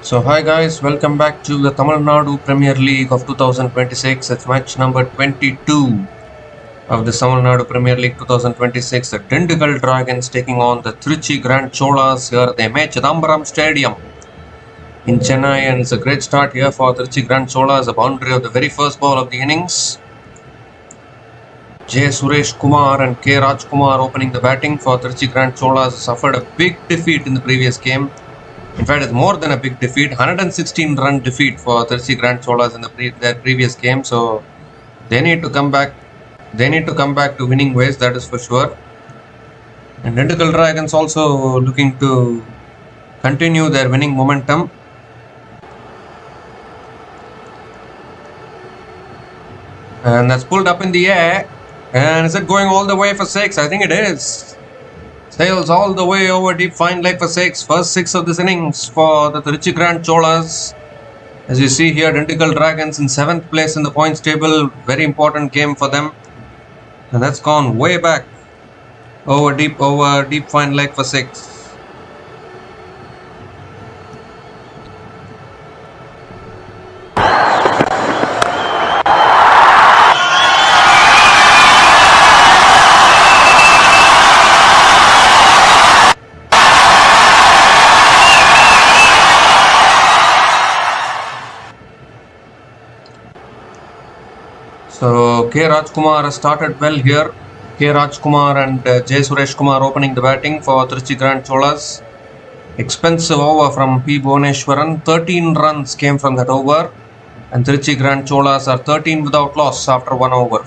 So hi guys, welcome back to the Tamil Nadu Premier League of 2026. It's match number 22 of the Tamil Nadu Premier League 2026. The Dindigul Dragons taking on the Trichy Grand Cholas here at the Chidambaram Stadium in Chennai, and it's a great start here for Trichy Grand Cholas. A boundary of the very first ball of the innings. J. Suresh Kumar and K. Rajkumar opening the batting for Trichy Grand Cholas. Suffered a big defeat in the previous game. In fact, it's more than a big defeat. 116 run defeat for Trichy Grand Cholas in their previous game. So they need to come back. They need to come back to winning ways, that is for sure. And Dindigul Dragons also looking to continue their winning momentum. And that's pulled up in the air. And is it going all the way for 6? I think it is. Sails all the way over deep fine leg for 6. First 6 of this innings for the Trichy Grand Cholas. As you see here, Dindigul Dragons in 7th place in the points table. Very important game for them. And that's gone way back over deep fine leg for 6. So K. Rajkumar has started well here. K. Rajkumar and J. Suresh Kumar opening the batting for Trichy Grand Cholas. Expensive over from P. Bhuvaneshwaran. 13 runs came from that over. And Trichy Grand Cholas are 13 without loss after 1 over.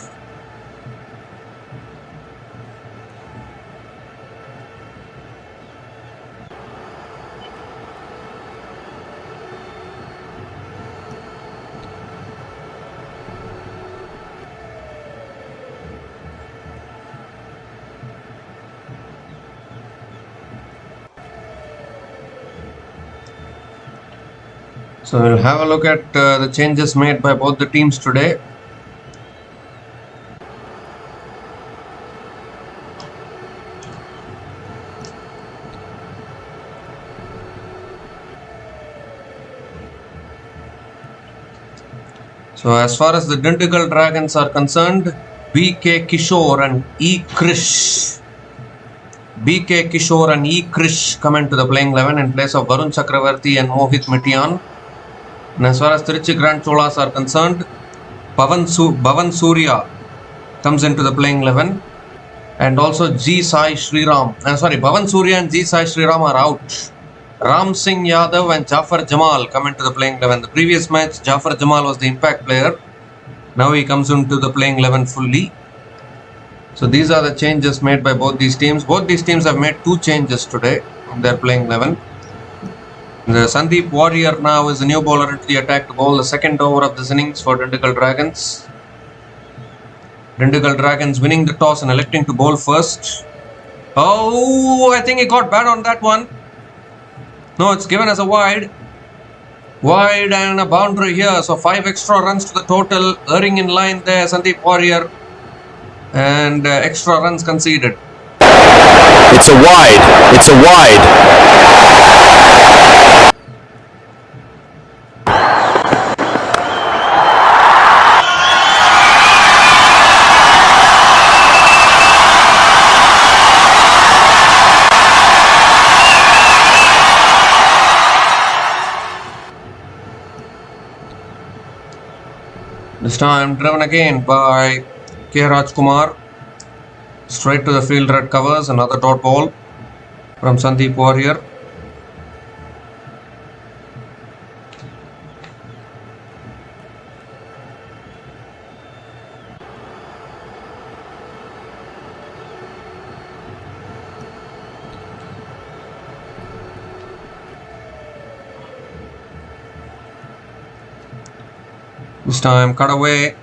So we'll have a look at the changes made by both the teams today. So as far as the Dindigul Dragons are concerned, B.K. Kishore and E. Krish. B.K. Kishore and E. Krish come into the playing 11 in place of Varun Chakravarti and Mohit Mitian. And as far as Trichy Grand Cholas are concerned, Bhavan Surya comes into the playing 11. And also G. Sai Sriram. Bhavan Surya and G. Sai Sriram are out. Ram Singh Yadav and Jafar Jamal come into the playing 11. The previous match, Jafar Jamal was the impact player. Now he comes into the playing 11 fully. So these are the changes made by both these teams. Both these teams have made 2 changes today in their playing 11. The Sandeep Warrior now is the new bowler into the attack to bowl the second over of this innings for Dindigul Dragons. Dindigul Dragons winning the toss and electing to bowl first. Oh, I think he got bad on that one. No, it's given as a wide. Wide and a boundary here. So 5 extra runs to the total. Erring in line there, Sandeep Warrior. And extra runs conceded. It's a wide. It's a wide. This time driven again by K. Rajkumar. Straight to the fielder at covers. Another dot ball from Sandeep Warrior. This time cut away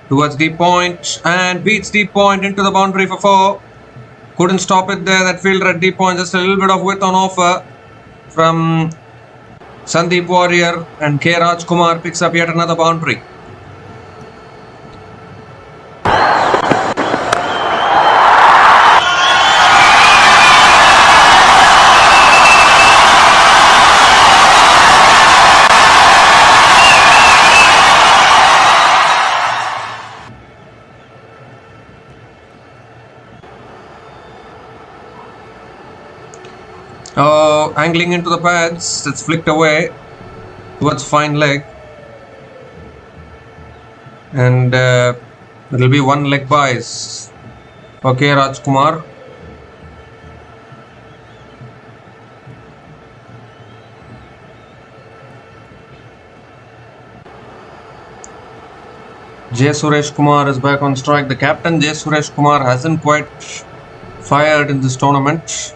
towards deep point and beats deep point into the boundary for 4. Couldn't stop it there. That fielder at deep point, just a little bit of width on offer from Sandeep Warrior, and K. Rajkumar picks up yet another boundary. So angling into the pads, it's flicked away towards fine leg, and there will be one leg buys. Okay, Rajkumar. J. Suresh Kumar is back on strike. The captain, J. Suresh Kumar, hasn't quite fired in this tournament.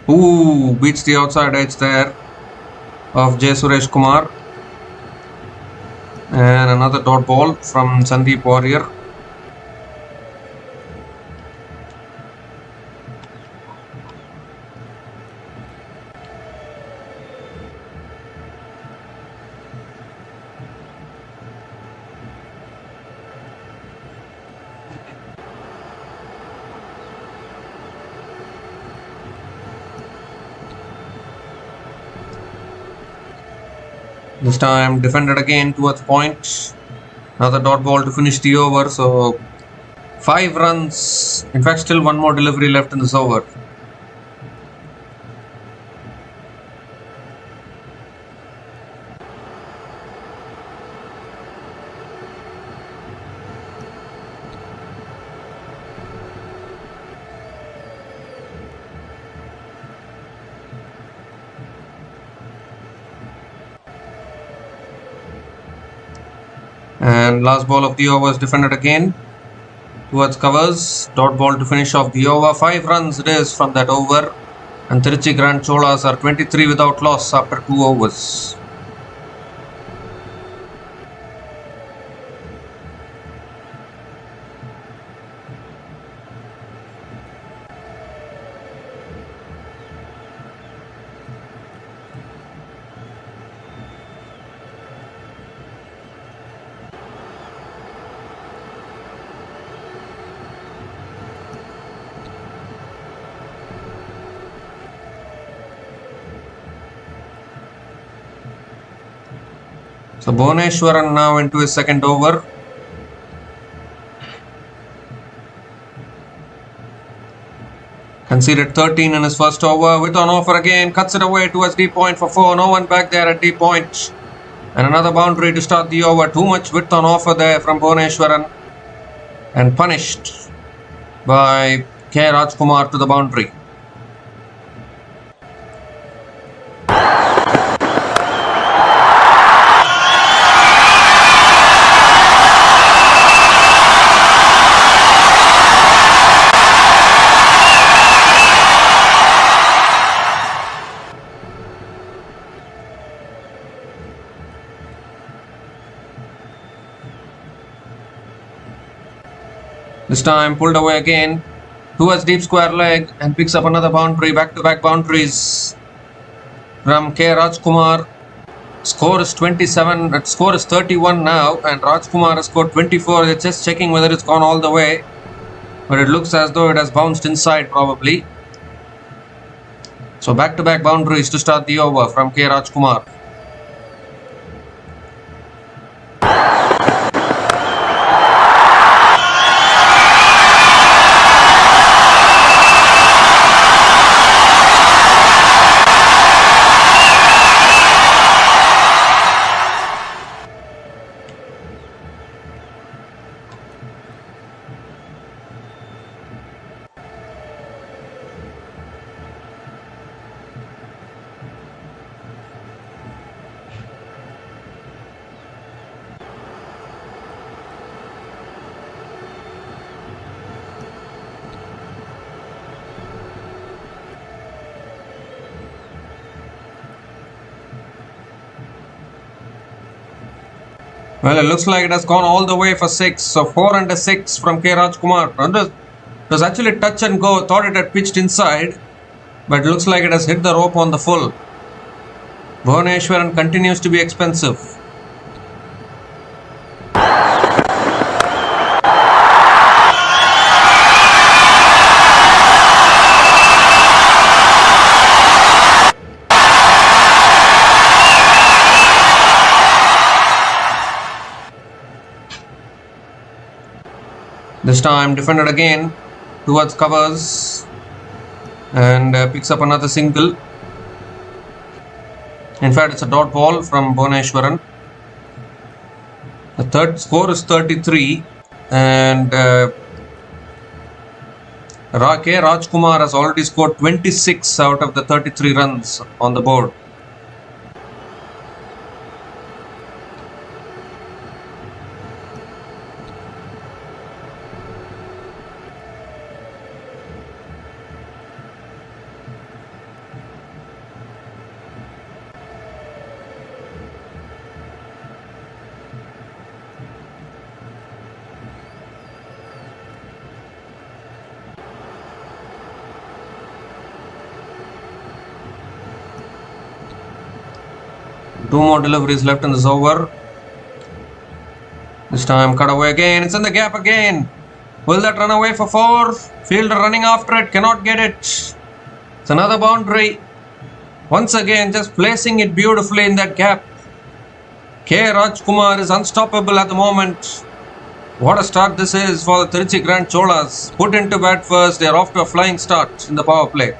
Ooh, beats the outside edge there of J. Suresh Kumar. And another dot ball from Sandeep Warrior. This time defended again towards point. Another dot ball to finish the over. So 5 runs. In fact, still one more delivery left in this over. And last ball of the over is defended again towards covers. Dot ball to finish off the over. 5 runs it is from that over. And Trichy Grand Cholas are 23 without loss after 2 overs. So Bhuvneshwaran now into his second over. Conceded 13 in his first over. With on offer again. Cuts it away towards deep point for 4. No one back there at deep point. And another boundary to start the over. Too much width on offer there from Bhuvneshwaran. And punished by K. Rajkumar to the boundary. This time pulled away again towards deep square leg and picks up another boundary. Back-to-back boundaries from K. Rajkumar. Score is 27. Score is 31 now, and Rajkumar has scored 24. They're just checking whether it's gone all the way, but it looks as though it has bounced inside probably. So back-to-back boundaries to start the over from K. Rajkumar. Well, it looks like it has gone all the way for 6. So 4 under 6 from K. Rajkumar. It was actually touch and go. Thought it had pitched inside, but it looks like it has hit the rope on the full. Bhuvneshwaran continues to be expensive. This time defended again towards covers and picks up another single. In fact, it's a dot ball from Bhuvneshwaran. The third score is 33 and K. Rajkumar has already scored 26 out of the 33 runs on the board. Two more deliveries left in this over. This time cut away again. It's in the gap again. Will that run away for 4? Fielder running after it. Cannot get it. It's another boundary. Once again just placing it beautifully in that gap. K. Rajkumar is unstoppable at the moment. What a start this is for the Trichy Grand Cholas. Put into bat first. They are off to a flying start in the power play.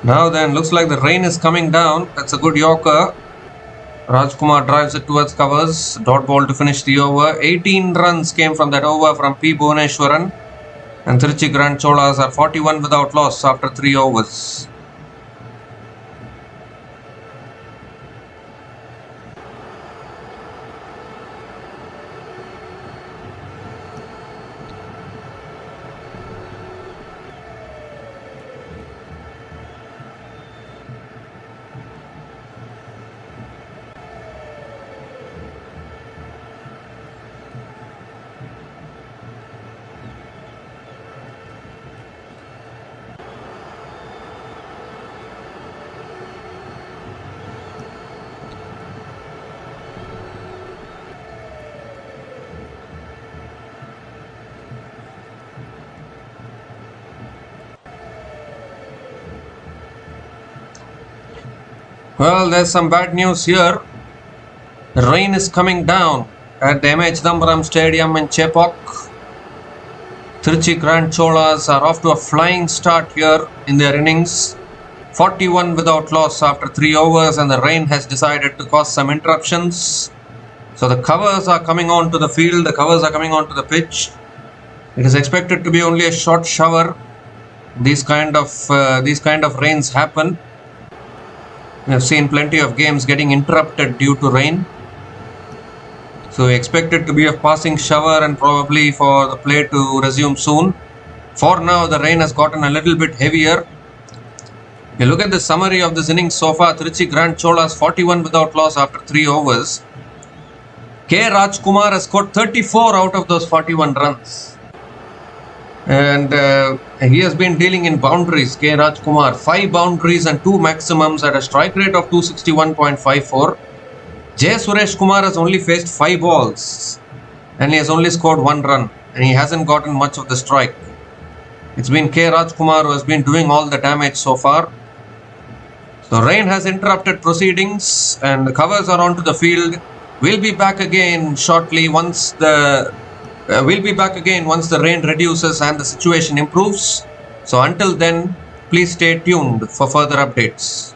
Now then, looks like the rain is coming down. That's a good Yorker. Rajkumar drives it towards covers. Dot ball to finish the over. 18 runs came from that over from P. Bhuvneshwaran. And Trichy Grand Cholas are 41 without loss after 3 overs. Well, there's some bad news here. The rain is coming down at the MH Dambaram Stadium in Chepauk. Trichy Grand Cholas are off to a flying start here in their innings. 41 without loss after 3 overs, and the rain has decided to cause some interruptions. So the covers are coming on to the field, the covers are coming on to the pitch. It is expected to be only a short shower. These kind of rains happen. We have seen plenty of games getting interrupted due to rain. So we expect it to be a passing shower and probably for the play to resume soon. For now, the rain has gotten a little bit heavier. If you look at the summary of this innings so far, Trichy Grand Cholas 41 without loss after 3 overs. K. Rajkumar has scored 34 out of those 41 runs. And he has been dealing in boundaries, K. Rajkumar. 5 boundaries and 2 maximums at a strike rate of 261.54. J. Suresh Kumar has only faced 5 balls. And he has only scored 1 run. And he hasn't gotten much of the strike. It's been K. Rajkumar who has been doing all the damage so far. So rain has interrupted proceedings and the covers are onto the field. We'll be back again shortly once the rain reduces and the situation improves. So until then, please stay tuned for further updates.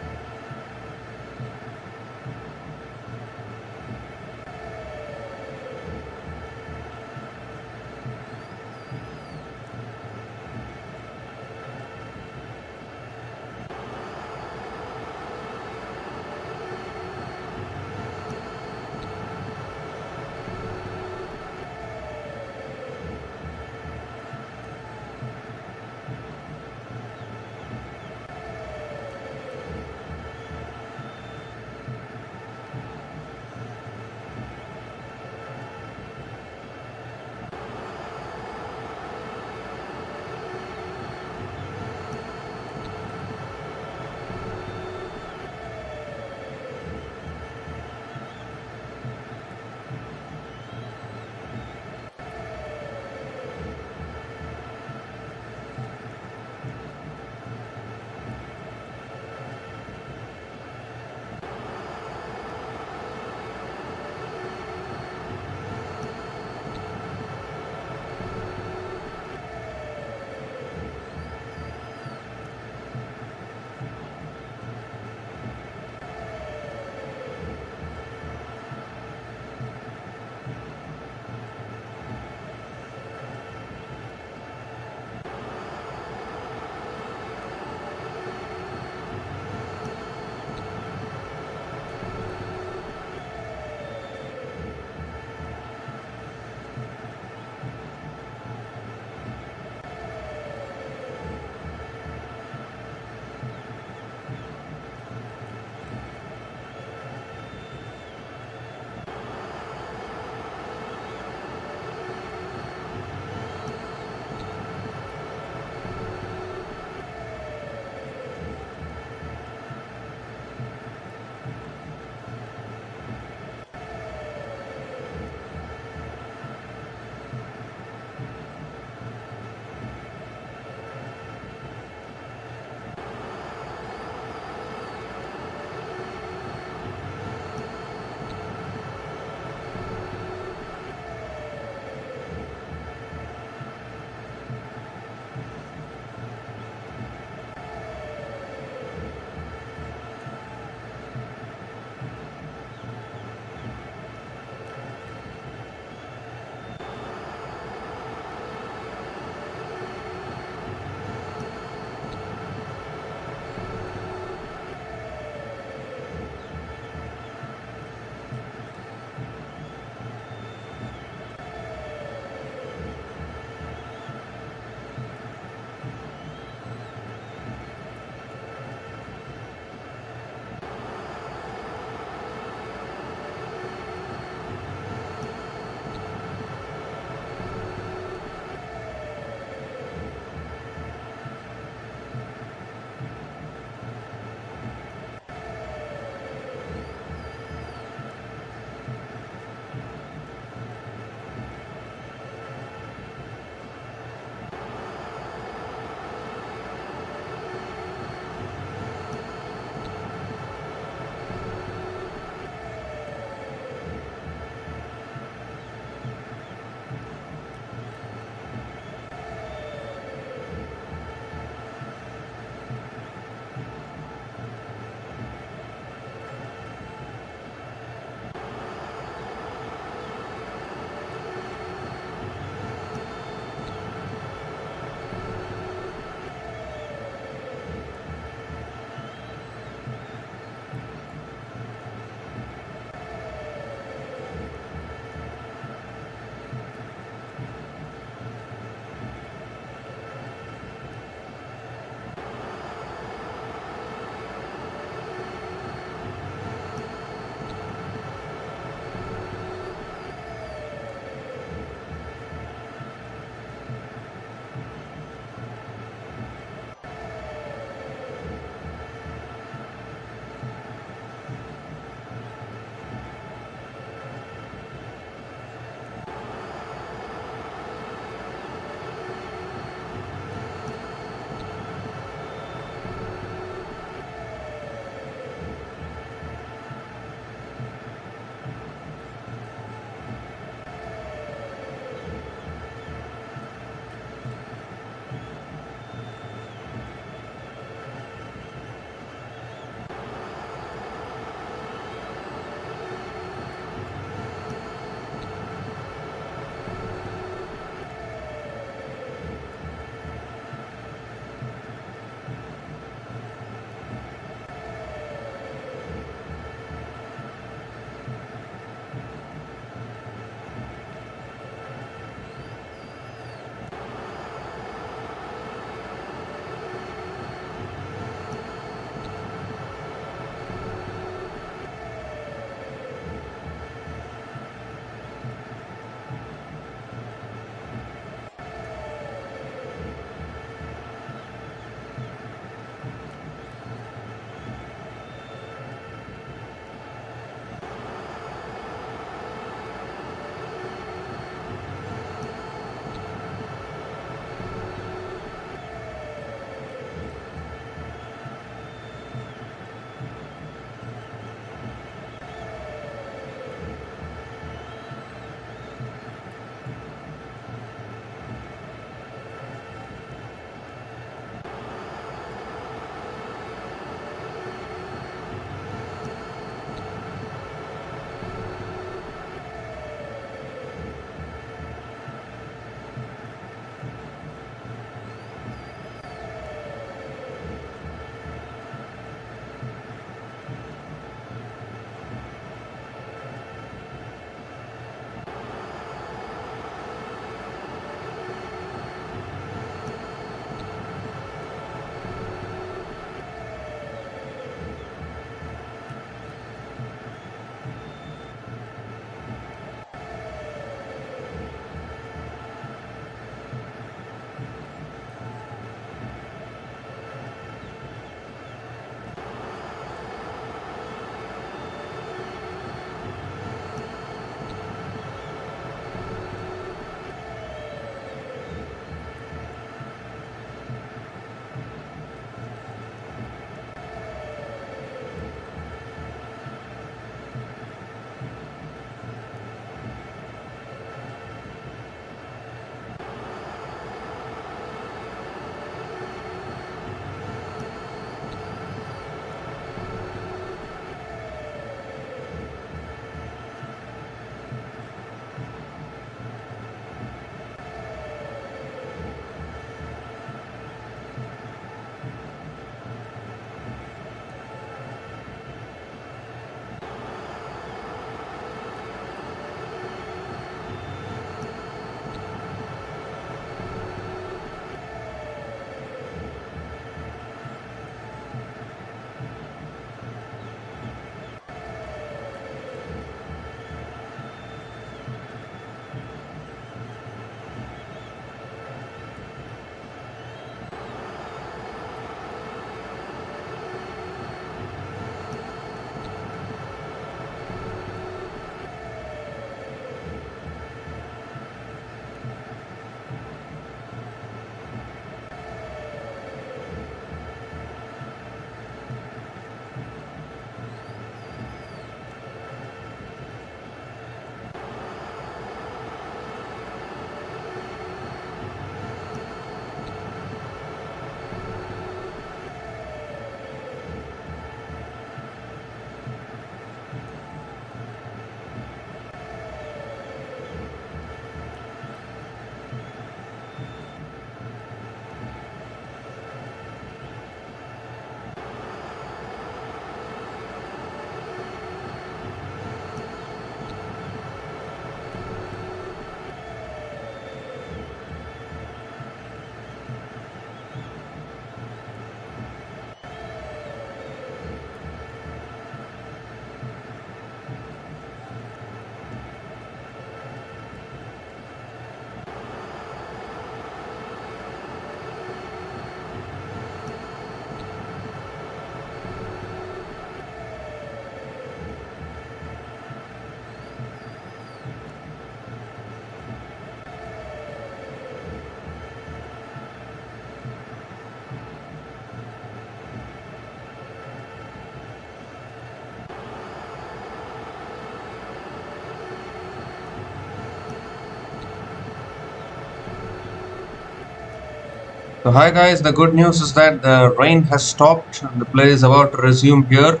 So hi guys, the good news is that the rain has stopped and the play is about to resume here.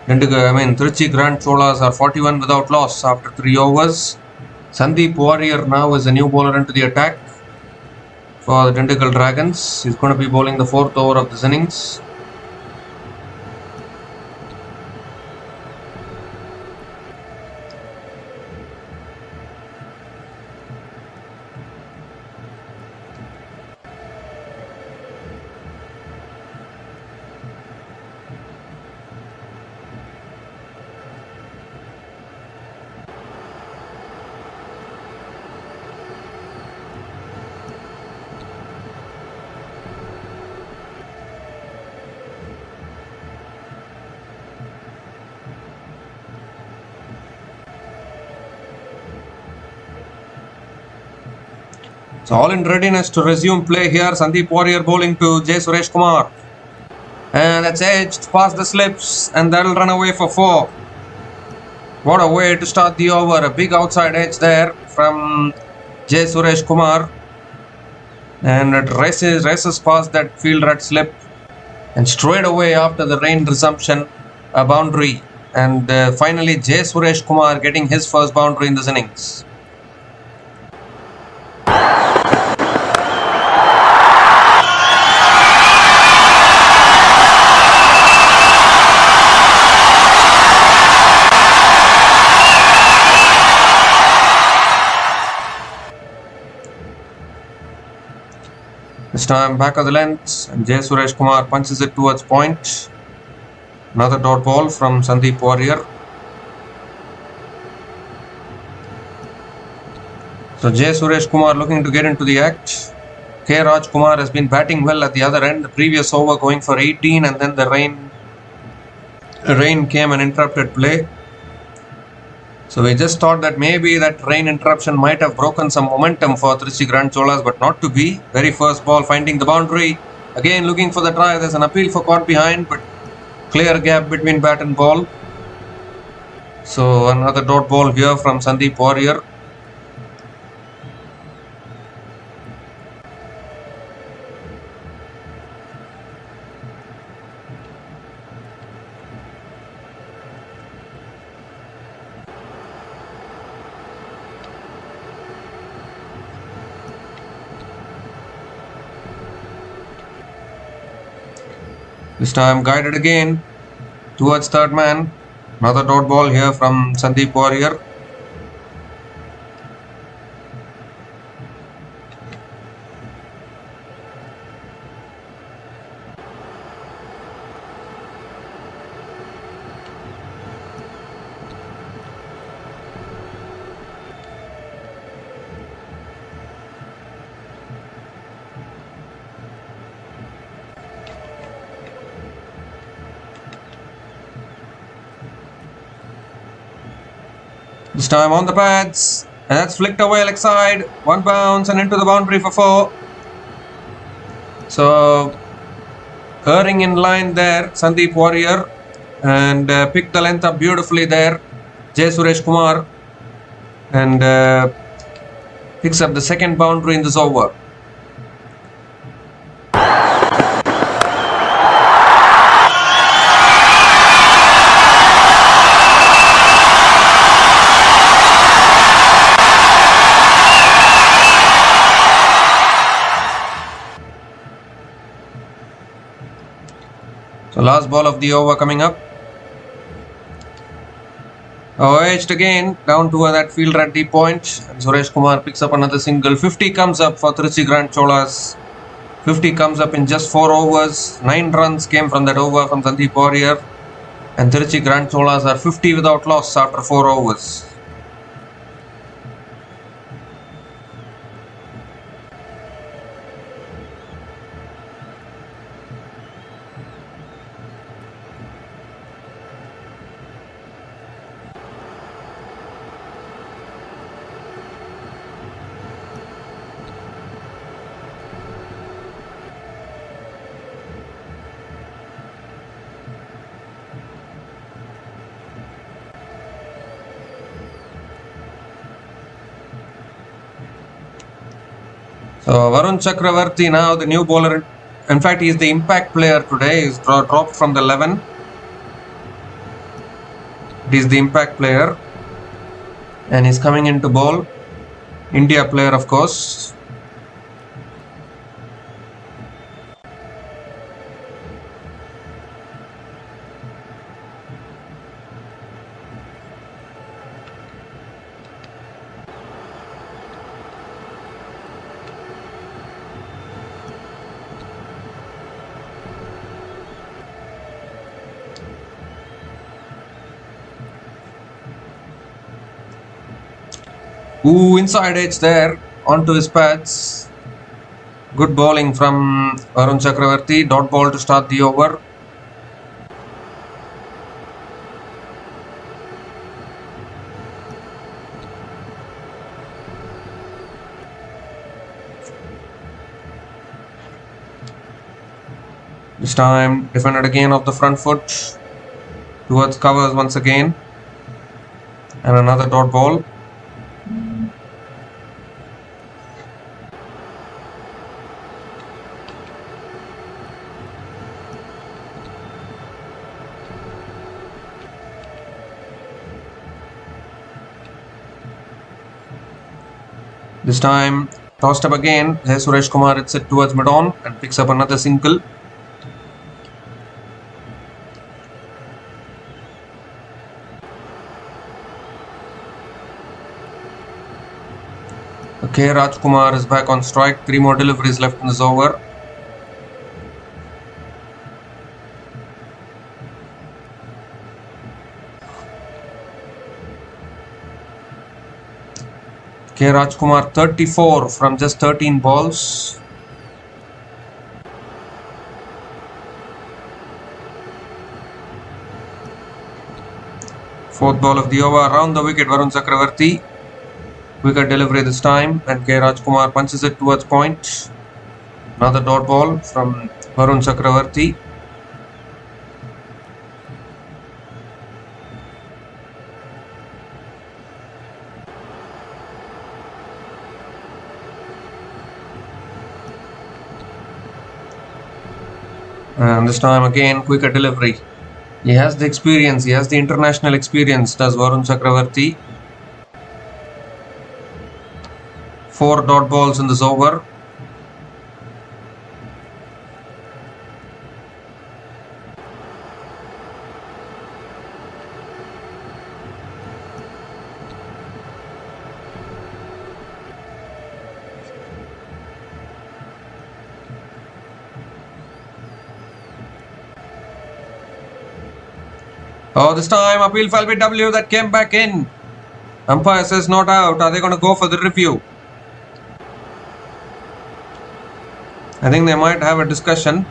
Trichy Grand Cholas are 41 without loss after 3 overs. Sandeep Warrior now is a new bowler into the attack for the Dindigul Dragons. He's going to be bowling the 4th over of this innings. So all in readiness to resume play here. Sandeep Warrior bowling to J. Suresh Kumar. And that's edged past the slips and that'll run away for 4. What a way to start the over. A big outside edge there from J. Suresh Kumar. And it races past that fielder at slip. And straight away after the rain resumption, a boundary. And finally J. Suresh Kumar getting his first boundary in this innings. This time back of the length and J. Suresh Kumar punches it towards point. Another dot ball from Sandeep Warrior. So J. Suresh Kumar looking to get into the act. K. Raj Kumar has been batting well at the other end. The previous over going for 18 and then the rain came and interrupted play. So we just thought that maybe that rain interruption might have broken some momentum for Trichy Grand Cholas, but not to be. Very first ball finding the boundary. Again looking for the try. There's an appeal for caught behind, but clear gap between bat and ball. So another dot ball here from Sandeep Warrior. This time guided again towards third man. Another dot ball here from Sandeep Warrior. This time on the pads, and that's flicked away leg side. One bounce and into the boundary for 4. So curring in line there, Sandeep Warrior, and picked the length up beautifully there. J. Suresh Kumar, and picks up the second boundary in this over. So last ball of the over coming up. Edged again down to that fielder at deep point. And Suresh Kumar picks up another single. 50 comes up for Trichy Grand Cholas. 50 comes up in just 4 overs. 9 runs came from that over from Sandeep Warrior. And Trichy Grand Cholas are 50 without loss after 4 overs. Varun Chakravarti now the new bowler. In fact, he is the impact player today. He's dropped from the 11. He is the impact player. And he's coming into bowl. India player, of course. Inside edge there onto his pads. Good bowling from Varun Chakravarti. Dot ball to start the over. This time defended again off the front foot towards covers once again. And another dot ball. This time tossed up again. Suresh Kumar hits it towards mid-on and picks up another single. Okay, Rajkumar is back on strike. 3 more deliveries left in this over. K. Rajkumar 34 from just 13 balls. Fourth ball of the over, around the wicket, Varun Chakravarti. Wicket delivery this time, and K. Rajkumar punches it towards point. Another dot ball from Varun Chakravarti. And this time again, quicker delivery. He has the experience, he has the international experience, does Varun Chakravarti. 4 dot balls in this over. Oh, this time appeal for LBW that came back in. Umpire says not out. Are they going to go for the review? I think they might have a discussion.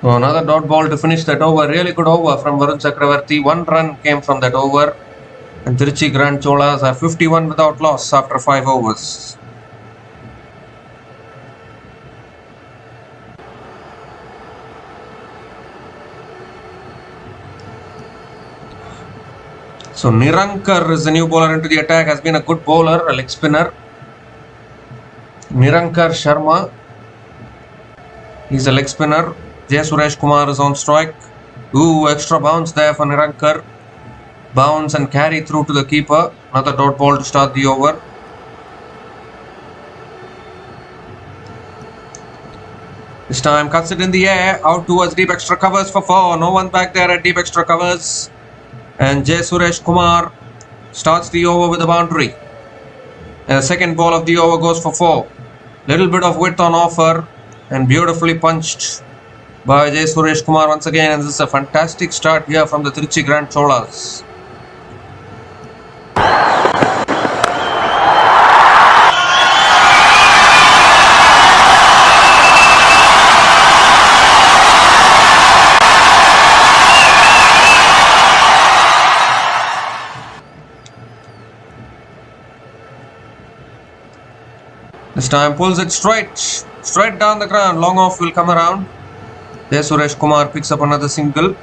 So another dot ball to finish that over. Really good over from Varun Chakravarti. 1 run came from that over. And Trichy Grand Cholas are 51 without loss after 5 overs. So Nirankar is the new bowler into the attack. Has been a good bowler, a leg spinner. Nirankar Sharma. He's a leg spinner. J. Suresh Kumar is on strike. Extra bounce there for Nirankar. Bounce and carry through to the keeper. Another dot ball to start the over. This time cuts it in the air. Out towards deep extra covers for 4. No one back there at deep extra covers. And J. Suresh Kumar starts the over with a boundary. And the second ball of the over goes for 4. Little bit of width on offer. And beautifully punched by J. Suresh Kumar once again, and this is a fantastic start here from the Trichy Grand Cholas. This time pulls it straight down the ground. Long off will come around. There Suresh Kumar picks up another single.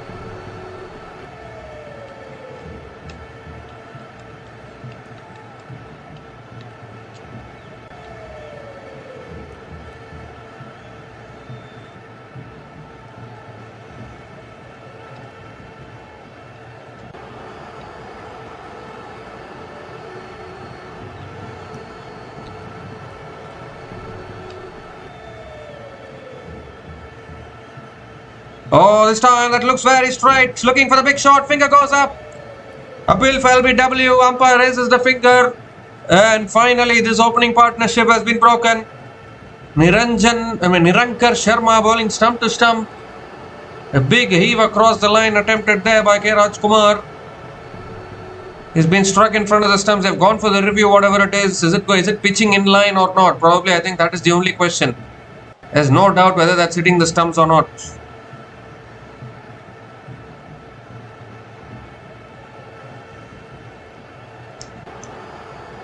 Oh, this time that looks very straight. Looking for the big shot. Finger goes up. Appeal for LBW. Umpire raises the finger. And finally, this opening partnership has been broken. Nirankar Sharma bowling stump to stump. A big heave across the line attempted there by K. Rajkumar. He's been struck in front of the stumps. They've gone for the review, whatever it is. Is it pitching in line or not? Probably, I think that is the only question. There's no doubt whether that's hitting the stumps or not.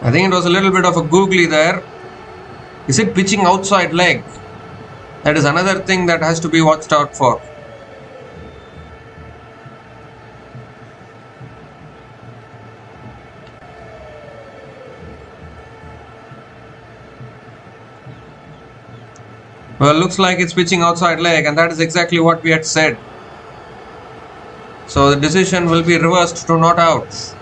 I think it was a little bit of a googly there. Is it pitching outside leg? That is another thing that has to be watched out for. Well, looks like it's pitching outside leg, and that is exactly what we had said. So the decision will be reversed to not out.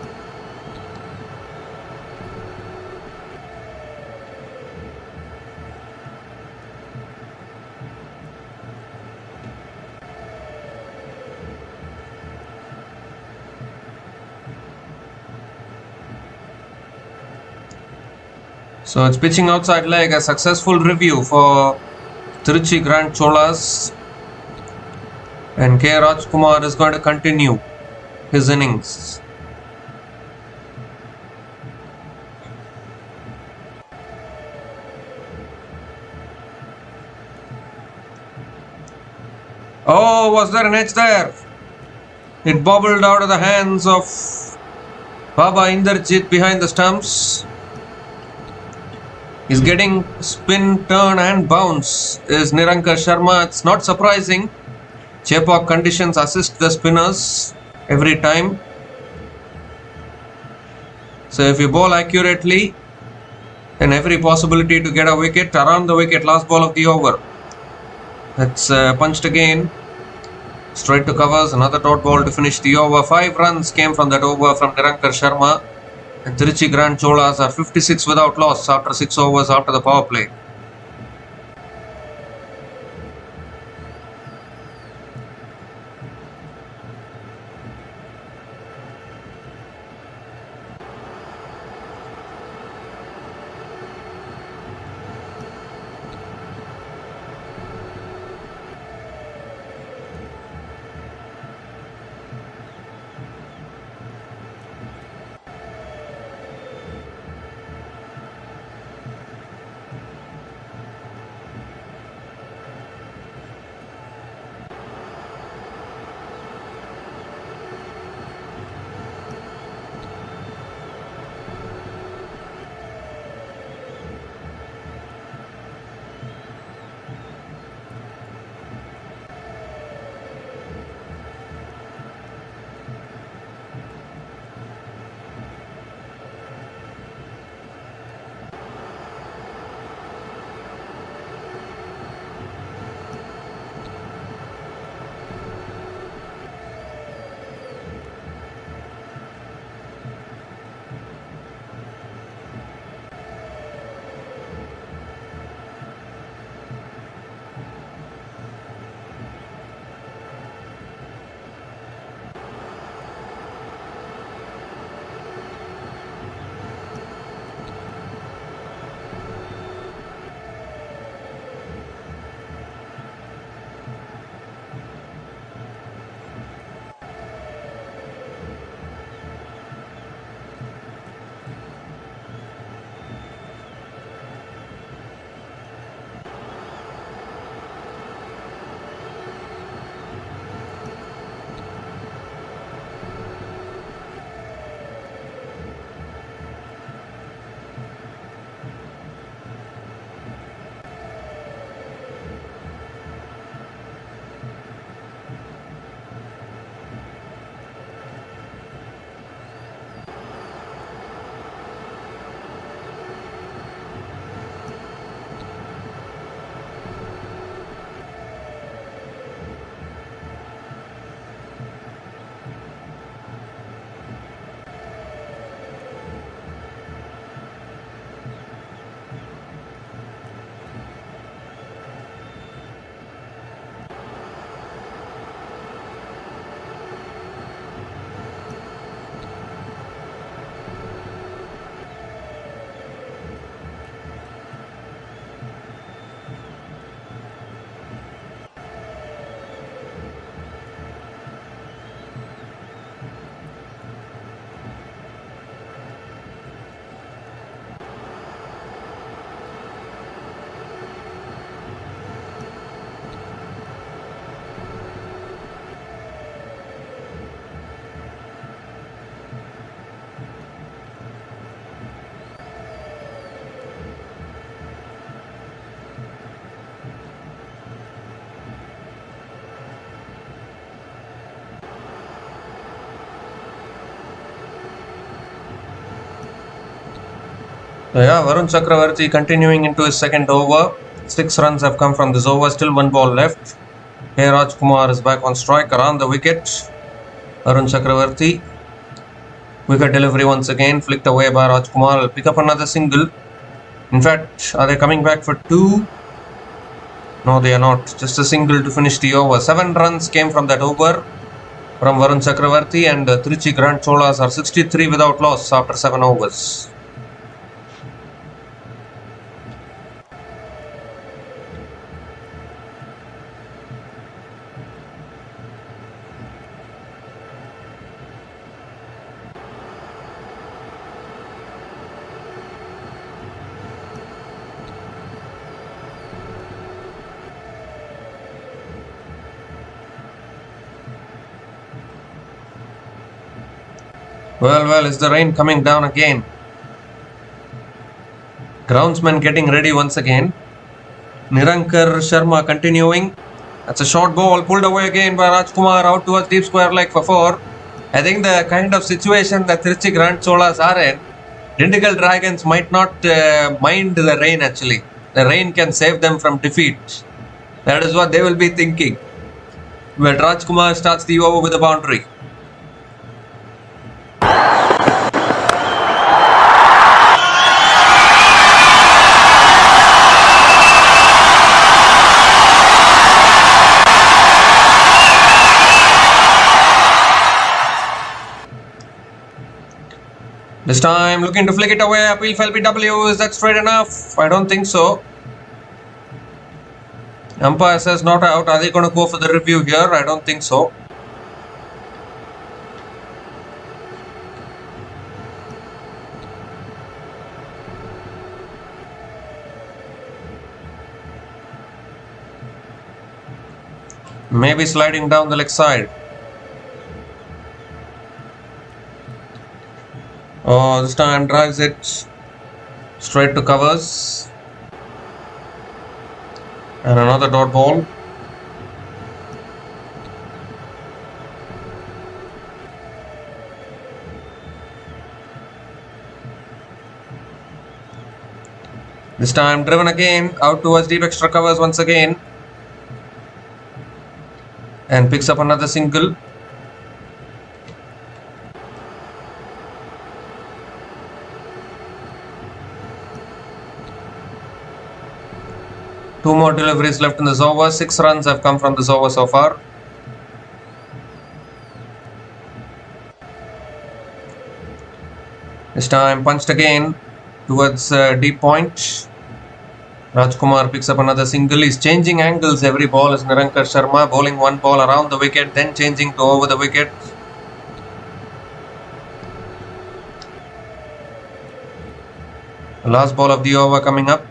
So it's pitching outside leg, a successful review for Trichy Grand Cholas, and K. Rajkumar is going to continue his innings. Oh, was there an edge there? It bobbled out of the hands of Baba Inderjit behind the stumps. He's getting spin, turn and bounce is Nirankar Sharma. It's not surprising. Chepak conditions assist the spinners every time. So if you bowl accurately, then every possibility to get a wicket. Around the wicket, last ball of the over. That's punched again. Straight to covers, another dot ball to finish the over. 5 runs came from that over from Nirankar Sharma. And Trichy Grand Cholas are 56 without loss after 6 overs after the power play. So yeah, Varun Chakravarti continuing into his second over. 6 runs have come from this over, still 1 ball left. K. Rajkumar is back on strike around the wicket. Varun Chakravarti. Wicket delivery once again, flicked away by Rajkumar. Will pick up another single. In fact, are they coming back for 2? No, they are not. Just a single to finish the over. 7 runs came from that over from Varun Chakravarti, and the Trichy Grand Cholas are 63 without loss after 7 overs. Well, is the rain coming down again? Groundsman getting ready once again. Nirankar Sharma continuing. That's a short ball, pulled away again by Rajkumar, out towards deep square leg for 4. I think the kind of situation that Trichy Grand Cholas are in, Dindigul Dragons might not mind the rain actually. The rain can save them from defeat. That is what they will be thinking. But Rajkumar starts the over with a boundary. This time looking to flick it away. Appeal for LBW. Is that straight enough? I don't think so. Umpire says not out. Are they going to go for the review here? I don't think so. Maybe sliding down the leg side. Oh, this time drives it straight to covers. And another dot ball. This time driven again, out towards deep extra covers once again. And picks up another single. Two more deliveries left in this over. 6 runs have come from this over so far. This time punched again towards deep point. Rajkumar picks up another single. He's changing angles every ball as Nirankar Sharma, bowling 1 ball around the wicket, then changing to over the wicket. The last ball of the over coming up.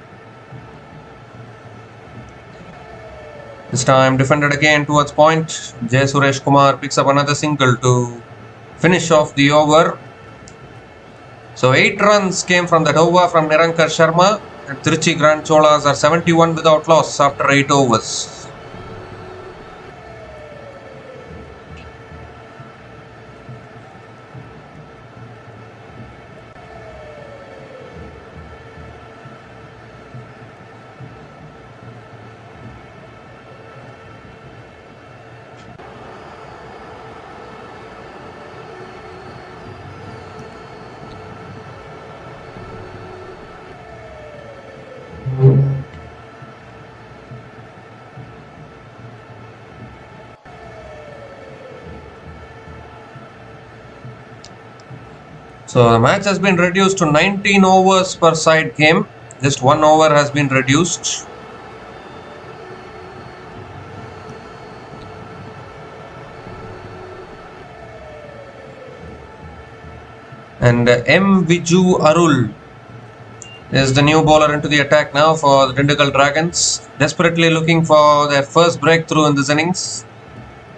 This time defended again towards point. Jay Suresh Kumar picks up another single to finish off the over. So 8 runs came from that over from Nirankar Sharma, and Trichy Grand Cholas are 71 without loss after 8 overs. So the match has been reduced to 19 overs per side game. Just 1 over has been reduced. And M. Viju Arul is the new bowler into the attack now for the Dindigul Dragons. Desperately looking for their first breakthrough in this innings.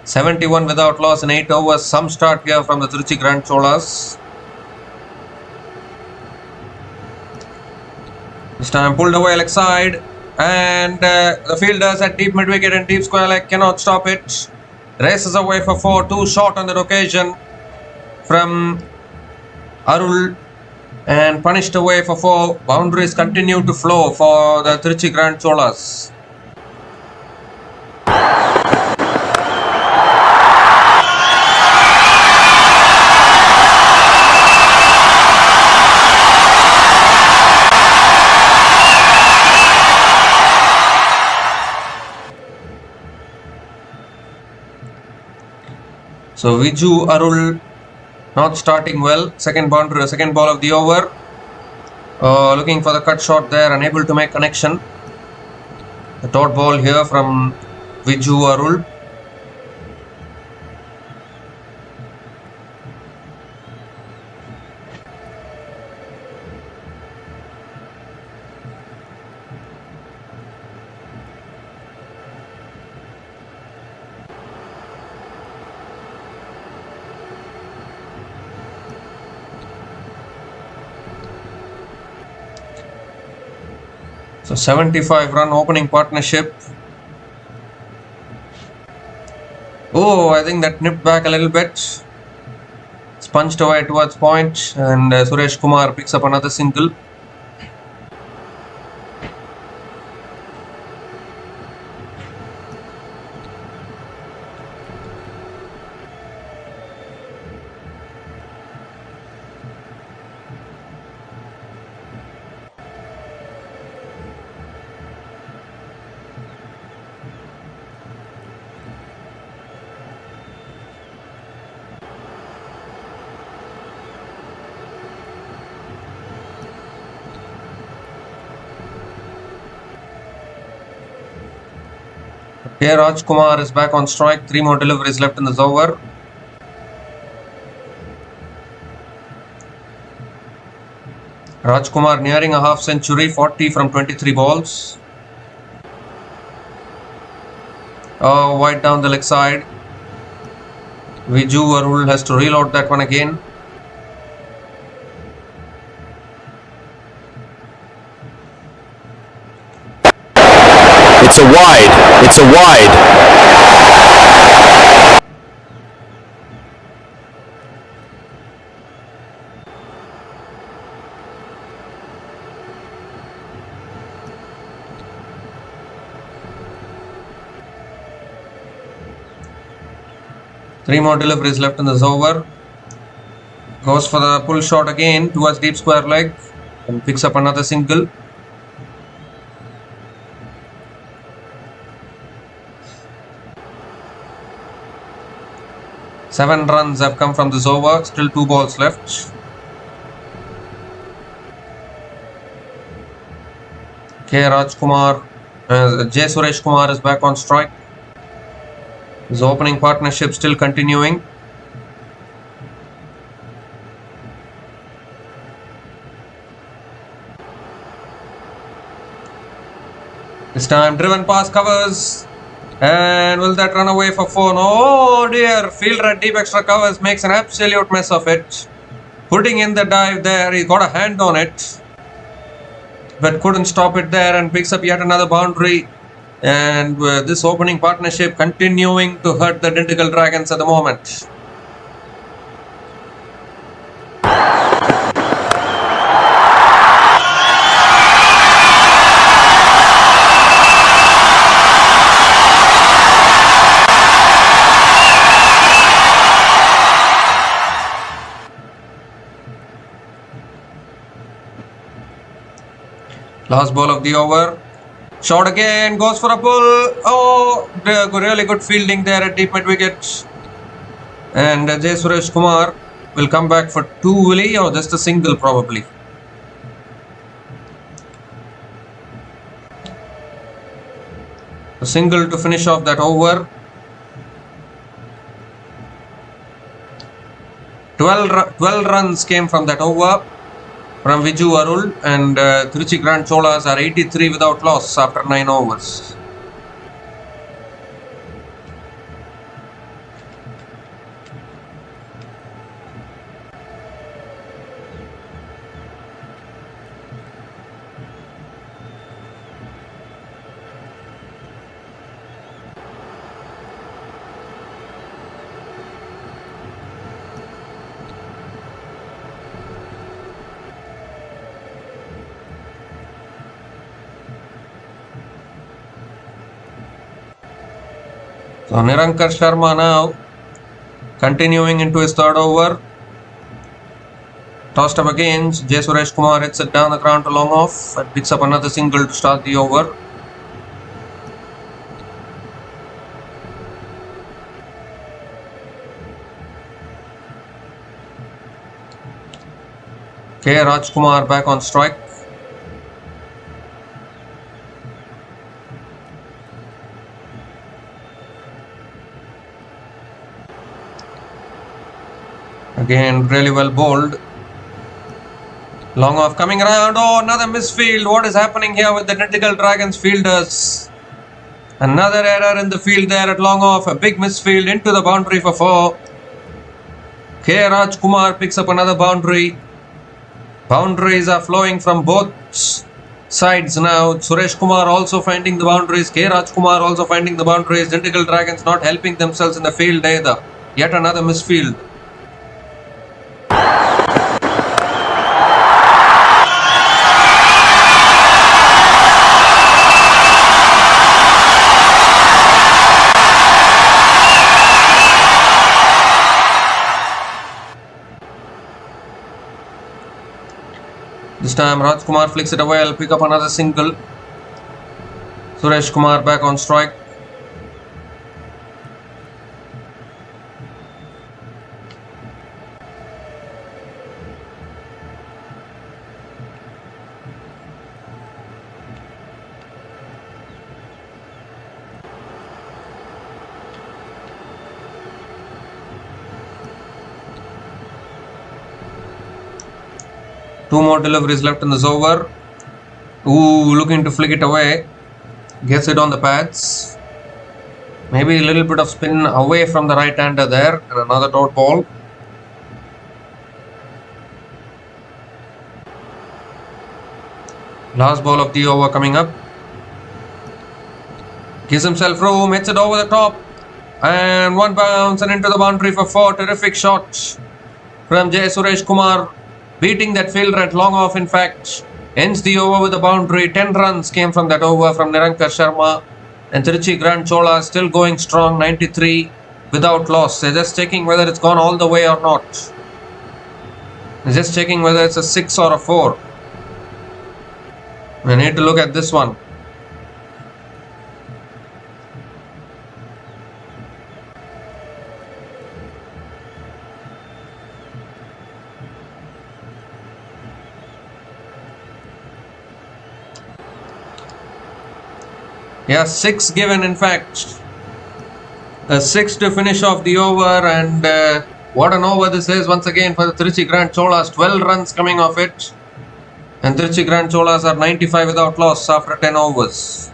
71 without loss in 8 overs. Some start here from the Trichy Grand Cholas. This time pulled away leg side, and the fielders at deep mid wicket and deep square leg cannot stop it. Races away for 4, too short on that occasion from Arul, and punished away for 4. Boundaries continue to flow for the Trichy Grand Cholas. So Viju Arul not starting well. Second ball of the over. Looking for the cut shot there, unable to make connection. The dot ball here from Viju Arul. So 75 run opening partnership. Oh, I think that nipped back a little bit. Sponged away towards point, and Suresh Kumar picks up another single. Here Rajkumar is back on strike. 3 more deliveries left in this over. Rajkumar nearing a half century, 40 from 23 balls. Wide down the leg side. Viju Arul has to reload that one again. It's a wide. It's a wide. 3 more deliveries left in this over. Goes for the pull shot again towards deep square leg and picks up another single. Seven runs have come from this over. Still 2 balls left. K. Rajkumar, J. Suresh Kumar is back on strike. His opening partnership still continuing. This time driven past covers. And will that run away for 4? No, oh dear. Fielder at deep extra covers makes an absolute mess of it. Putting in the dive there. He got a hand on it, but couldn't stop it there and picks up yet another boundary. And this opening partnership continuing to hurt the Dindigul Dragons at the moment. Last ball of the over. Shot again, goes for a pull. Oh, really good fielding there at deep mid wicket. And J. Suresh Kumar will come back for 2, will he? Or just a single probably. A single to finish off that over. 12 runs came from that over from Viju Arul, and Trichy Grand Cholas are 83 without loss after 9 overs. So Nirankar Sharma now continuing into his third over. Tossed up again. J. Suresh Kumar hits it down the ground to long off and picks up another single to start the over. K. Rajkumar back on strike. Again, really well bowled. Long off coming around. Oh, another misfield. What is happening here with the Dindigul Dragons fielders? Another error in the field there at long off. A big misfield into the boundary for 4. K. Rajkumar picks up another boundary. Boundaries are flowing from both sides now. Suresh Kumar also finding the boundaries. K. Rajkumar also finding the boundaries. Dindigul Dragons not helping themselves in the field either. Yet another misfield. This time Rajkumar flicks it away. I'll pick up another single. Suresh Kumar back on strike. Two more deliveries left in this over. Ooh, looking to flick it away. Gets it on the pads. Maybe a little bit of spin away from the right-hander there. And another dot ball. Last ball of the over coming up. Gives himself room. Hits it over the top. And one bounce and into the boundary for 4. Terrific shot from J. Suresh Kumar. Beating that fielder at long off, in fact. Ends the over with a boundary. 10 runs came from that over from Nirankar Sharma. And Trichy Grand Cholas still going strong, 93 without loss. They're just checking whether it's gone all the way or not. They're just checking whether it's a 6 or a 4. We need to look at this one. Yeah, 6 given, in fact. A 6 to finish off the over, and what an over this is once again for the Trichy Grand Cholas. 12 runs coming off it. And Trichy Grand Cholas are 95 without loss after 10 overs.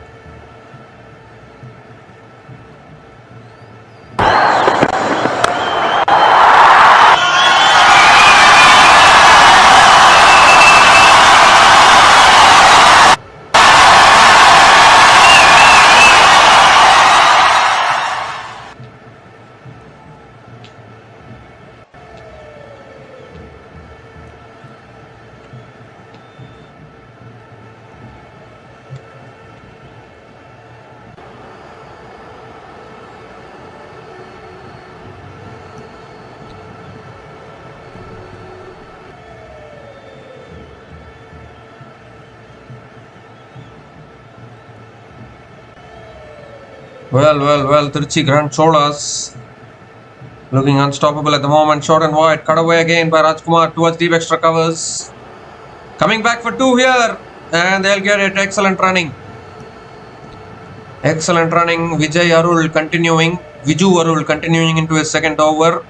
Well, Trichy Grand Cholas looking unstoppable at the moment. Short and wide, cut away again by Rajkumar towards deep extra covers. Coming back for 2 here, and they'll get it. Excellent running. Excellent running. Viju Arul continuing into his second over.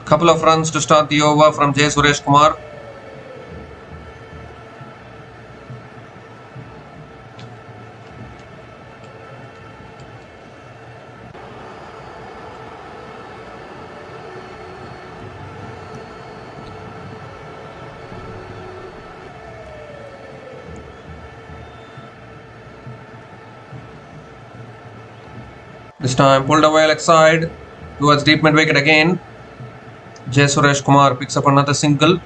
Couple of runs to start the over from J. Suresh Kumar. This time pulled away leg side towards deep mid wicket again. J. Suresh Kumar picks up another single.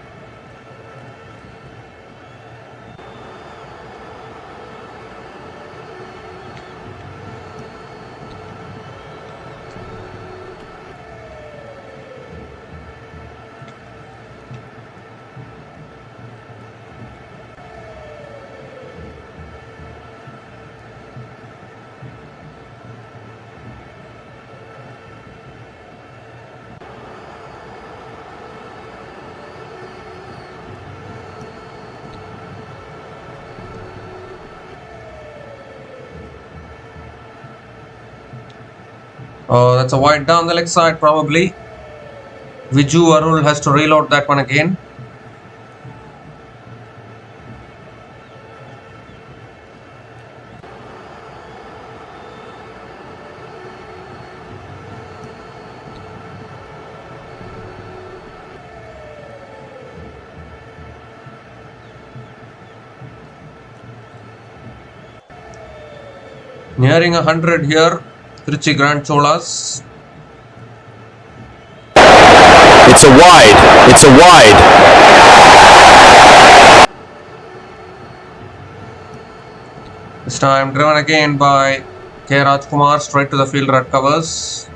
Oh, that's a wide down the leg side probably. Viju Arul has to reload that one again. Nearing 100 here, Trichy Grand Cholas. It's a wide. It's a wide. This time driven again by K. Rajkumar straight to the fielder at covers.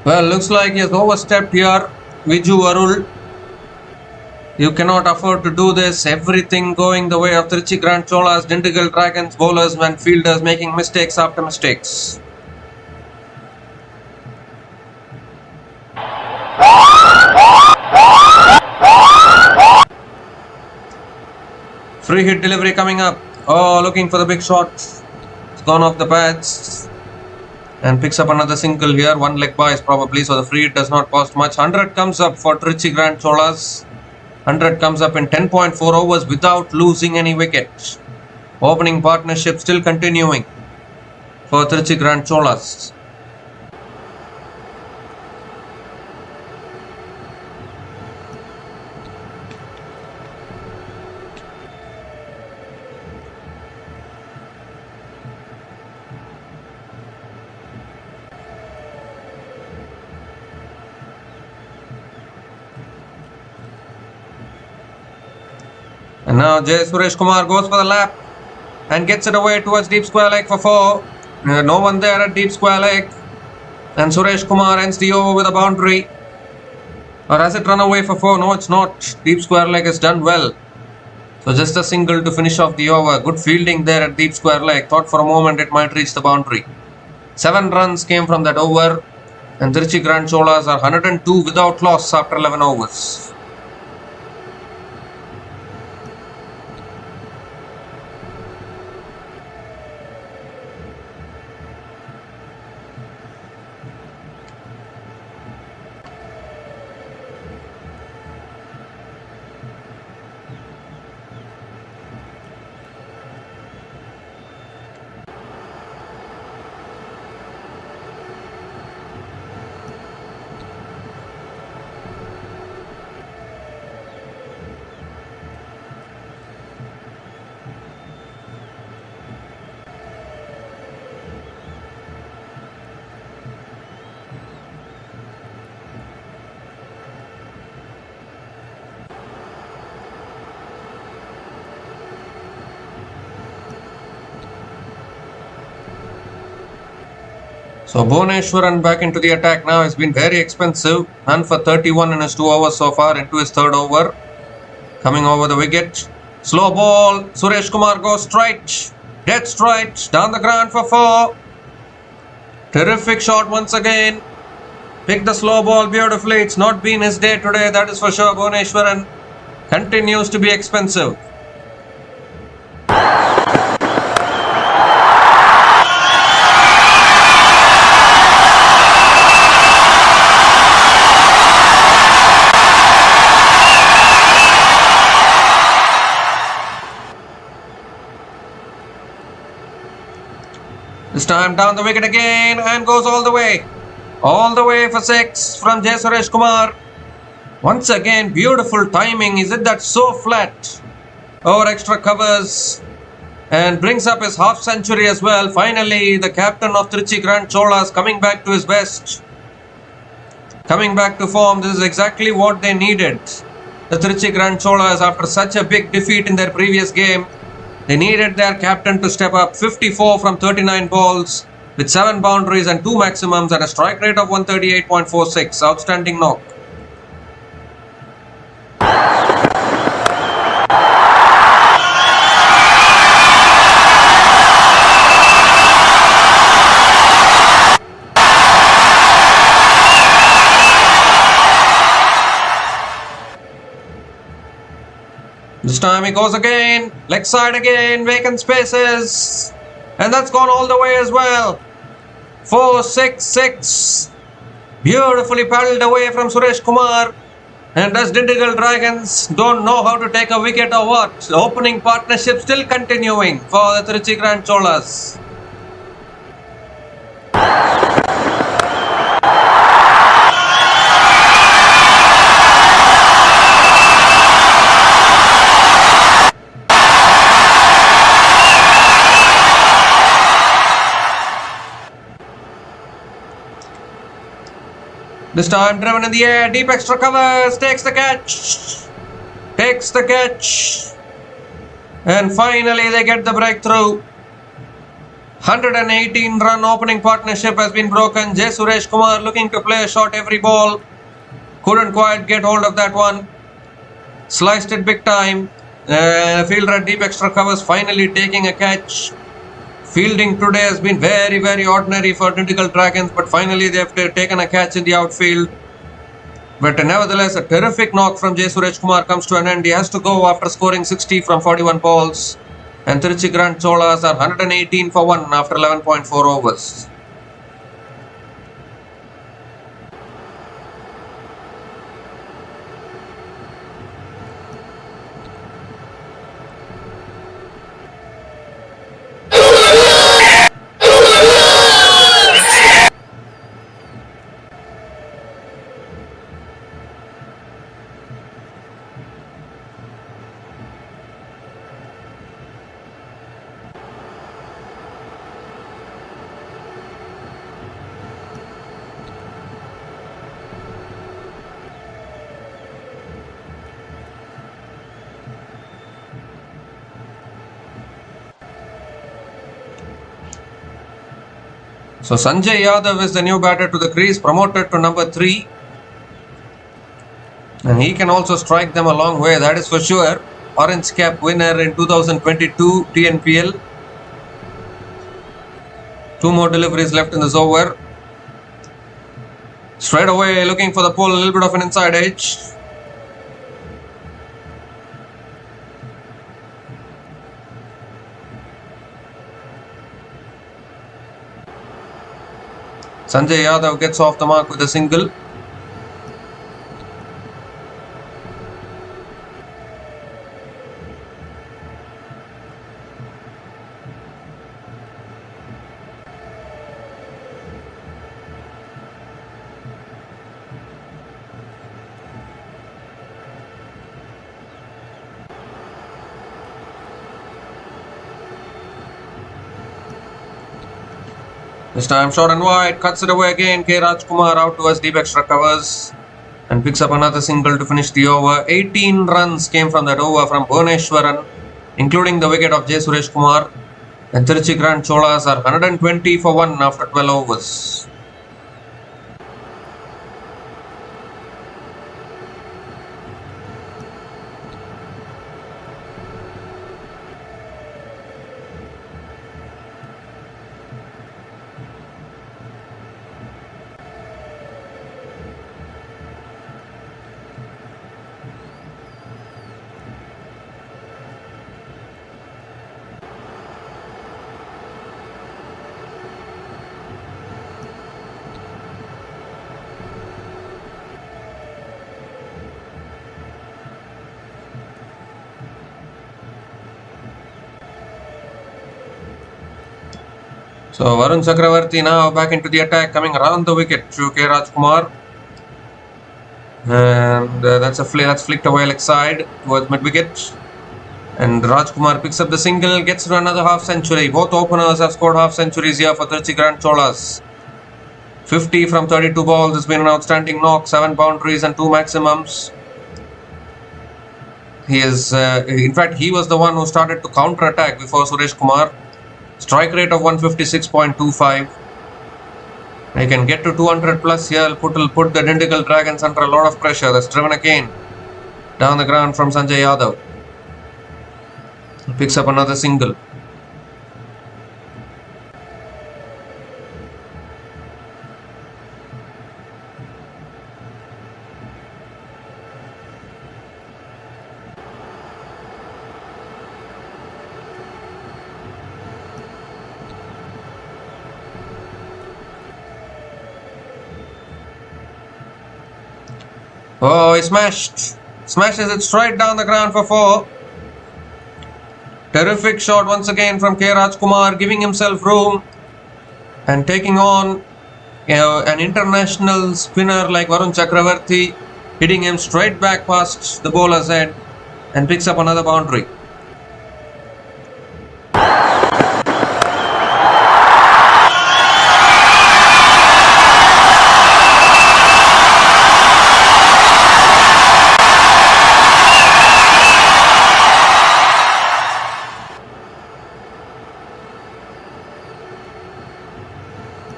Well, looks like he has overstepped here. Viju Arul. You cannot afford to do this. Everything going the way of Trichy Grand Cholas, Dindigul Dragons, bowlers and fielders making mistakes after mistakes. Free hit delivery coming up. Oh, looking for the big shot. It's gone off the pads. And picks up another single here. One leg bias probably, so the free hit does not cost much. 100 comes up for Trichy Grand Cholas. 100 comes up in 10.4 overs without losing any wicket. Opening partnership still continuing for Trichy Grand Cholas. And now Jay Suresh Kumar goes for the lap and gets it away towards deep square leg for 4. No one there at deep square leg. And Suresh Kumar ends the over with a boundary. Or has it run away for 4? No, it's not. Deep square leg has done well. So just a single to finish off the over. Good fielding there at deep square leg. Thought for a moment it might reach the boundary. 7 runs came from that over. And Trichy Grand Cholas are 102 without loss after 11 overs. So Bhuvneshwaran back into the attack now has been very expensive. None for 31 in his 2 overs so far into his 3rd over. Coming over the wicket. Slow ball. Suresh Kumar goes straight. Dead straight. Down the ground for 4. Terrific shot once again. Picked the slow ball beautifully. It's not been his day today, that is for sure. Bhuvneshwaran continues to be expensive. This time down the wicket again and goes all the way. All the way for 6 from Jay Suresh Kumar. Once again, beautiful timing. Is it that so flat? Over extra covers. And brings up his half century as well. Finally, the captain of Trichy Grand Cholas coming back to his best. Coming back to form, this is exactly what they needed. The Trichy Grand Cholas, after such a big defeat in their previous game, they needed their captain to step up. 54 from 39 balls with 7 boundaries and 2 maximums and a strike rate of 138.46. Outstanding knock. This time he goes again, leg side again, vacant spaces, and that's gone all the way as well. 4-6-6, beautifully paddled away from Suresh Kumar. And does Dindigul Dragons don't know how to take a wicket or what? The opening partnership still continuing for the Trichy Grand Cholas. This time driven in the air, deep extra covers, takes the catch. And finally they get the breakthrough. 118 run opening partnership has been broken. J. Suresh Kumar looking to play a shot every ball. Couldn't quite get hold of that one. Sliced it big time. Fielder at deep extra covers finally taking a catch. Fielding today has been very, very ordinary for Dindigul Dragons, but finally they have taken a catch in the outfield. But nevertheless, a terrific knock from J. Suresh Kumar comes to an end. He has to go after scoring 60 from 41 balls. And Trichy Grand Cholas are 118 for 1 after 11.4 overs. So Sanjay Yadav is the new batter to the crease, promoted to number 3. And he can also strike them a long way, that is for sure. Orange cap winner in 2022 TNPL. 2 more deliveries left in this over. Straight away looking for the pole, a little bit of an inside edge. Sanjay Yadav gets off the mark with a single. This time short and wide, cuts it away again. K. Rajkumar out towards deep extra covers and picks up another single to finish the over. 18 runs came from that over from Bhuvaneshwaran, including the wicket of J. Suresh Kumar. And Trichy Grand Cholas are 120 for 1 after 12 overs. So Varun Chakravarti now back into the attack, coming around the wicket to K. Rajkumar. And that's flicked away leg side towards mid wicket. And Rajkumar picks up the single, gets to another half century. Both openers have scored half centuries here for Trichy Grand Cholas. 50 from 32 balls. It's been an outstanding knock. 7 boundaries and 2 maximums. He is, in fact, he was the one who started to counter-attack before Suresh Kumar. Strike rate of 156.25. He can get to 200 plus here. Will put the Dindigul Dragons under a lot of pressure. That's driven again down the ground from Sanjay Yadav. He picks up another single. Oh, he smashed. Smashes it straight down the ground for 4. Terrific shot once again from K. Rajkumar, giving himself room and taking on an international spinner like Varun Chakravarti, hitting him straight back past the bowler's head and picks up another boundary.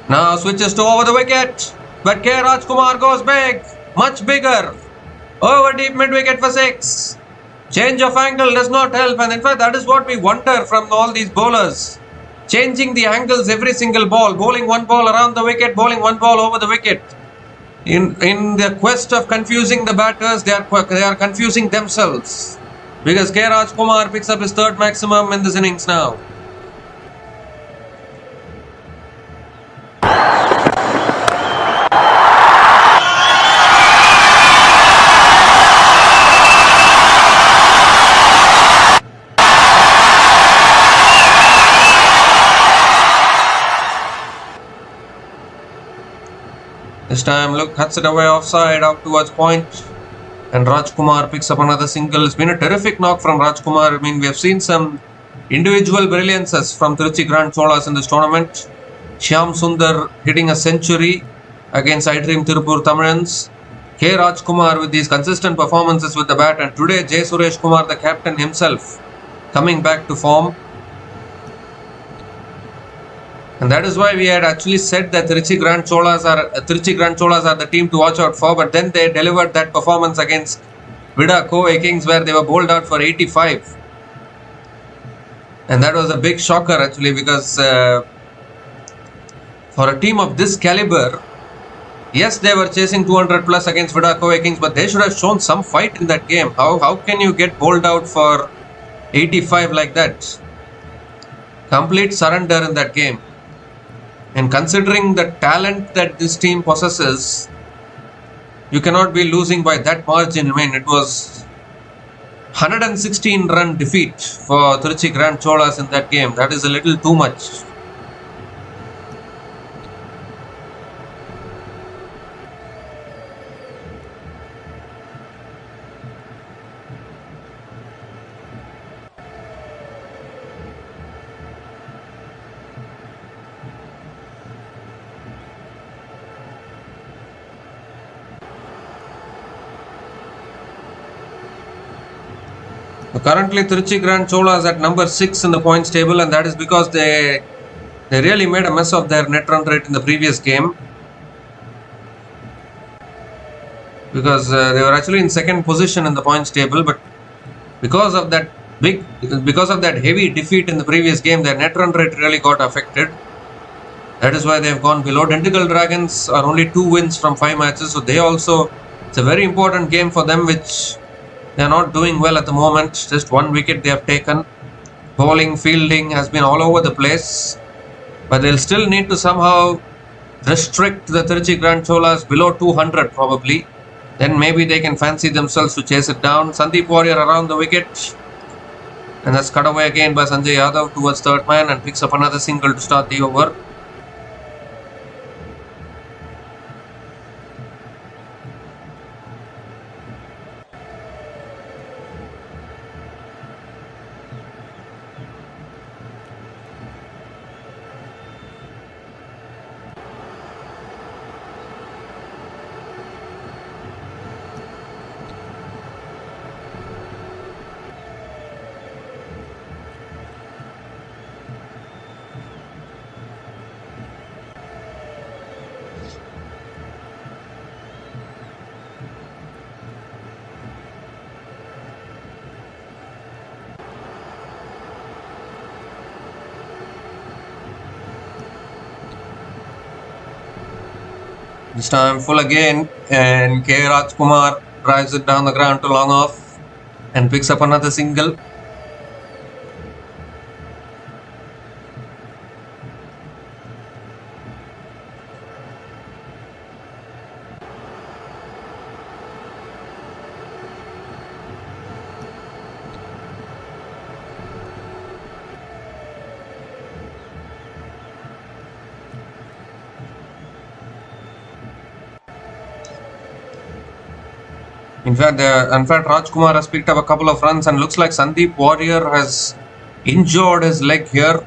Now switches to over the wicket, but K. Rajkumar goes big, much bigger. Over deep mid wicket for 6. Change of angle does not help, and in fact that is what we wonder from all these bowlers. Changing the angles every single ball, bowling one ball around the wicket, bowling one ball over the wicket. In the quest of confusing the batters, they are confusing themselves. Because K. Rajkumar picks up his 3rd maximum in this innings now. This time, look, cuts it away offside, out towards point. And Rajkumar picks up another single. It's been a terrific knock from Rajkumar. I mean, we have seen some individual brilliances from Trichy Grand Cholas in this tournament. Shyam Sundar hitting a century against I Dream Tirupur Tamilans. K. Rajkumar with these consistent performances with the bat. And today, J. Suresh Kumar, the captain himself, coming back to form. And that is why we had actually said that Trichy Grand Cholas are the team to watch out for. But then they delivered that performance against Kings where they were bowled out for 85. And that was a big shocker actually, because for a team of this caliber, yes, they were chasing 200 plus against Kings, but they should have shown some fight in that game. How can you get bowled out for 85 like that? Complete surrender in that game. And considering the talent that this team possesses, you cannot be losing by that margin. I mean, it was 116 run defeat for Trichy Grand Cholas in that game. That is a little too much. Currently, Trichy Grand Cholas at number 6 in the points table, and that is because they really made a mess of their net run rate in the previous game. Because they were actually in 2nd position in the points table, but because of that heavy defeat in the previous game, their net run rate really got affected. That is why they have gone below. Dindigul Dragons are only 2 wins from 5 matches, so it's a very important game for them, which they are not doing well at the moment. Just 1 wicket they have taken. Bowling, fielding has been all over the place. But they'll still need to somehow restrict the Trichy Grand Cholas below 200 probably. Then maybe they can fancy themselves to chase it down. Sandeep Warrior around the wicket. And that's cut away again by Sanjay Yadav towards 3rd man and picks up another single to start the over. This time full again, and K. Rajkumar drives it down the ground to long off and picks up another single. In fact, Rajkumar has picked up a couple of runs and looks like Sandeep Warrior has injured his leg here.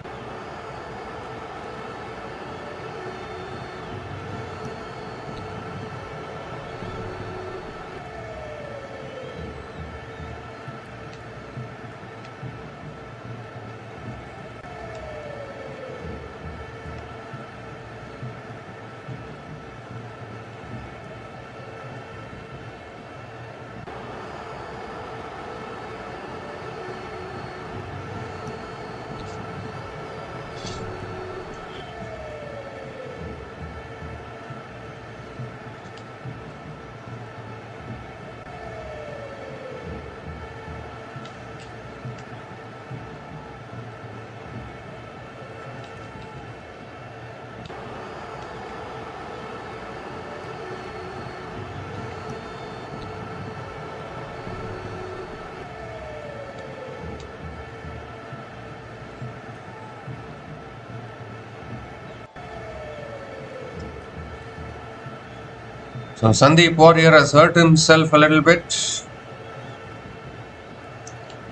So Sandeep Warrior has hurt himself a little bit.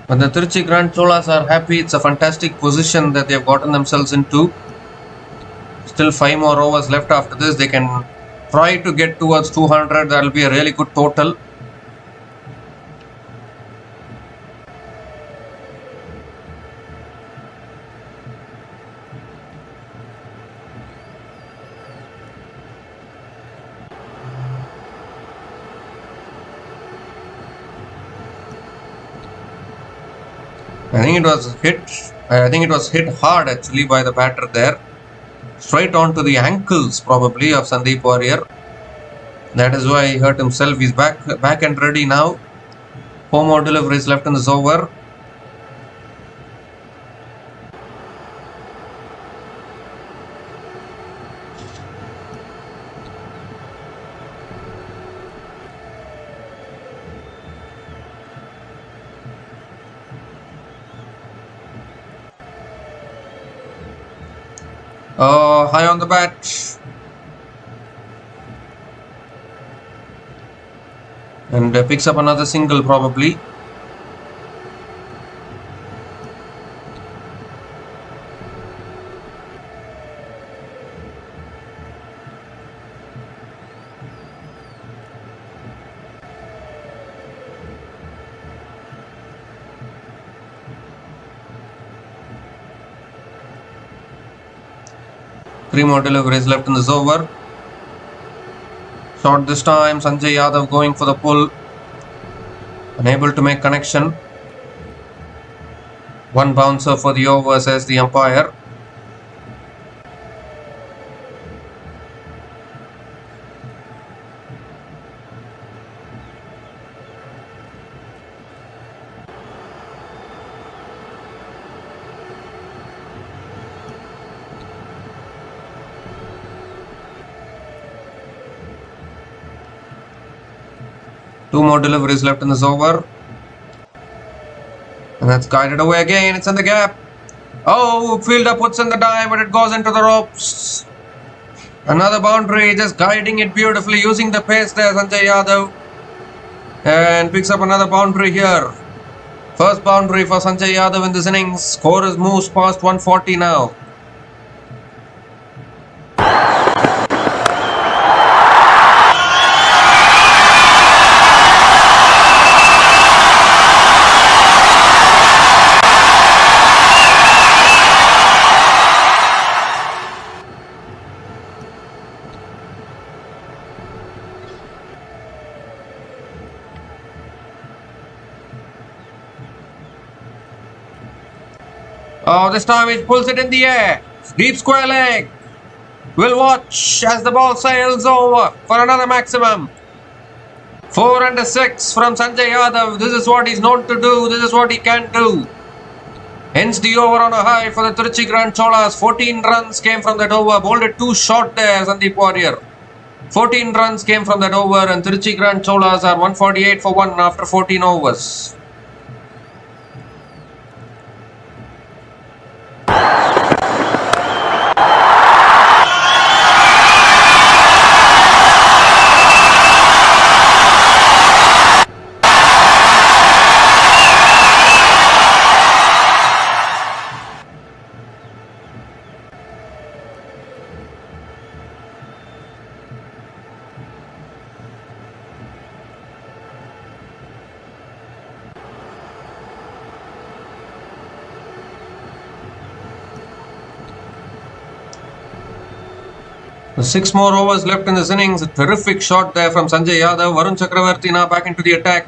But the Trichy Grand Cholas are happy. It's a fantastic position that they've gotten themselves into. Still 5 more overs left after this. They can try to get towards 200. That will be a really good total. I think it was hit hard actually by the batter there. Straight onto the ankles probably of Sandeep Warrior. That is why he hurt himself. He's back and ready now. 4 more deliveries left in this over. High on the bat. And picks up another single probably. Three more deliveries left in this over. Shot this time. Sanjay Yadav going for the pull. Unable to make connection. One bouncer for the over, says the umpire. Two more deliveries left in this over. And that's guided away again. It's in the gap. Oh, fielder puts in the dive, but it goes into the ropes. Another boundary, just guiding it beautifully, using the pace there, Sanjay Yadav. And picks up another boundary here. First boundary for Sanjay Yadav in this innings. Score is moves past 140 now. Oh, this time it pulls it in the air. Deep square leg. We'll watch as the ball sails over for another maximum. 4 and a 6 from Sanjay Yadav. This is what he's known to do. This is what he can do. Hence the over on a high for the Trichy Grand Cholas. 14 runs came from that over. Bowled it too short there, Sandeep Warrior. 14 runs came from that over, and Trichy Grand Cholas are 148 for 1 after 14 overs. Six more overs left in this innings. A terrific shot there from Sanjay Yadav. Varun Chakravarti now back into the attack.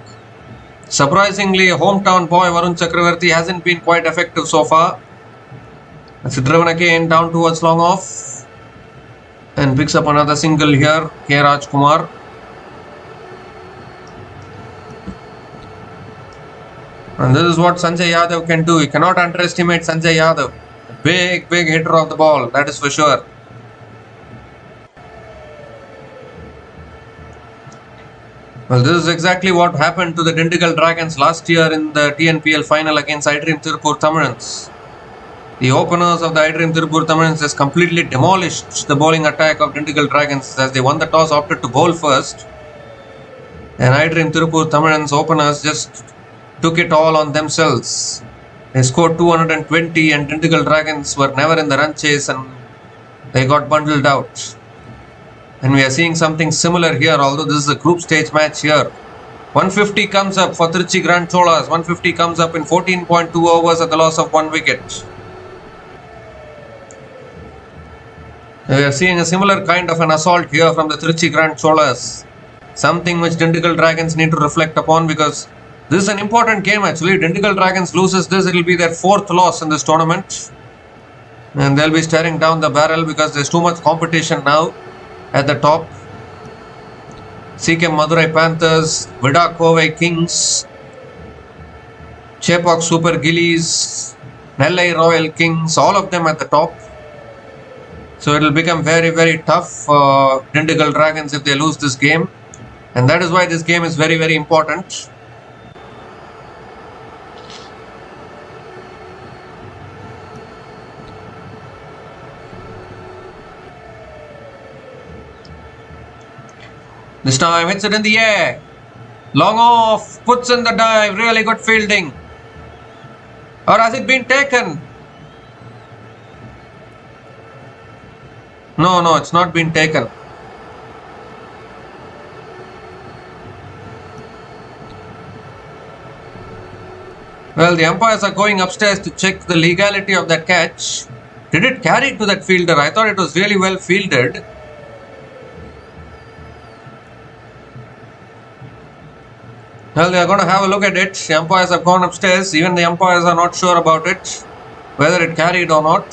Surprisingly, a hometown boy, Varun Chakravarti, hasn't been quite effective so far. It's driven again down towards long off. And picks up another single here, K. Rajkumar. And this is what Sanjay Yadav can do. You cannot underestimate Sanjay Yadav. Big hitter of the ball, that is for sure. Well, this is exactly what happened to the Dindigul Dragons last year in the TNPL final against iDream Tirupur Tamilans. The openers of the iDream Tirupur Tamilans just completely demolished the bowling attack of Dindigul Dragons as they won the toss, opted to bowl first. And iDream Tirupur Tamilans openers just took it all on themselves. They scored 220 and Dindigul Dragons were never in the run chase and they got bundled out. And we are seeing something similar here, although this is a group stage match here. 150 comes up for Trichy Grand Cholas. 150 comes up in 14.2 overs at the loss of 1 wicket. We are seeing a similar kind of an assault here from the Trichy Grand Cholas. Something which Dindigul Dragons need to reflect upon, because this is an important game actually. Dindigul Dragons loses this, it will be their 4th loss in this tournament. And they'll be staring down the barrel because there's too much competition now. At the top, CK Madurai Panthers, Vida Kovai Kings, Chepauk Super Gillies, Nellai Royal Kings, all of them at the top. So it will become very tough for Dindigul Dragons if they lose this game. And that is why this game is very important. This time hits it in the air. Long off, puts in the dive, really good fielding. Or has it been taken? No, it's not been taken. Well, the umpires are going upstairs to check the legality of that catch. Did it carry to that fielder? I thought it was really well fielded. Well, they are going to have a look at it. The umpires have gone upstairs. Even the umpires are not sure about it, whether it carried or not.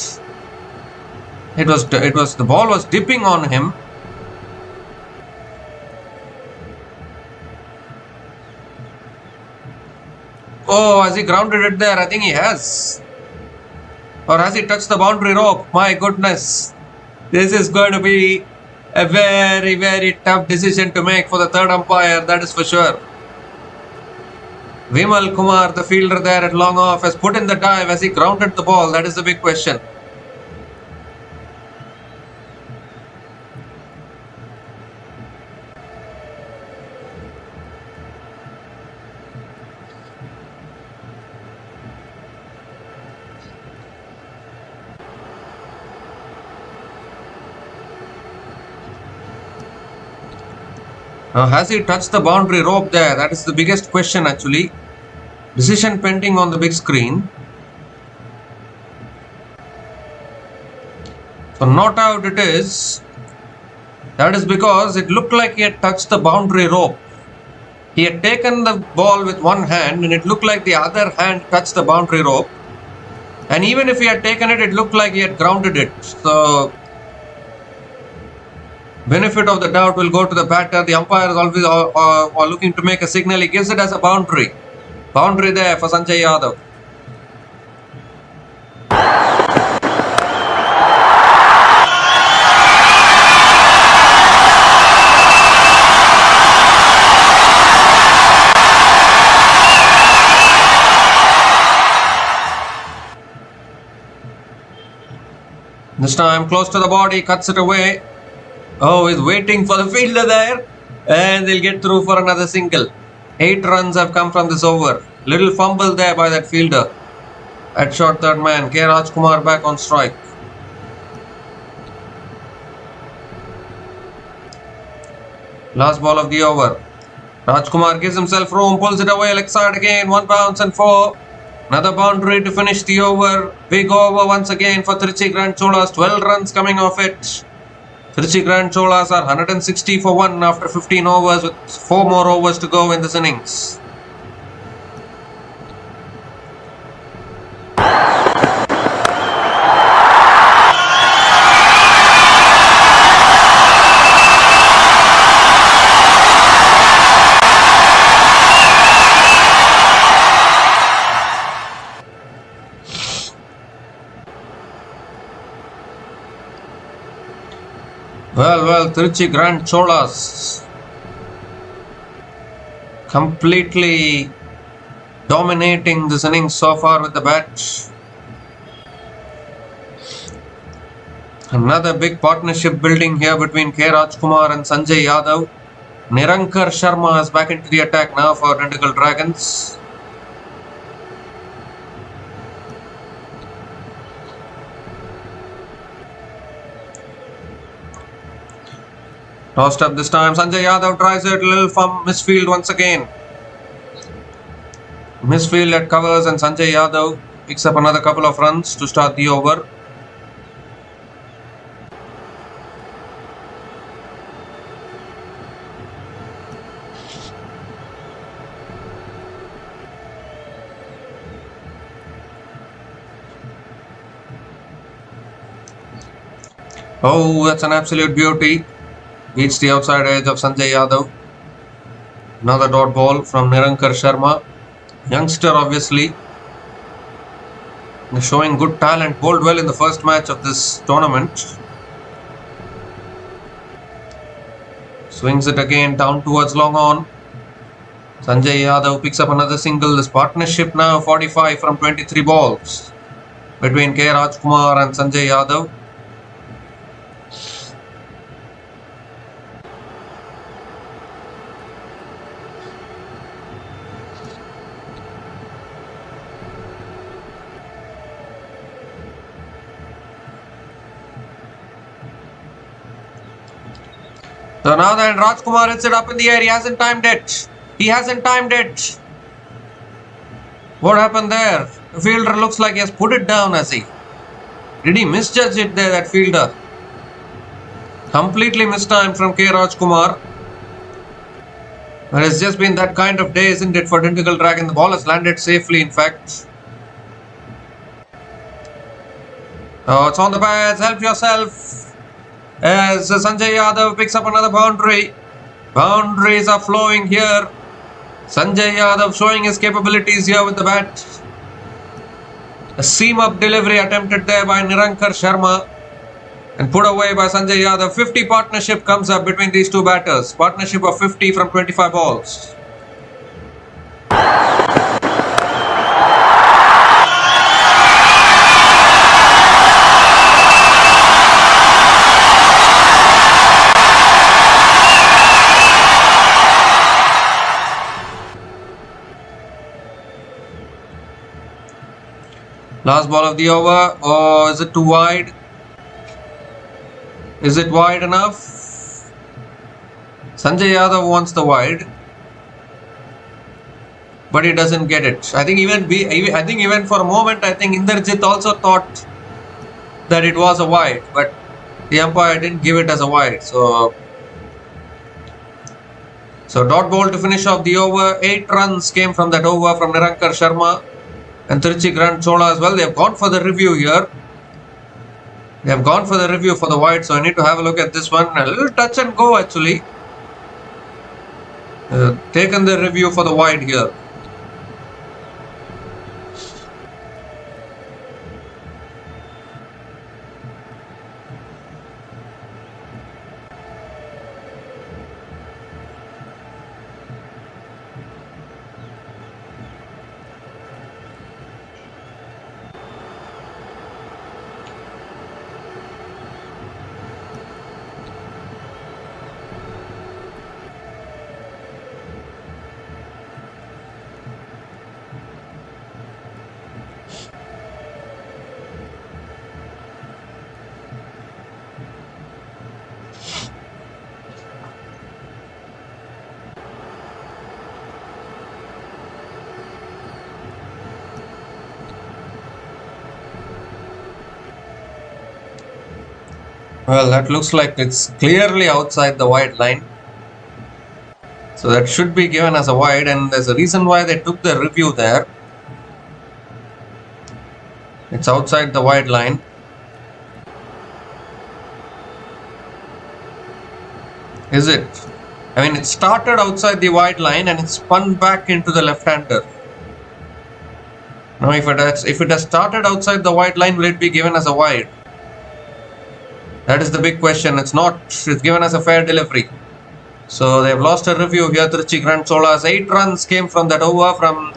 The ball was dipping on him. Oh, has he grounded it there? I think he has. Or has he touched the boundary rope? My goodness. This is going to be a very tough decision to make for the third umpire, that is for sure. Vimal Kumar, the fielder there at long off, has put in the dive. Has he grounded the ball? That is the big question. Now, has he touched the boundary rope there? That is the biggest question actually. Decision pending on the big screen. So not out it is. That is because it looked like he had touched the boundary rope. He had taken the ball with one hand and it looked like the other hand touched the boundary rope. And even if he had taken it, it looked like he had grounded it. So Benefit of the doubt will go to the batter. The umpire is always looking to make a signal. He gives it as a boundary. Boundary there for Sanjay Yadav. This time close to the body, cuts it away. Oh, he's waiting for the fielder there. And they'll get through for another single. 8 runs have come from this over. Little fumble there by that fielder. At short third man, K. Rajkumar back on strike. Last ball of the over. Rajkumar gives himself room, pulls it away, leg side again, 1 bounce and 4. Another boundary to finish the over. Big over once again for Trichy Grand Cholas. 12 runs coming off it. Trichy Grand Cholas are 160 for 1 after 15 overs with 4 more overs to go in this innings. Well, Trichy Grand Cholas completely dominating this innings so far with the bat. Another big partnership building here between K. Rajkumar and Sanjay Yadav. Nirankar Sharma is back into the attack now for Dindigul Dragons. Tossed up this time. Sanjay Yadav tries it. Little misfield once again. Misfield at covers and Sanjay Yadav picks up another couple of runs to start the over. Oh, that's an absolute beauty. Beats the outside edge of Sanjay Yadav. Another dot ball from Nirankar Sharma. Youngster, obviously. Showing good talent. Bowled well in the first match of this tournament. Swings it again down towards long on. Sanjay Yadav picks up another single. This partnership now 45 from 23 balls between K. Rajkumar and Sanjay Yadav. So now that Rajkumar hits it up in the air, he hasn't timed it. What happened there? The fielder looks like he has put it down, has he? Did he misjudge it there, that fielder? Completely mistimed from K. Rajkumar. It has just been that kind of day, isn't it, for Dindigul Dragon? The ball has landed safely, in fact. Oh, it's on the pads. Help yourself. As Sanjay Yadav picks up another boundary. Boundaries are flowing here. Sanjay Yadav showing his capabilities here with the bat. A seam-up delivery attempted there by Nirankar Sharma and put away by Sanjay Yadav. 50 partnership comes up between these two batters. Partnership of 50 from 25 balls. Last ball of the over. Oh, is it too wide? Is it wide enough? Sanjay Yadav wants the wide, but he doesn't get it. I think even for a moment, I think Inderjit also thought that it was a wide, but the umpire didn't give it as a wide. So dot ball to finish off the over. 8 runs came from that over from Nirankar Sharma and Trichy Grand Chola as well. They have gone for the review here. They have gone for the review for the wide, so I need to have a look at this one. A little touch and go actually. Taken the review for the wide here. Well, that looks like it's clearly outside the wide line. So that should be given as a wide, and there's a reason why they took the review there. It's outside the wide line. Is it? I mean, it started outside the wide line and it spun back into the left-hander. Now, if it has started outside the wide line, will it be given as a wide? That is the big question. It's not. It's given as a fair delivery. So they have lost a review here. Trichy Grand Cholas. 8 runs came from that over from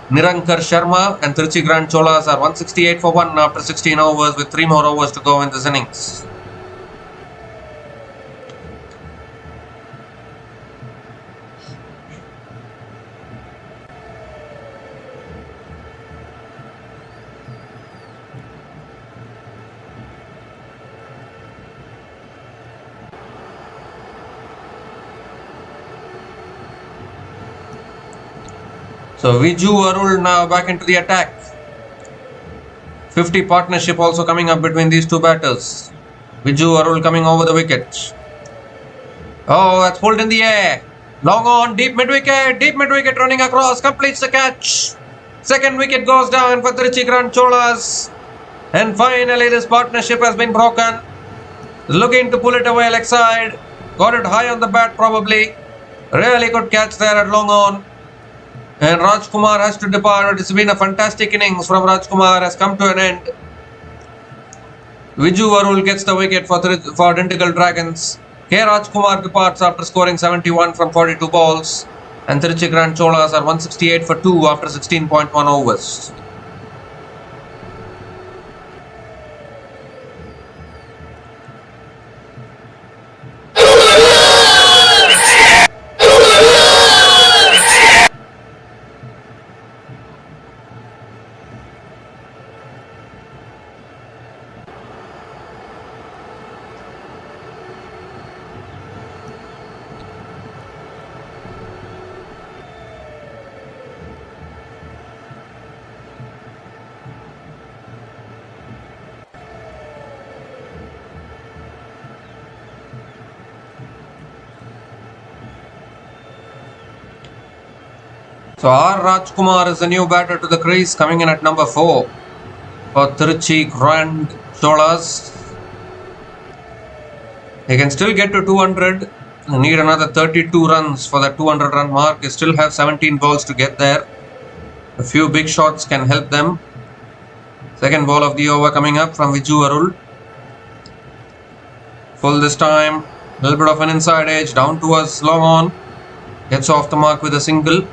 Nirankar Sharma, and Trichy Grand Cholas are 168 for 1 after 16 overs with 3 more overs to go in this innings. So Viju Arul now back into the attack. 50 partnership also coming up between these two batters. Viju Arul coming over the wicket. Oh, that's pulled in the air. Long on, deep mid wicket running across, completes the catch. Second wicket goes down for Trichy Grand Cholas. And finally this partnership has been broken. Looking to pull it away leg side. Got it high on the bat probably. Really good catch there at long on. And Rajkumar has to depart. It's been a fantastic innings from Rajkumar, has come to an end. Viju Arul gets the wicket for Dindigul Dragons. K. Rajkumar departs after scoring 71 from 42 balls. And Trichy Grand Cholas are 168 for 2 after 16.1 overs. So R. Rajkumar is the new batter to the crease, coming in at number 4 for Trichy Grand Cholas. They can still get to 200. They need another 32 runs for that 200 run mark. They still have 17 balls to get there. A few big shots can help them. Second ball of the over coming up from Viju Arul. Full this time. A little bit of an inside edge. Down towards long on. Gets off the mark with a single.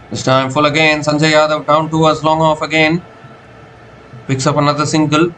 This time full again. Sanjay Yadav down towards long off again. Picks up another single.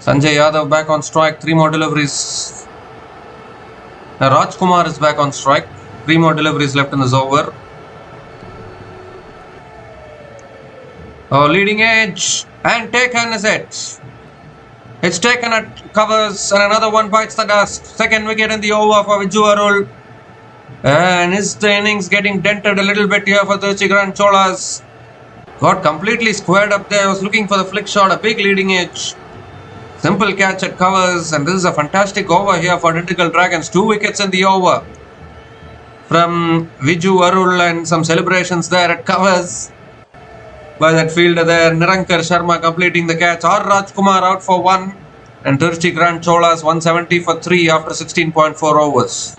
Sanjay Yadav back on strike, 3 more deliveries. Now Rajkumar is back on strike, 3 more deliveries left in this over. Leading edge, and taken is it. It's taken at covers, and another one bites the dust. Second wicket in the over for Viju Arul. And is the innings getting dented a little bit here for Trichy Cholas? Got completely squared up there. Was looking for the flick shot, a big leading edge. Simple catch at covers, and this is a fantastic over here for Dindigul Dragons. 2 wickets in the over from Viju Arul, and some celebrations there at covers by that fielder there. Nirankar Sharma completing the catch. R. Rajkumar out for 1, and Trichy Cholas 170 for 3 after 16.4 overs.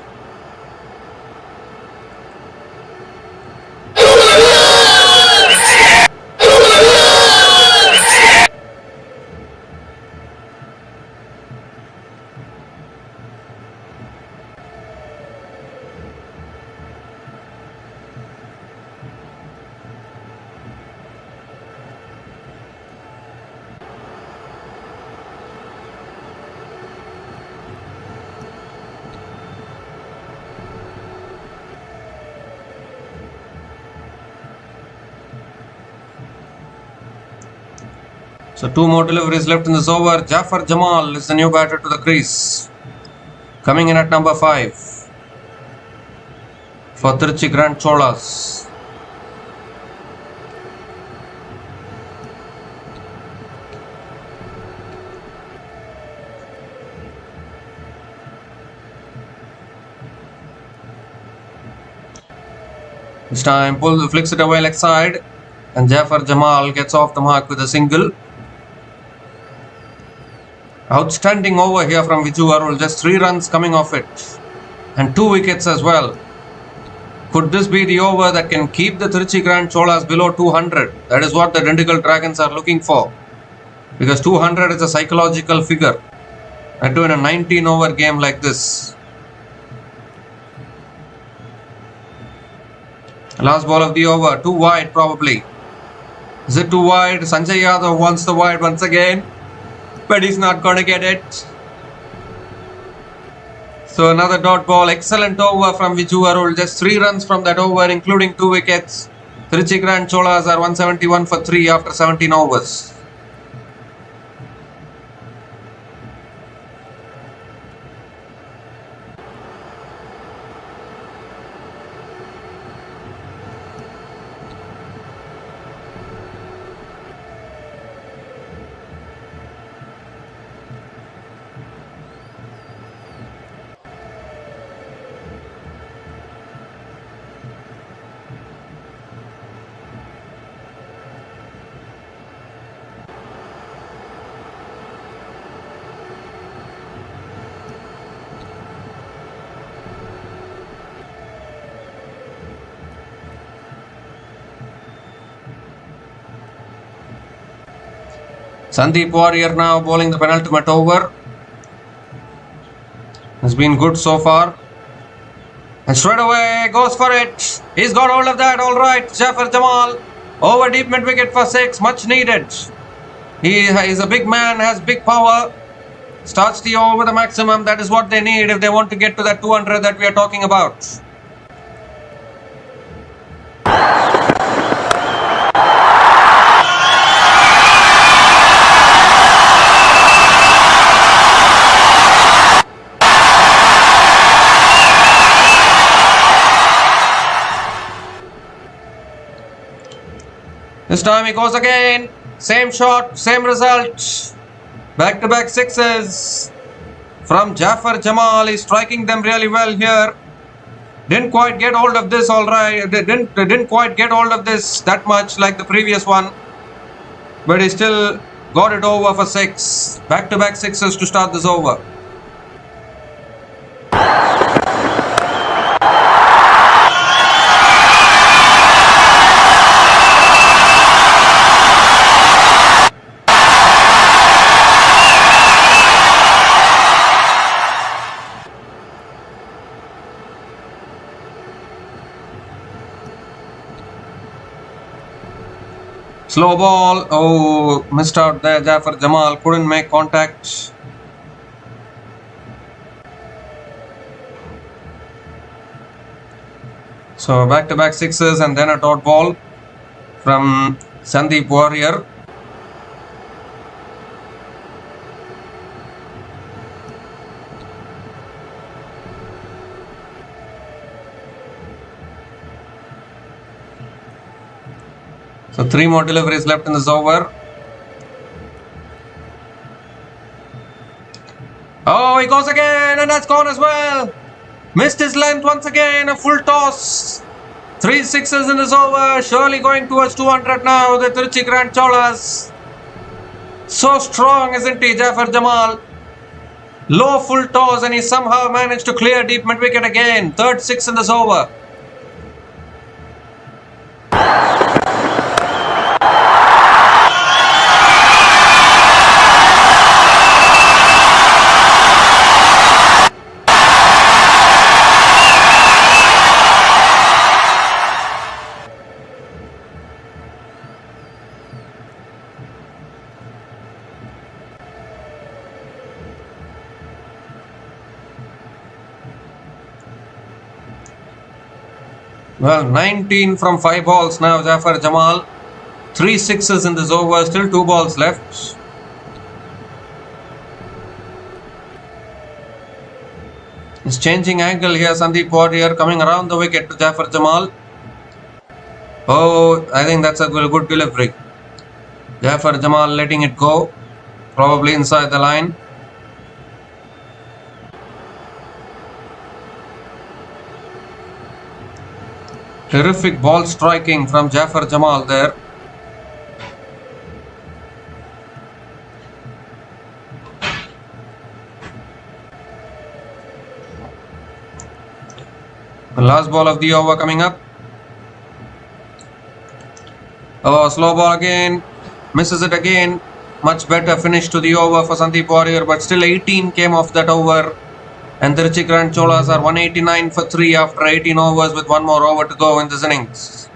So 2 more deliveries left in this over. Jafar Jamal is the new batter to the crease. Coming in at number 5 for Trichy Cholas. This time flicks it away leg side, and Jafar Jamal gets off the mark with a single. Outstanding over here from Viju Arul, just 3 runs coming off it, and 2 wickets as well. Could this be the over that can keep the Trichy Cholas below 200? That is what the Dindigul Dragons are looking for, because 200 is a psychological figure, and doing a 19 over game like this. Last ball of the over, too wide probably. Is it too wide? Sanjay Yadav wants the wide once again, but he's not going to get it. So another dot ball. Excellent over from Viju Arul. Just 3 runs from that over, including 2 wickets. Trichy Cholas are 171 for 3 after 17 overs. Sandeep Warrior now bowling the penultimate over. Has been good so far. And straight away goes for it. He's got hold of that. All right. Jafar Jamal over deep mid wicket for 6. Much needed. He is a big man, has big power. Starts the over with the maximum. That is what they need if they want to get to that 200 that we are talking about. This time he goes again. Same shot, same result. Back-to-back sixes from Jafar Jamal. He's striking them really well here. Didn't quite get hold of this all right. Didn't quite get hold of this that much like the previous one. But he still got it over for 6. Back-to-back sixes to start this over. Slow ball. Oh, missed out there. Jafar Jamal couldn't make contact. So back-to-back sixes and then a dot ball from Sandeep Warrior. So 3 more deliveries left in this over. Oh, he goes again and that's gone as well. Missed his length once again, a full toss. 3 sixes in this over, surely going towards 200 now, the Trichy Grand Cholas. So strong, isn't he, Jafar Jamal? Low full toss and he somehow managed to clear deep mid-wicket again. 3rd 6 in this over. Well, 19 from 5 balls now, Jafar Jamal. 3 sixes in this over, still 2 balls left. He's changing angle here, Sandeep Warrior coming around the wicket to Jafar Jamal. Oh, I think that's a good delivery. Jafar Jamal letting it go, probably inside the line. Terrific ball striking from Jafar Jamal there. The last ball of the over coming up. Oh, slow ball again. Misses it again. Much better finish to the over for Sandeep Warrior, but still 18 came off that over. And the Trichy Grand Cholas are 189 for 3 after 18 overs with 1 more over to go in this innings.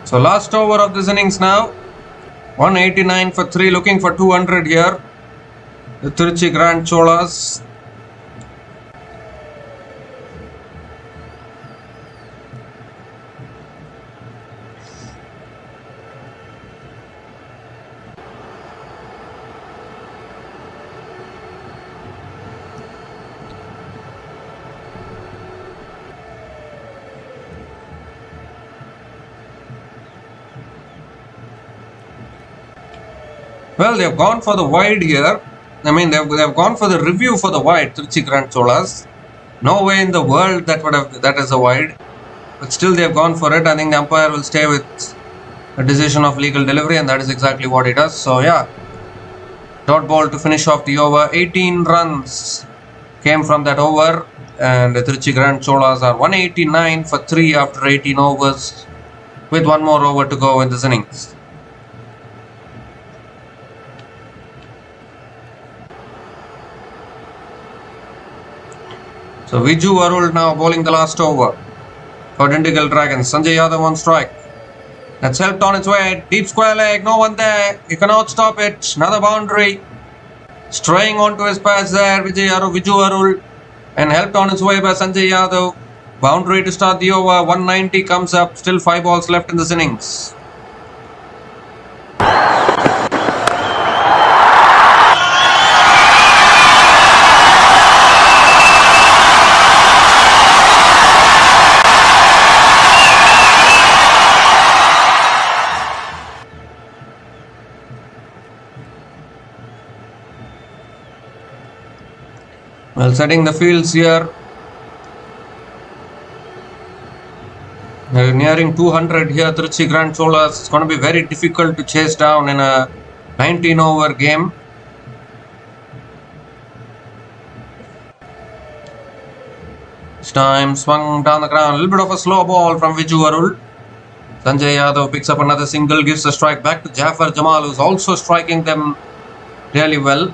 So last over of this innings now. 189 for 3, looking for 200 here. The Trichy Grand Cholas. Well, they have gone for the wide here. I mean, they have gone for the review for the wide, Trichy Grand Cholas. No way in the world that is a wide. But still they have gone for it. I think the umpire will stay with a decision of legal delivery, and that is exactly what he does. So yeah, dot ball to finish off the over. 18 runs came from that over, and the Trichy Grand Cholas are 189 for 3 after 18 overs with 1 more over to go in this innings. So Viju Arul now bowling the last over for Dindigul Dragons. Sanjay Yadav on strike. That's helped on its way. Deep square leg, no one there. He cannot stop it. Another boundary. Straying onto his pads there, Viju Arul. And helped on its way by Sanjay Yadav. Boundary to start the over. 190 comes up. Still 5 balls left in this innings. Well, setting the fields here. Nearing 200 here, Trichy Grand Cholas. It's going to be very difficult to chase down in a 19-over game. This time swung down the ground. A little bit of a slow ball from Viju. Sanjay Yadav picks up another single, gives a strike back to Jafar Jamal, who's also striking them really well.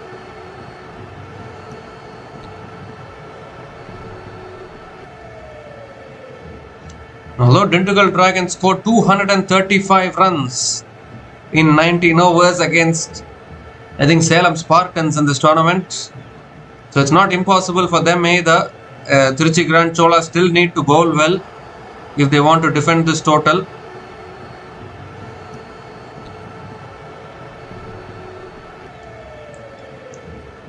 Although Dindigul Dragons scored 235 runs in 19 overs against, I think, Salem Spartans in this tournament. So it's not impossible for them either. Trichy Grand Cholas still need to bowl well if they want to defend this total.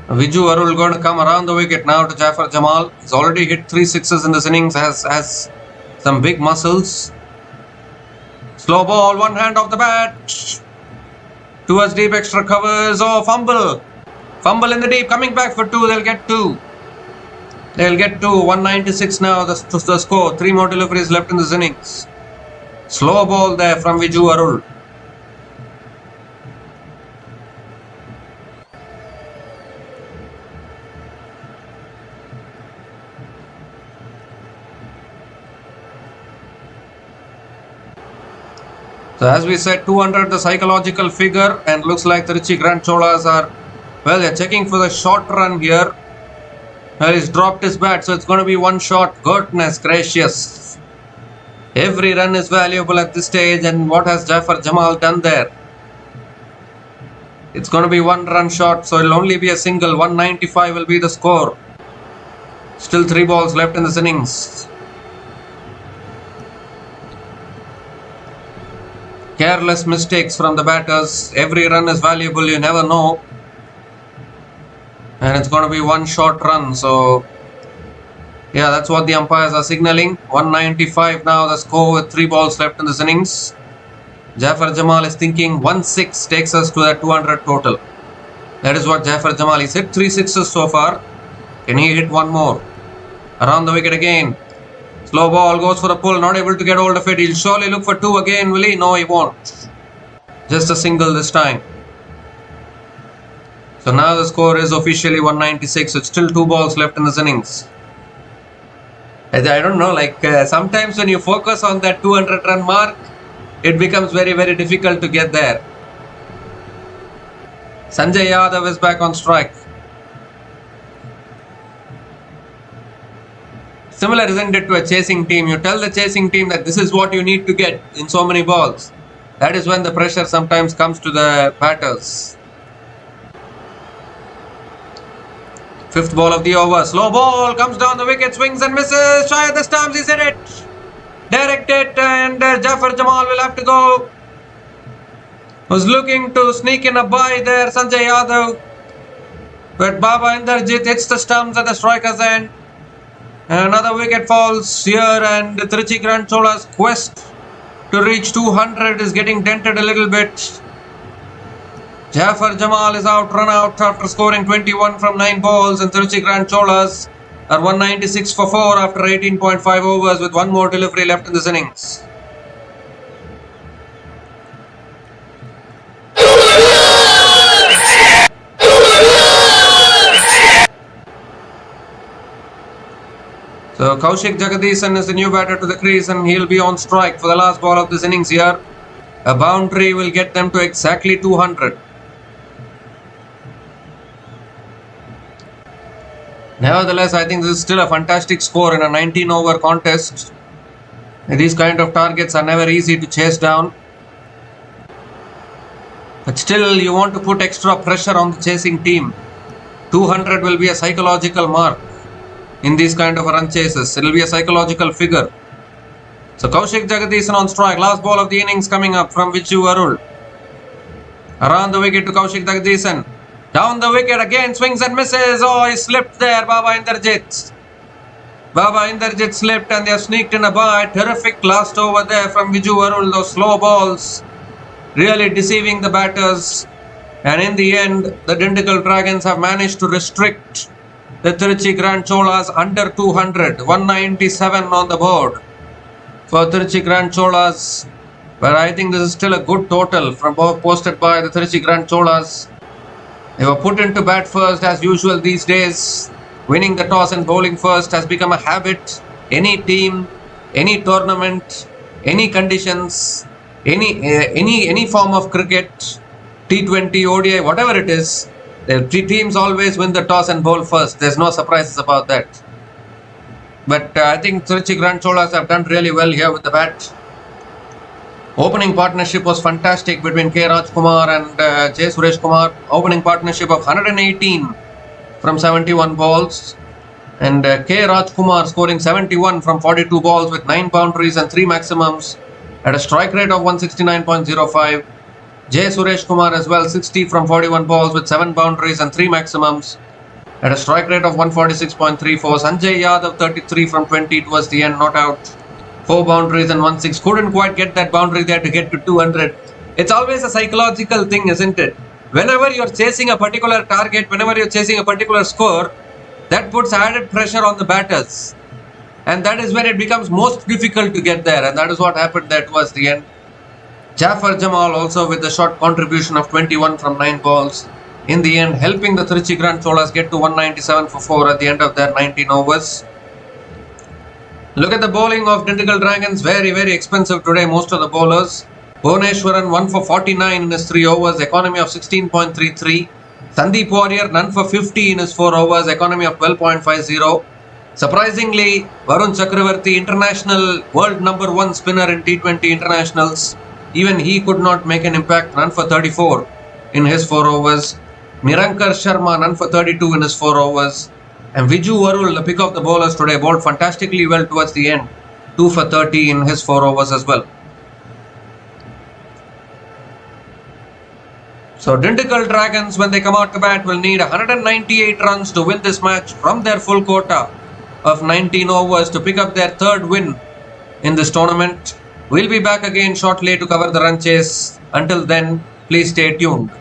Viju Arul going to come around the wicket now to Jafar Jamal. He's already hit 3 sixes in this innings, has some big muscles. Slow ball, one hand off the bat. Towards deep, extra covers. Oh, fumble. Fumble in the deep, coming back for 2. They'll get 2. They'll get 2. 196 now, the score. 3 more deliveries left in this innings. Slow ball there from Viju Arul. So as we said, 200 the psychological figure, and looks like the Trichy Grand Cholas are, well, they're checking for the short run here. Well, he's dropped his bat, so it's going to be 1 shot. Goodness gracious. Every run is valuable at this stage, and what has Jafar Jamal done there? It's going to be 1 run shot, so it'll only be a single. 195 will be the score. Still 3 balls left in this innings. Careless mistakes from the batters. Every run is valuable, you never know. And it's going to be 1 short run. So, yeah, that's what the umpires are signaling. 195 now the score with 3 balls left in this innings. Jafar Jamal is thinking 1-6 takes us to that 200 total. That is what Jafar Jamal, he's hit 3 sixes so far. Can he hit 1 more? Around the wicket again. Slow ball, goes for a pull, not able to get hold of it. He'll surely look for 2 again, will he? No, he won't. Just a single this time. So now the score is officially 196. It's still 2 balls left in this innings. I don't know, sometimes when you focus on that 200 run mark, it becomes very, very difficult to get there. Sanjay Yadav is back on strike. Similar, isn't it, to a chasing team? You tell the chasing team that this is what you need to get in so many balls. That is when the pressure sometimes comes to the batters. 5th ball of the over. Slow ball comes down the wicket, swings and misses. Shy of the stumps, he's hit it. Direct it, and Jafar Jamal will have to go. Was looking to sneak in a bye there, Sanjay Yadav. But Baba Inderjit hits the stumps at the striker's end. Another wicket falls here, and the Trichy Grand Cholas' quest to reach 200 is getting dented a little bit. Jafar Jamal is out, run out after scoring 21 from 9 balls, and Trichy Grand Cholas are 196 for 4 after 18.5 overs with 1 more delivery left in this innings. So Kaushik Jagadisan is the new batter to the crease, and he'll be on strike for the last ball of this innings here. A boundary will get them to exactly 200. Nevertheless, I think this is still a fantastic score in a 19-over contest. These kind of targets are never easy to chase down. But still, you want to put extra pressure on the chasing team. 200 will be a psychological mark in these kind of run chases. It will be a psychological figure. So Kaushik Jagadisan on strike. Last ball of the innings coming up from Viju Arul. Around the wicket to Kaushik Jagadisan. Down the wicket again, swings and misses. Oh, he slipped there, Baba Inderjit. Baba Inderjit slipped, and they have sneaked in a bye. Terrific last over there from Viju Arul. Those slow balls really deceiving the batters. And in the end, the Dindigul Dragons have managed to restrict The Trichy Grand Cholas under 200, 197 on the board for Trichy Grand Cholas. But I think this is still a good total from posted by the Trichy Grand Cholas. They were put into bat first as usual these days. Winning the toss and bowling first has become a habit. Any team, any tournament, any conditions, any form of cricket, T20, ODI, whatever it is, the teams always win the toss and bowl first. There's no surprises about that. But I think Trichy Grand Cholas have done really well here with the bat. Opening partnership was fantastic between K. Rajkumar and J. Suresh Kumar. Opening partnership of 118 from 71 balls. And K. Rajkumar scoring 71 from 42 balls with 9 boundaries and 3 maximums at a strike rate of 169.05. J. Suresh Kumar as well 60 from 41 balls with 7 boundaries and 3 maximums at a strike rate of 146.34. Sanjay Yadav 33 from 20 towards the end, not out. 4 boundaries and 1/6. Couldn't quite get that boundary there to get to 200. It's always a psychological thing, isn't it? Whenever you're chasing a particular target, whenever you're chasing a particular score, that puts added pressure on the batters. And that is when it becomes most difficult to get there. And that is what happened there towards the end. Jafar Jamal also with the short contribution of 21 from 9 balls. In the end, helping the Trichy Grand Cholas get to 197 for 4 at the end of their 19 overs. Look at the bowling of Dindigul Dragons. Very, very expensive today, most of the bowlers. Bhuvneshwaran 1 for 49 in his 3 overs, economy of 16.33. Sandeep Warrior none for 50 in his 4 overs, economy of 12.50. Surprisingly, Varun Chakravarti, international world number 1 spinner in T20 internationals, even he could not make an impact, none for 34 in his 4 overs. Nirankar Sharma none for 32 in his 4 overs. And Viju Varul, the pick of the bowlers today, bowled fantastically well towards the end. 2 for 30 in his 4 overs as well. So Dindigul Dragons, when they come out to bat, will need 198 runs to win this match from their full quota of 19 overs to pick up their 3rd win in this tournament. We'll be back again shortly to cover the run chase. Until then, please stay tuned.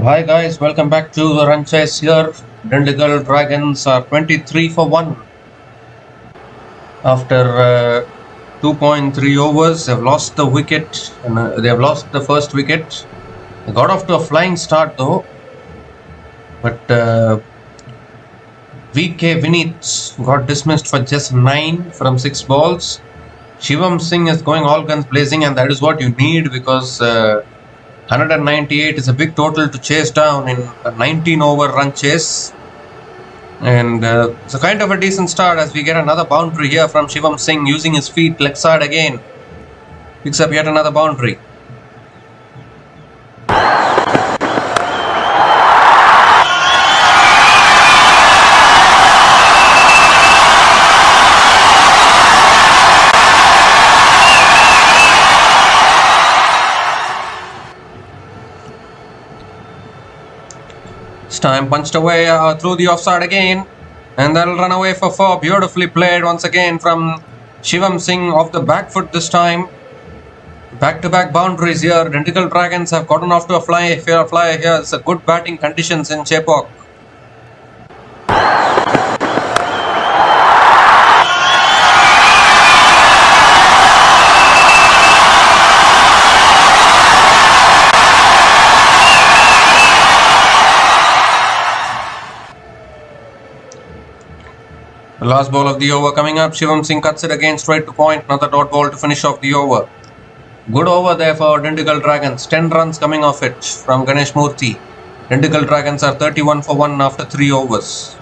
Hi guys, welcome back to the run chase here. Dindigul Dragons are 23 for 1. After 2.3 overs, they've lost the wicket and they've lost the first wicket. They got off to a flying start though, but VK Vineet got dismissed for just 9 from 6 balls. Shivam Singh is going all guns blazing, and that is what you need because 198 is a big total to chase down in a 19 over run chase. And it's a kind of a decent start as we get another boundary here from Shivam Singh using his feet leg side again. Picks up yet another boundary. This time punched away through the offside again, and that'll run away for 4. Beautifully played once again from Shivam Singh off the back foot this time. Back-to-back boundaries here. Dindigul Dragons have gotten off to a fly here. It's a good batting conditions in Chepauk. The last ball of the over coming up. Shivam Singh cuts it again straight to point. Another dot ball to finish off the over. Good over there for Dindigul Dragons. 10 runs coming off it from Ganesh Murthy. Dindigul Dragons are 31 for 1 after 3 overs.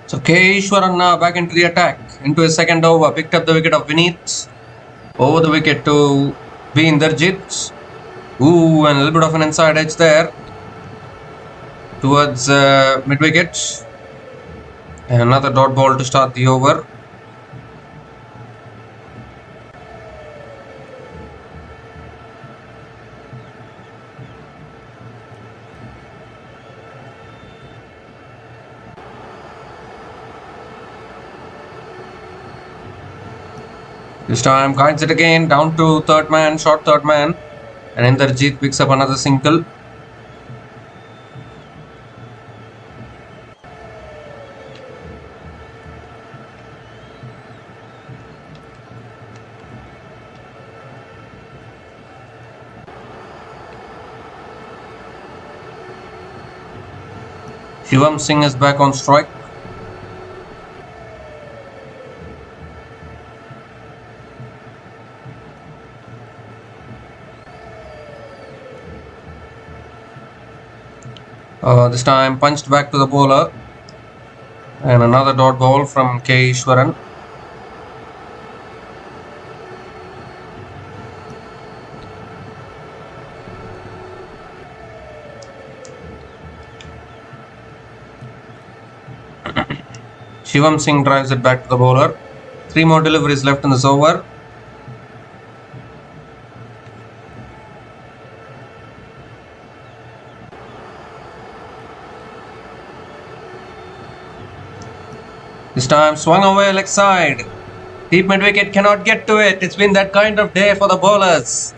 So K. Ishwaran now back into the attack, into his second over, picked up the wicket of Vineet, over the wicket to B. Inderjit. Ooh, and a little bit of an inside edge there towards mid-wicket. And another dot ball to start the over. This time guides it again down to third man, short third man, and Inderjit picks up another single. Shivam Singh is back on strike. This time punched back to the bowler, and another dot ball from K. Ishwaran. Shivam Singh drives it back to the bowler. 3 more deliveries left in this over. This time swung away leg side. Deep mid wicket cannot get to it. It's been that kind of day for the bowlers.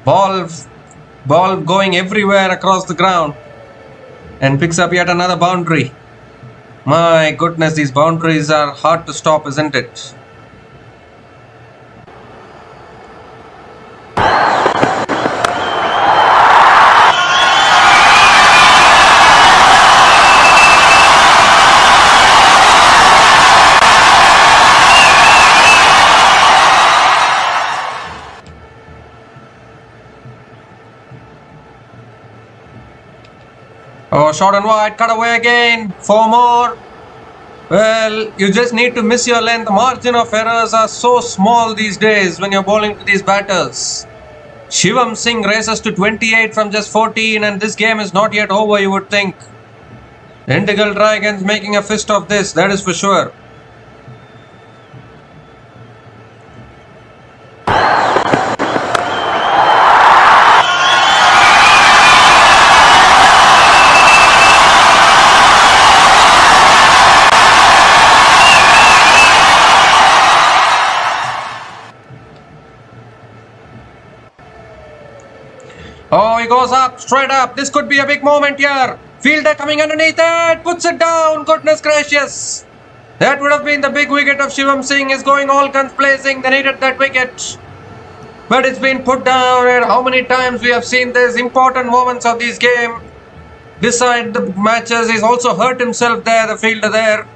Ball going everywhere across the ground, and picks up yet another boundary. My goodness, these boundaries are hard to stop, isn't it? Oh, short and wide, cut away again. 4 more. Well, you just need to miss your length. Margin of errors are so small these days when you're bowling to these batters. Shivam Singh races to 28 from just 14, and this game is not yet over, you would think. Dindigul Dragons making a fist of this, that is for sure. Oh, he goes up, straight up. This could be a big moment here. Fielder coming underneath it, puts it down. Goodness gracious. That would have been the big wicket of Shivam Singh. Is going all guns blazing. They needed that wicket. But it's been put down. And how many times we have seen these important moments of this game decide the matches. He's also hurt himself there, the fielder there.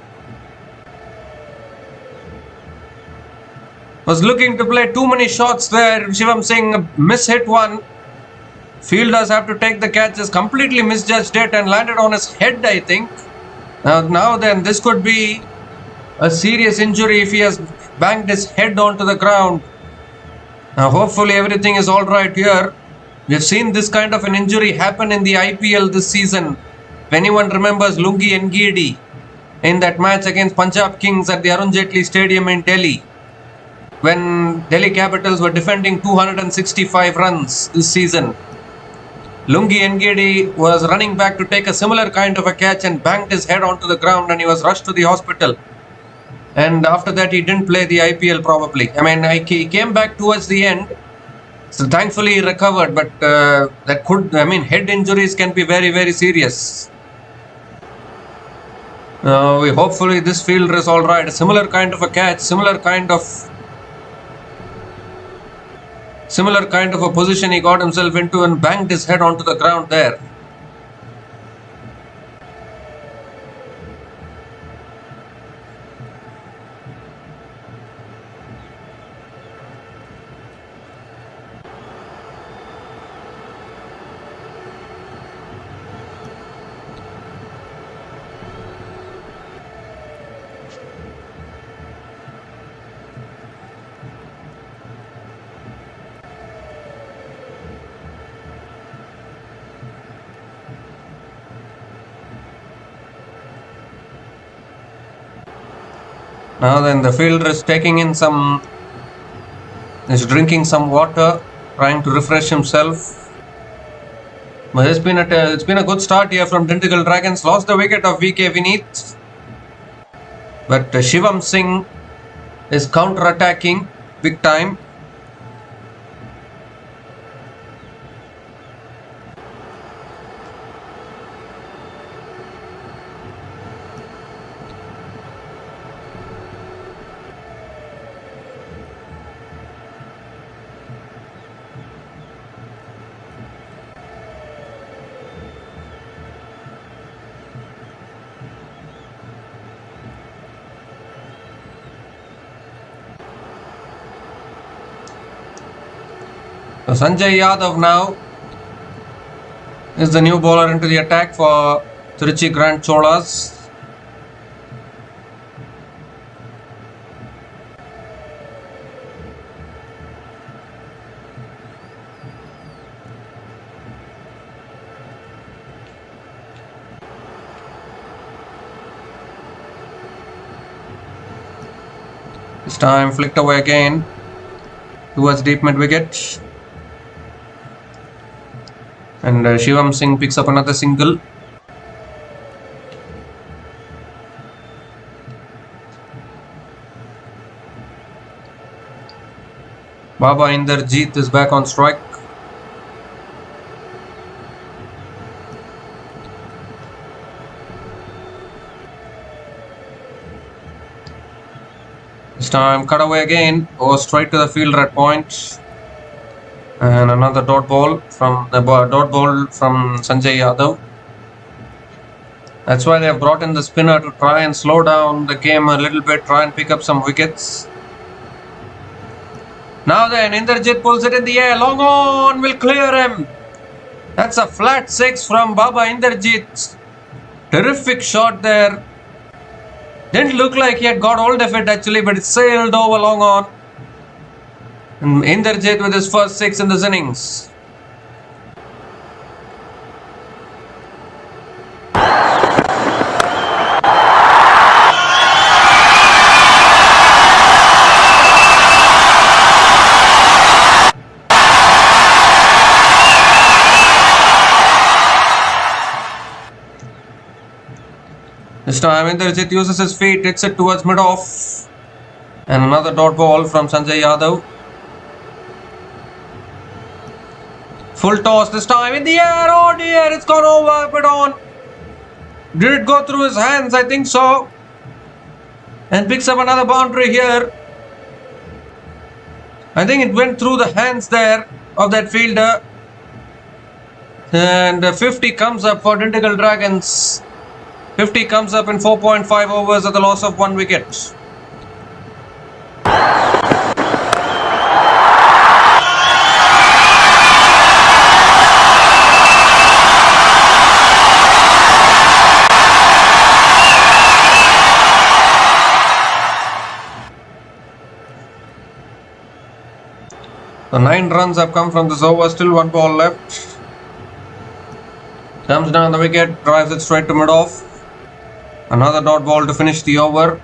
Was looking to play too many shots there. Shivam Singh mishit one. Fielders have to take the catches, completely misjudged it and landed on his head, I think. Now then, this could be a serious injury if he has banged his head onto the ground. Now hopefully everything is alright here. We have seen this kind of an injury happen in the IPL this season. If anyone remembers Lungi Ngidi in that match against Punjab Kings at the Arun Jaitley Stadium in Delhi, when Delhi Capitals were defending 265 runs this season. Lungi Ngidi was running back to take a similar kind of a catch and banged his head onto the ground, and he was rushed to the hospital. And after that he didn't play the IPL probably. I mean, he came back towards the end. So thankfully he recovered, but head injuries can be very, very serious. Hopefully this fielder is alright. A similar kind of a catch, similar kind of a position he got himself into and banged his head onto the ground there. Now then, the fielder is drinking some water, trying to refresh himself. But it's been a good start here from Dindigul Dragons. Lost the wicket of VK Vineet, but Shivam Singh is counter-attacking big time. So Sanjay Yadav now is the new bowler into the attack for Trichy Grand Cholas. This time flicked away again towards deep mid wicket. And Shivam Singh picks up another single. Baba Inderjeet is back on strike. This time cut away again, goes straight to the fielder at point. And another dot ball from Sanjay Yadav. That's why they have brought in the spinner to try and slow down the game a little bit, try and pick up some wickets. Now then, Inderjeet pulls it in the air, long on, will clear him. That's a flat 6 from Baba Inderjeet. Terrific shot there. Didn't look like he had got hold of it actually, but it sailed over long on. And Inderjit with his first 6 in this innings. This time Inderjit uses his feet, hits it towards mid-off. And another dot ball from Sanjay Yadav. Full toss this time in the air. Oh dear, it's gone over, but on. Did it go through his hands? I think so. And picks up another boundary here. I think it went through the hands there of that fielder. And 50 comes up for Dindigul Dragons. 50 comes up in 4.5 overs at the loss of 1 wicket. So 9 runs have come from this over, still 1 ball left. Comes down the wicket, drives it straight to mid-off. Another dot ball to finish the over.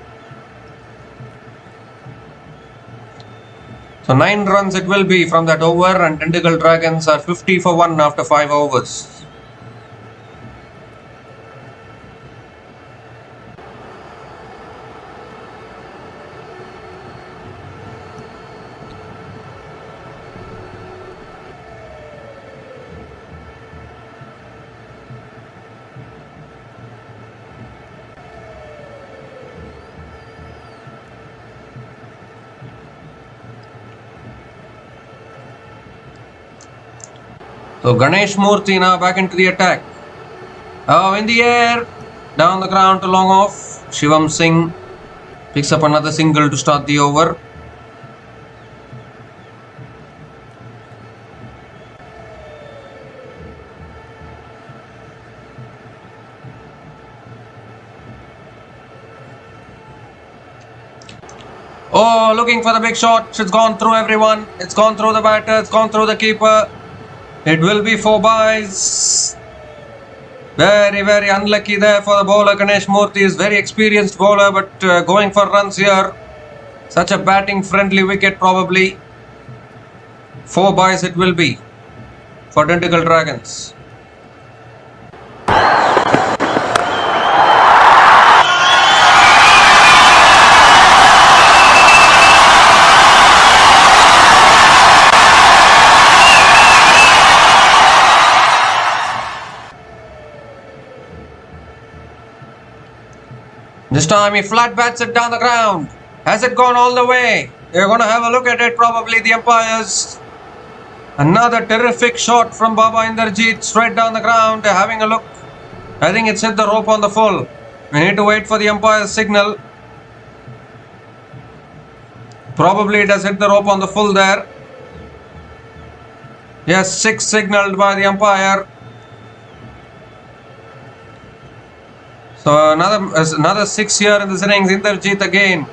So 9 runs it will be from that over, and Dindigul Dragons are 50 for 1 after 5 overs. So Ganesh Murthy now back into the attack. Oh, in the air, down the ground to long off. Shivam Singh picks up another single to start the over. Oh, looking for the big shot. It's gone through everyone. It's gone through the batter. It's gone through the keeper. It will be 4 byes. Very, very unlucky there for the bowler. Ganesh Murthy is very experienced bowler, but going for runs here. Such a batting friendly wicket probably. 4 byes it will be for Dindigul Dragons. This time he flat bats it down the ground. Has it gone all the way? They're going to have a look at it probably, the umpires. Another terrific shot from Baba Inderjit straight down the ground. They're having a look. I think it's hit the rope on the full. We need to wait for the umpire's signal. Probably it has hit the rope on the full there. Yes, 6 signaled by the umpire. So another 6 here in this innings. Inderjit again.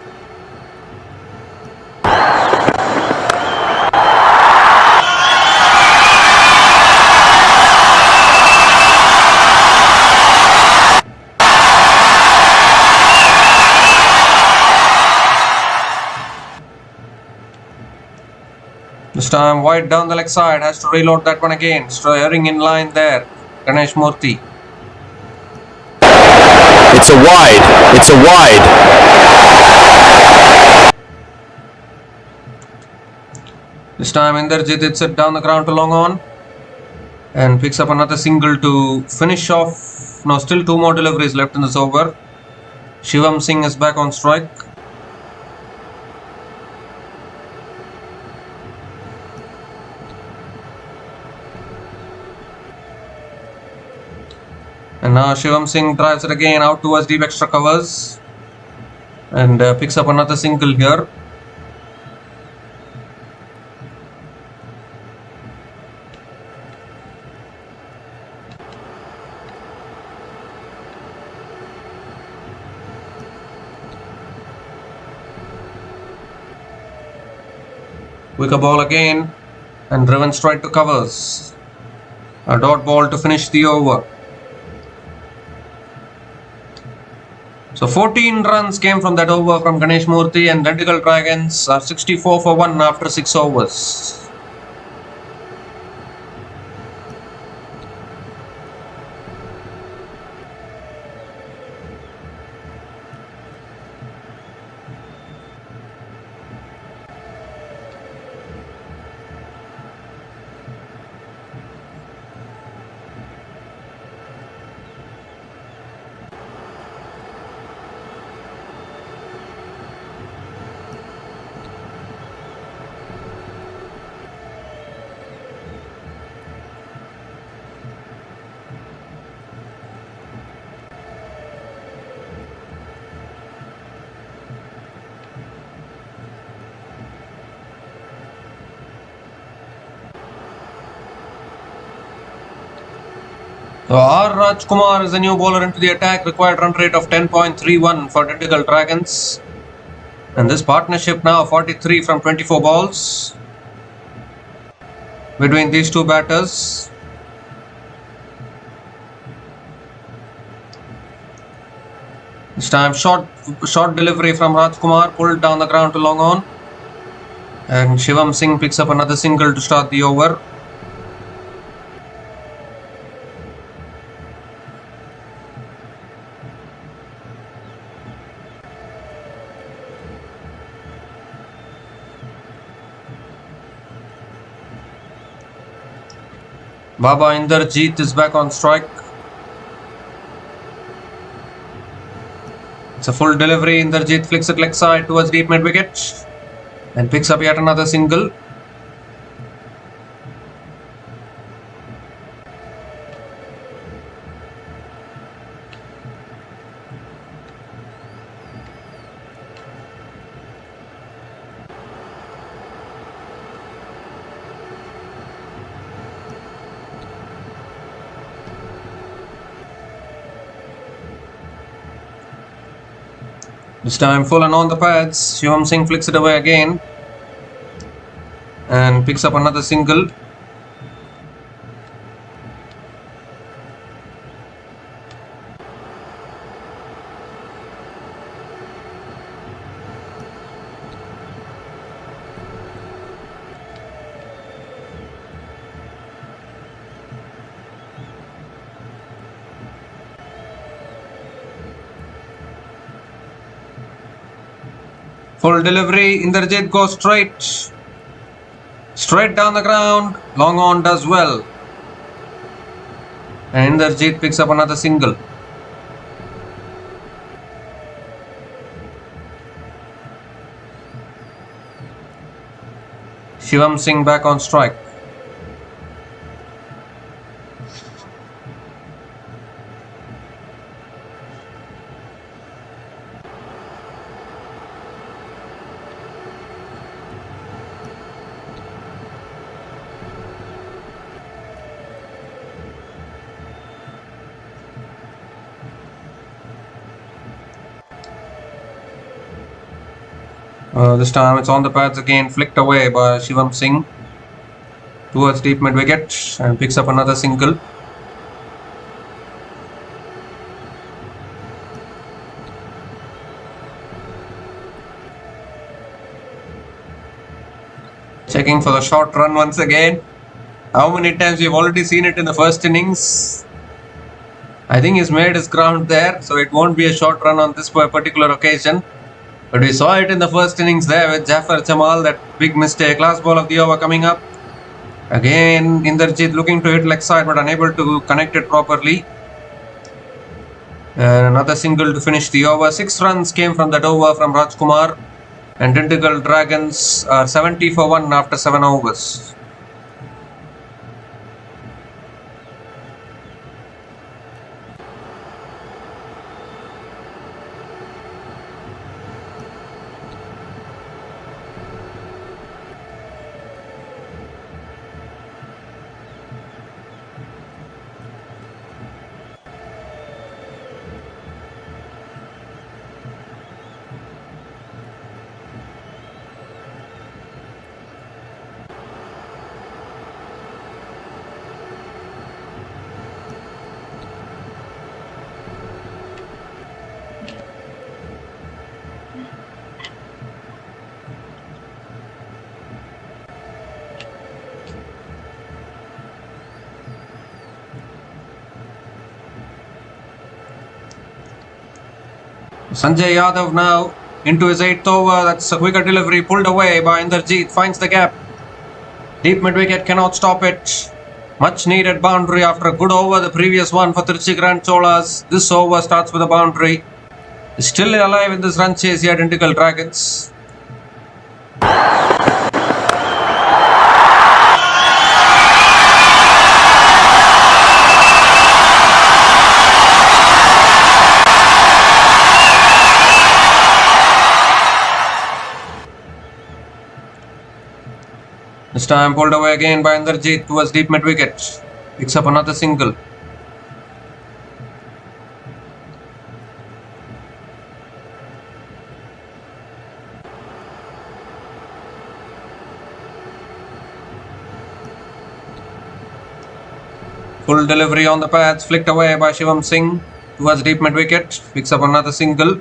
This time wide down the leg side. Has to reload that one again. Steering in line there. Ganesh Murthy. It's a wide. It's a wide. This time Inderjit hits it down the ground to long on and picks up another single to finish off. Now still 2 more deliveries left in this over. Shivam Singh is back on strike. And now Shivam Singh drives it again out towards deep extra covers and picks up another single here. Quicker ball again, and driven straight to covers. A dot ball to finish the over. So 14 runs came from that over from Ganesh Murthy, and Dindigul Dragons are 64 for 1 after 6 overs. So R. Rajkumar is the new bowler into the attack. Required run rate of 10.31 for Dindigul Dragons. And this partnership now 43 from 24 balls between these two batters. This time short delivery from Rajkumar, pulled down the ground to long on. And Shivam Singh picks up another single to start the over. Baba Inderjeet is back on strike. It's a full delivery. Inderjeet flicks it leg side towards deep mid wicket and picks up yet another single. This time full and on the pads. Shivam Singh flicks it away again and picks up another single. Full delivery. Inderjeet goes straight down the ground. Long on does well. And Inderjeet picks up another single. Shivam Singh back on strike. This time it's on the pads again, flicked away by Shivam Singh towards deep mid wicket and picks up another single. Checking for the short run once again. How many times we've already seen it in the first innings? I think he's made his ground there, so it won't be a short run on this particular occasion. But we saw it in the first innings there with Jafar Jamal, that big mistake. Last ball of the over coming up. Again, Inderjeet looking to hit leg side but unable to connect it properly. And another single to finish the over. 6 runs came from that over from Rajkumar. And Dindigul Dragons are 70 for 1 after 7 overs. Sanjay Yadav now into his 8th over. That's a quicker delivery pulled away by Inderjeet. Finds the gap. Deep mid-wicket cannot stop it. Much needed boundary after a good over. The previous one for Trichy Grand Cholas. This over starts with a boundary. Still alive in this run chase here, Dindigul Dragons. This time pulled away again by Inderjeet towards deep mid-wicket. Picks up another single. Full delivery on the pads, flicked away by Shivam Singh towards deep mid-wicket. Picks up another single.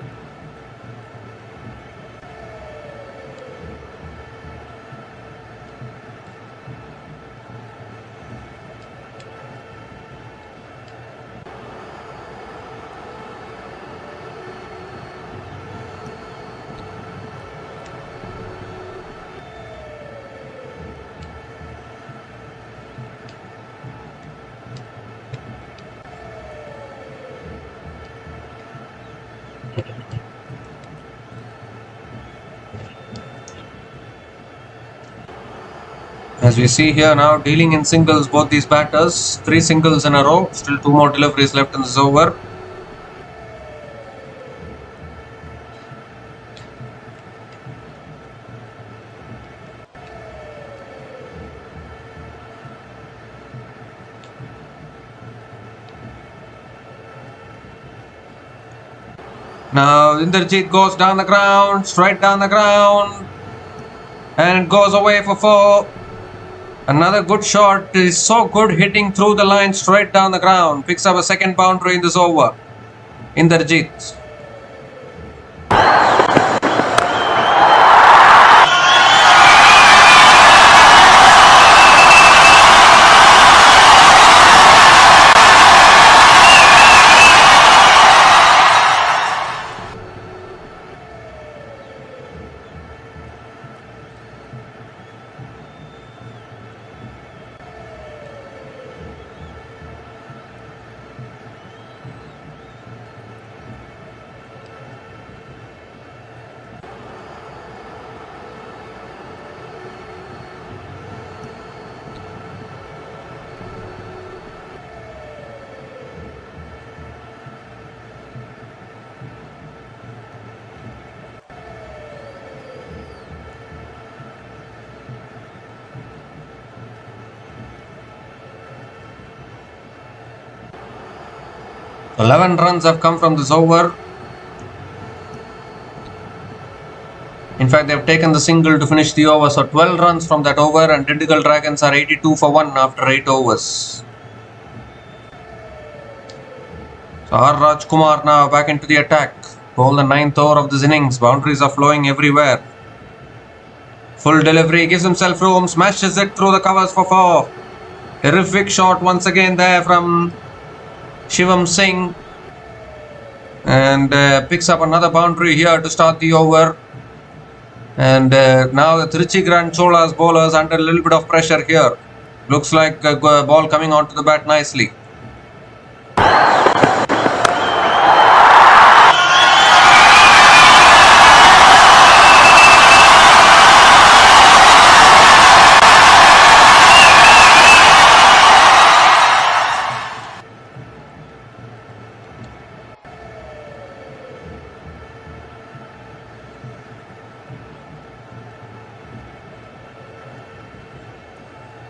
As we see here now, dealing in singles, both these batters, 3 singles in a row. Still 2 more deliveries left in this over. Now Inderjeet goes down the ground, straight down the ground, and it goes away for 4. Another good shot. Is so good hitting through the line straight down the ground. Picks up a second boundary in this over. Inderjeet. So 11 runs have come from this over. In fact, they have taken the single to finish the over. So 12 runs from that over, and Dindigul Dragons are 82 for 1 after 8 overs. So R. Rajkumar now back into the attack. Ball the 9th over of this innings. Boundaries are flowing everywhere. Full delivery, gives himself room, smashes it through the covers for 4. Terrific shot once again there from Shivam Singh, and picks up another boundary here to start the over. And now the Trichy Grand Cholas bowlers under a little bit of pressure here. Looks like a ball coming onto the bat nicely.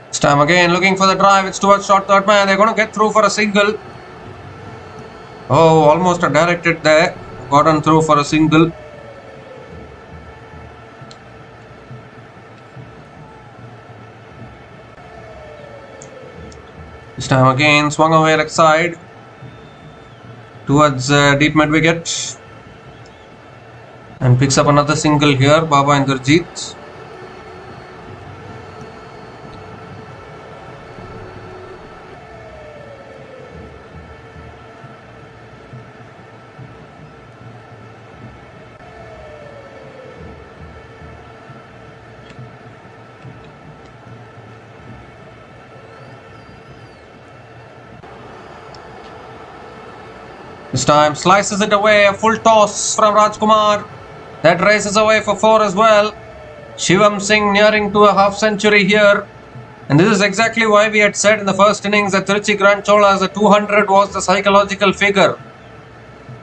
This time again looking for the drive. It's towards short third man. They're going to get through for a single. Oh, almost a directed there. Gotten through for a single. This time again swung away leg side towards deep mid wicket, and picks up another single here. Baba Inderjeet. This time slices it away, a full toss from Rajkumar. That races away for 4 as well. Shivam Singh nearing to a half century here. And this is exactly why we had said in the first innings that Trichy Grand Cholas, the 200 was the psychological figure.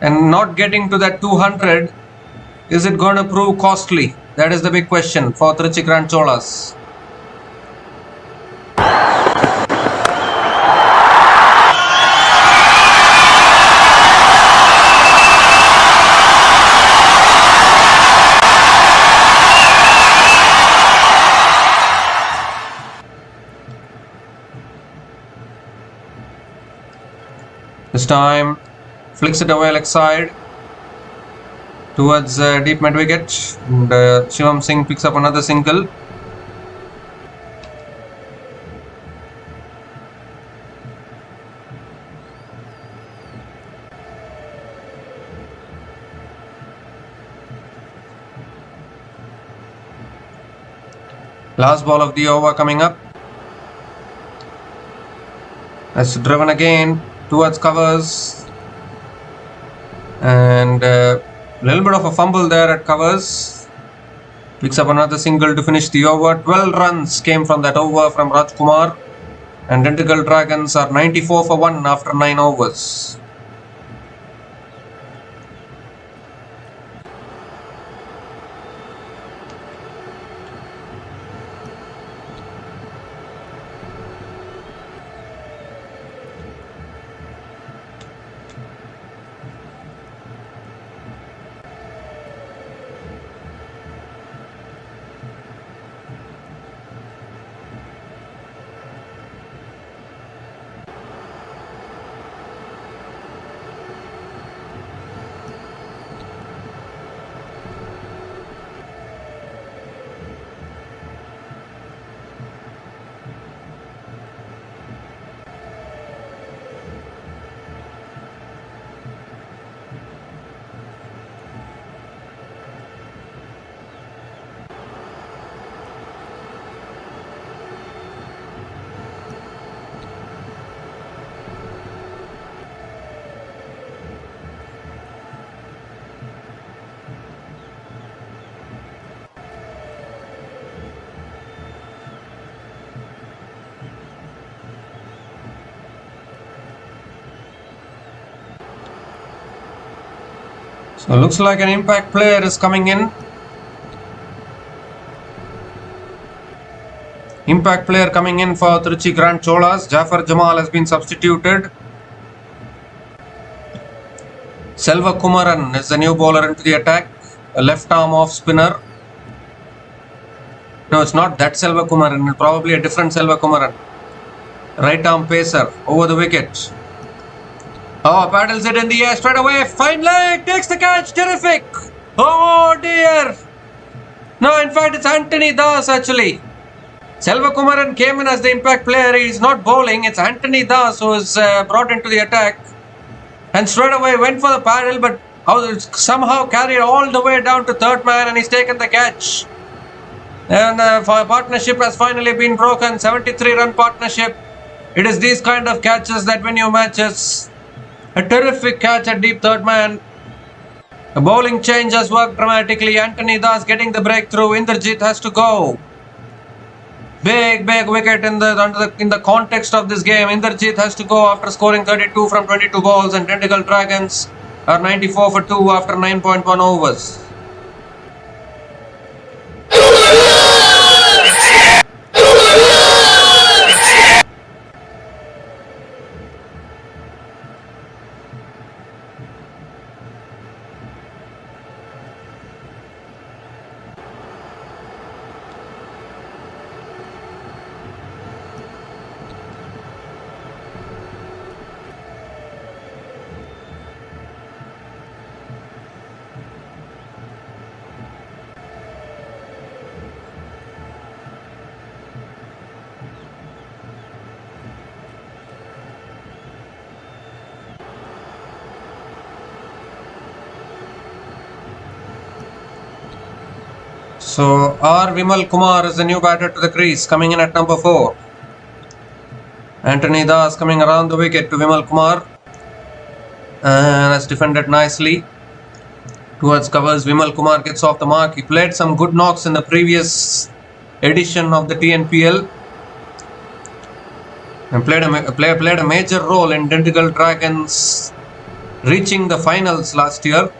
And not getting to that 200, is it going to prove costly? That is the big question for Trichy Grand Cholas. This time, flicks it away leg side towards deep mid wicket, and Shivam Singh picks up another single. Last ball of the over coming up. That's driven again towards covers, and a little bit of a fumble there at covers. Picks up another single to finish the over. 12 runs came from that over from Rajkumar, and Dindigul Dragons are 94 for 1 after 9 overs. So looks like an impact player is coming in. Impact player coming in for Trichy Grand Cholas. Jafar Jamal has been substituted. Selva Kumaran is the new bowler into the attack. A left arm off spinner. No, it's not that Selva Kumaran. Probably a different Selva Kumaran. Right arm pacer over the wicket. Oh, paddles it in the air straight away. Fine leg, takes the catch. Terrific. Oh dear. No, in fact, it's Anthony Das actually. Selva Kumaran came in as the impact player. He's not bowling. It's Anthony Das who is brought into the attack. And straight away went for the paddle, but somehow carried all the way down to third man, and he's taken the catch. And partnership has finally been broken. 73-run partnership. It is these kind of catches that win you matches. A terrific catch at deep third man. The bowling change has worked dramatically. Anthony Das getting the breakthrough. Indrajit has to go. Big wicket in the context of this game. Indrajit has to go after scoring 32 from 22 balls, and Dindigul Dragons are 94 for 2 after 9.1 overs. So R. Vimal Kumar is the new batter to the crease, coming in at number 4. Anthony Das coming around the wicket to Vimal Kumar. That's defended nicely. Towards covers, Vimal Kumar gets off the mark. He played some good knocks in the previous edition of the TNPL and played a major role in Dindigul Dragons reaching the finals last year.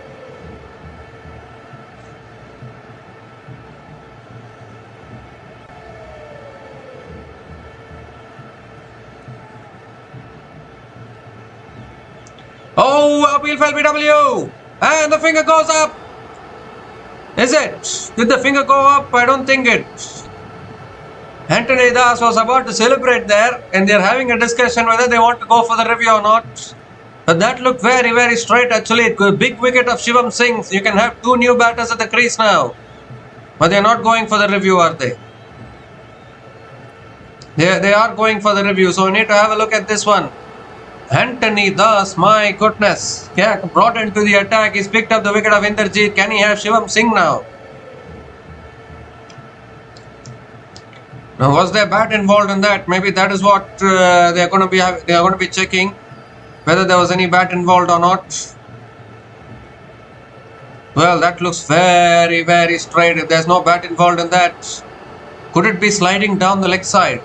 Oh, appeal for LBW! And the finger goes up! Is it? Did the finger go up? I don't think it. Anthony Das was about to celebrate there and they're having a discussion whether they want to go for the review or not. But that looked very, very straight actually. It was a big wicket of Shivam Singh. You can have two new batters at the crease now. But they're not going for the review, are they? They are going for the review, so we need to have a look at this one. Anthony Das, my goodness. Yeah, brought into the attack. He's picked up the wicket of Inderjeet. Can he have Shivam Singh now? Now, was there bat involved in that? Maybe that is what they are going to be checking, whether there was any bat involved or not. Well, that looks very, very straight. If there's no bat involved in that, could it be sliding down the leg side?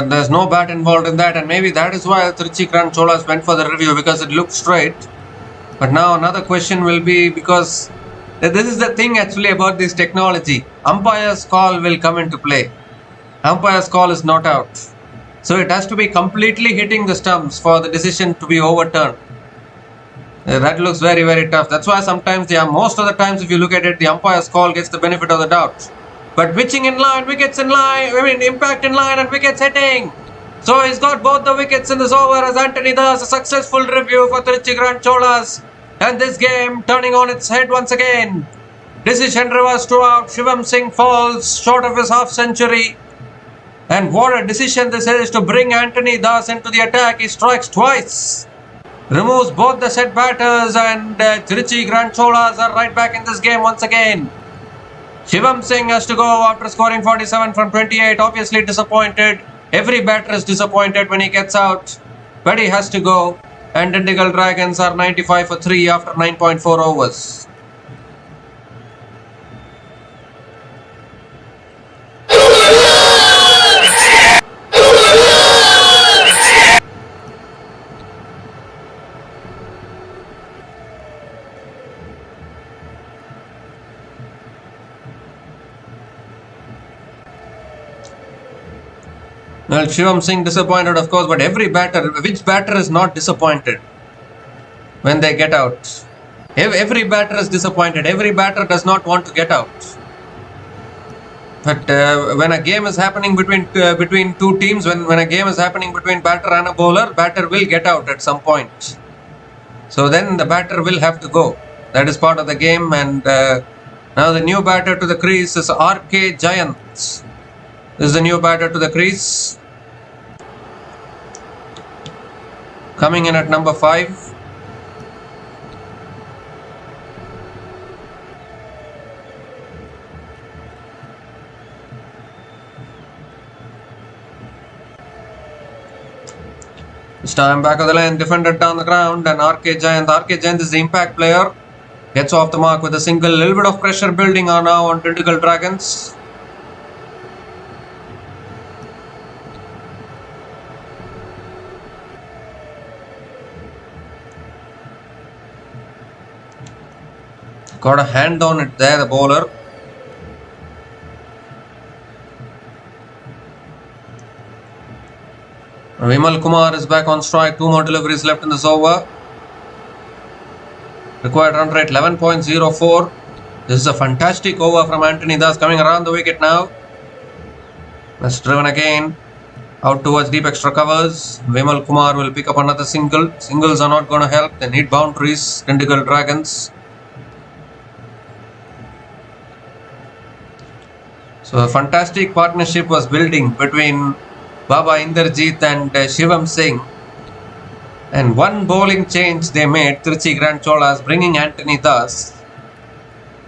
There's no bat involved in that, and maybe that is why Trichy and Cholas went for the review, because it looked straight. But now another question will be, because this is the thing actually about this technology, umpire's call will come into play. Umpire's call is not out, so it has to be completely hitting the stumps for the decision to be overturned. That looks very, very tough. That's why sometimes, most of the times if you look at it, the umpire's call gets the benefit of the doubt. But pitching in line, wickets in line, impact in line and wickets hitting. So he's got both the wickets in this over as Anthony does a successful review for Trichy Grand Cholas. And this game turning on its head once again. Decision reversed throughout. Shivam Singh falls short of his half century. And what a decision this is to bring Anthony Das into the attack. He strikes twice. Removes both the set batters, and Trichy Grand Cholas are right back in this game once again. Shivam Singh has to go after scoring 47 from 28. Obviously disappointed. Every batter is disappointed when he gets out. But he has to go. And Dindigul Dragons are 95 for 3 after 9.4 overs. Well, Shivam Singh disappointed, of course, but every batter, which batter is not disappointed when they get out? Every batter is disappointed. Every batter does not want to get out. But when a game is happening between two teams, when a game is happening between batter and a bowler, batter will get out at some point. So then the batter will have to go. That is part of the game. And now the new batter to the crease is RK Giants. This is the new batter to the crease. Coming in at number 5. This time back of the lane, defended down the ground, and RK Giant. RK Giant is the impact player. Gets off the mark with a single. Little bit of pressure building on now on Dindigul Dragons. Got a hand on it there, the bowler. Vimal Kumar is back on strike. 2 more deliveries left in this over. Required run rate 11.04. This is a fantastic over from Anthony Das, coming around the wicket now. That's driven again. Out towards deep extra covers. Vimal Kumar will pick up another single. Singles are not going to help. They need boundaries. Dindigul Dragons. So a fantastic partnership was building between Baba Inderjeet and Shivam Singh. And one bowling change they made, Trichy Grand Cholas, bringing Anthony Das.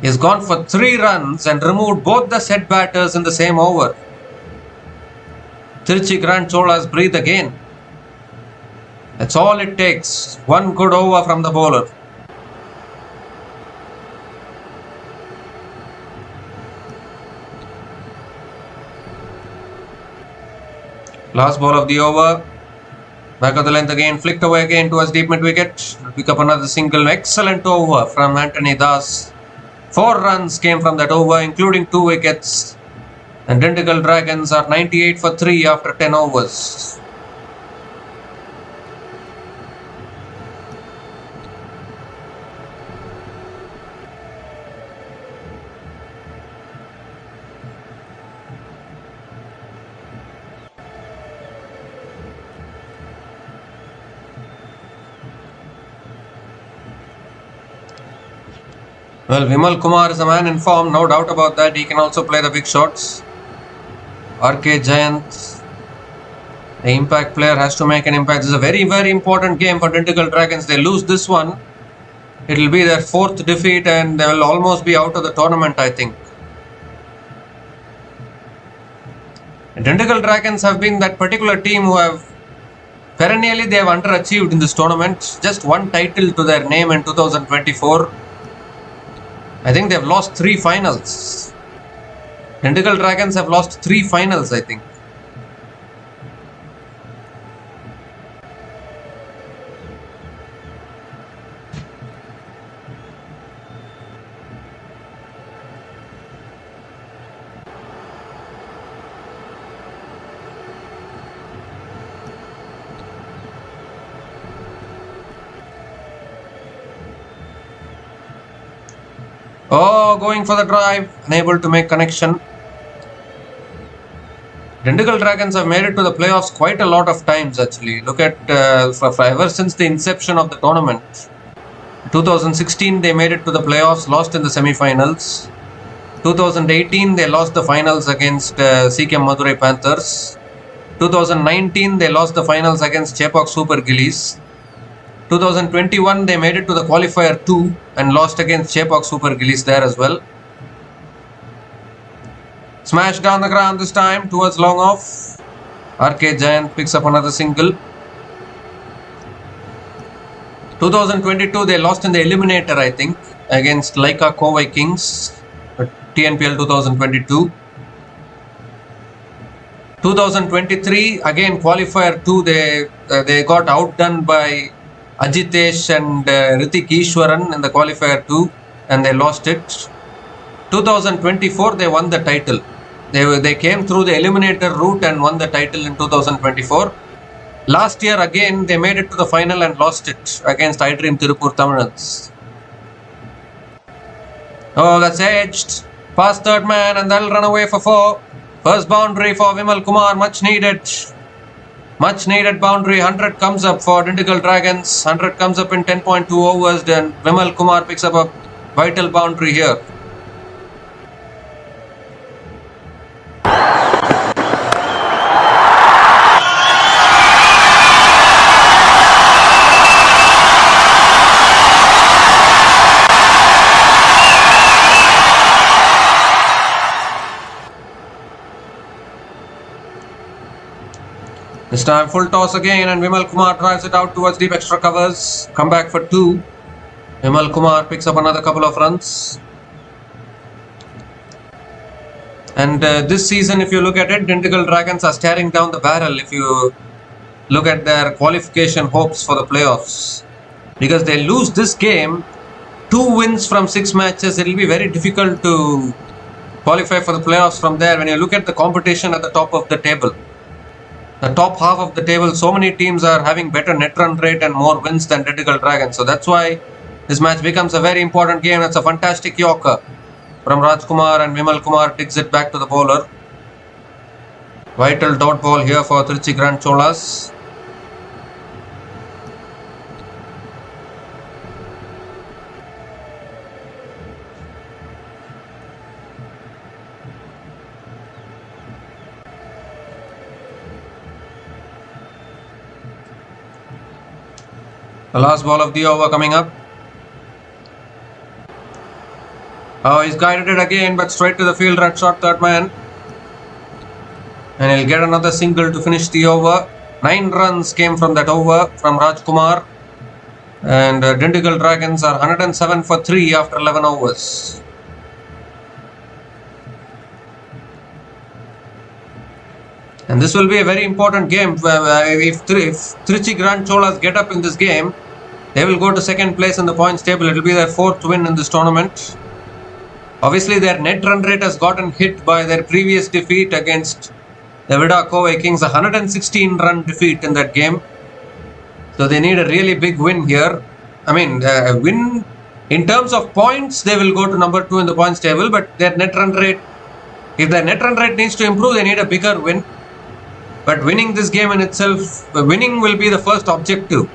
He has gone for 3 runs and removed both the set batters in the same over. Trichy Grand Cholas breathe again. That's all it takes. One good over from the bowler. Last ball of the over. Back of the length again, flicked away again towards deep mid wicket. Pick up another single. Excellent over from Anthony Das. 4 runs came from that over, including 2 wickets. And Dindigul Dragons are 98 for 3 after 10 overs. Well, Vimal Kumar is a man in form, no doubt about that. He can also play the big shots. RK Giant, the impact player, has to make an impact. This is a very, very important game for Dindigul Dragons. They lose this one, it will be their 4th defeat and they will almost be out of the tournament, I think. Dindigul Dragons have been that particular team who have perennially they have underachieved in this tournament. Just one title to their name in 2024. I think they have lost 3 finals. Dindigul Dragons have lost 3 finals, I think. Oh, going for the drive, unable to make connection. Dindigul Dragons have made it to the playoffs quite a lot of times actually. Look at ever since the inception of the tournament. 2016 they made it to the playoffs, lost in the semi-finals. 2018 they lost the finals against CK Madurai Panthers. 2019 they lost the finals against Chepauk Super Gillies. 2021 they made it to the qualifier 2 and lost against Chepauk Super Gillies there as well. Smash down the ground this time towards long off. RK Giant picks up another single. 2022 they lost in the eliminator, I think, against Laika Kovai Kings, TNPL 2022. 2023 again qualifier 2 they got outdone by Ajitesh and Ritik Ishwaran in the qualifier 2 and they lost it. 2024 they won the title. They came through the eliminator route and won the title in 2024. Last year again they made it to the final and lost it against iDream Tirupur Tamilans. Oh, that's edged. Past third man and that'll run away for 4. First boundary for Vimal Kumar, much needed. Much needed boundary. 100 comes up for Dindigul Dragons. 100 comes up in 10.2 overs. Then Vimal Kumar picks up a vital boundary here. This time full toss again and Vimal Kumar drives it out towards deep extra covers. Come back for 2. Vimal Kumar picks up another couple of runs. And this season, if you look at it, Dindigul Dragons are staring down the barrel if you look at their qualification hopes for the playoffs. Because they lose this game, 2 wins from 6 matches, it will be very difficult to qualify for the playoffs from there when you look at the competition at the top of the table. The top half of the table, so many teams are having better net run rate and more wins than Dindigul Dragons. So that's why this match becomes a very important game. It's a fantastic Yorker from Rajkumar and Vimal Kumar digs it back to the bowler. Vital dot ball here for Trichy Grand Cholas. The last ball of the over coming up. Oh, he's guided it again, but straight to the field, run shot, third man. And he'll get another single to finish the over. 9 runs came from that over from Rajkumar. And Dindigul Dragons are 107 for 3 after 11 overs. And this will be a very important game. If Trichy Grand Cholas get up in this game, they will go to second place in the points table. It will be their 4th win in this tournament. Obviously, their net run rate has gotten hit by their previous defeat against the Villinurmohitkings, a 116 run defeat in that game. So they need a really big win here. I mean, win in terms of points, they will go to number 2 in the points table, but their net run rate, if their net run rate needs to improve, they need a bigger win. But winning this game in itself, winning will be the first objective.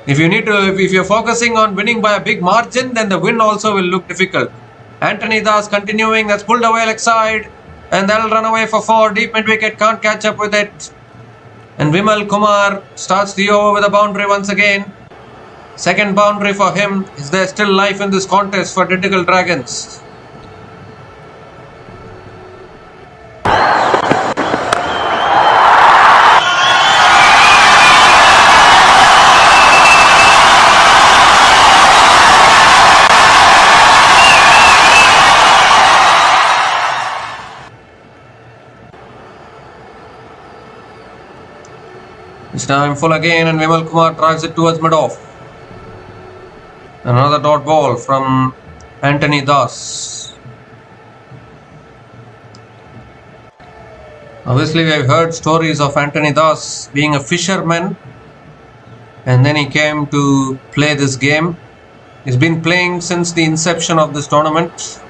If you're focusing on winning by a big margin, then the win also will look difficult. Anthony Das continuing, that's pulled away leg side, and that'll run away for 4. Deep mid wicket, can't catch up with it. And Vimal Kumar starts the over with a boundary once again. Second boundary for him. Is there still life in this contest for Dindigul Dragons? This time full again, and Vimal Kumar drives it towards mid-off. Another dot ball from Anthony Das. Obviously, we have heard stories of Anthony Das being a fisherman, and then he came to play this game. He's been playing since the inception of this tournament.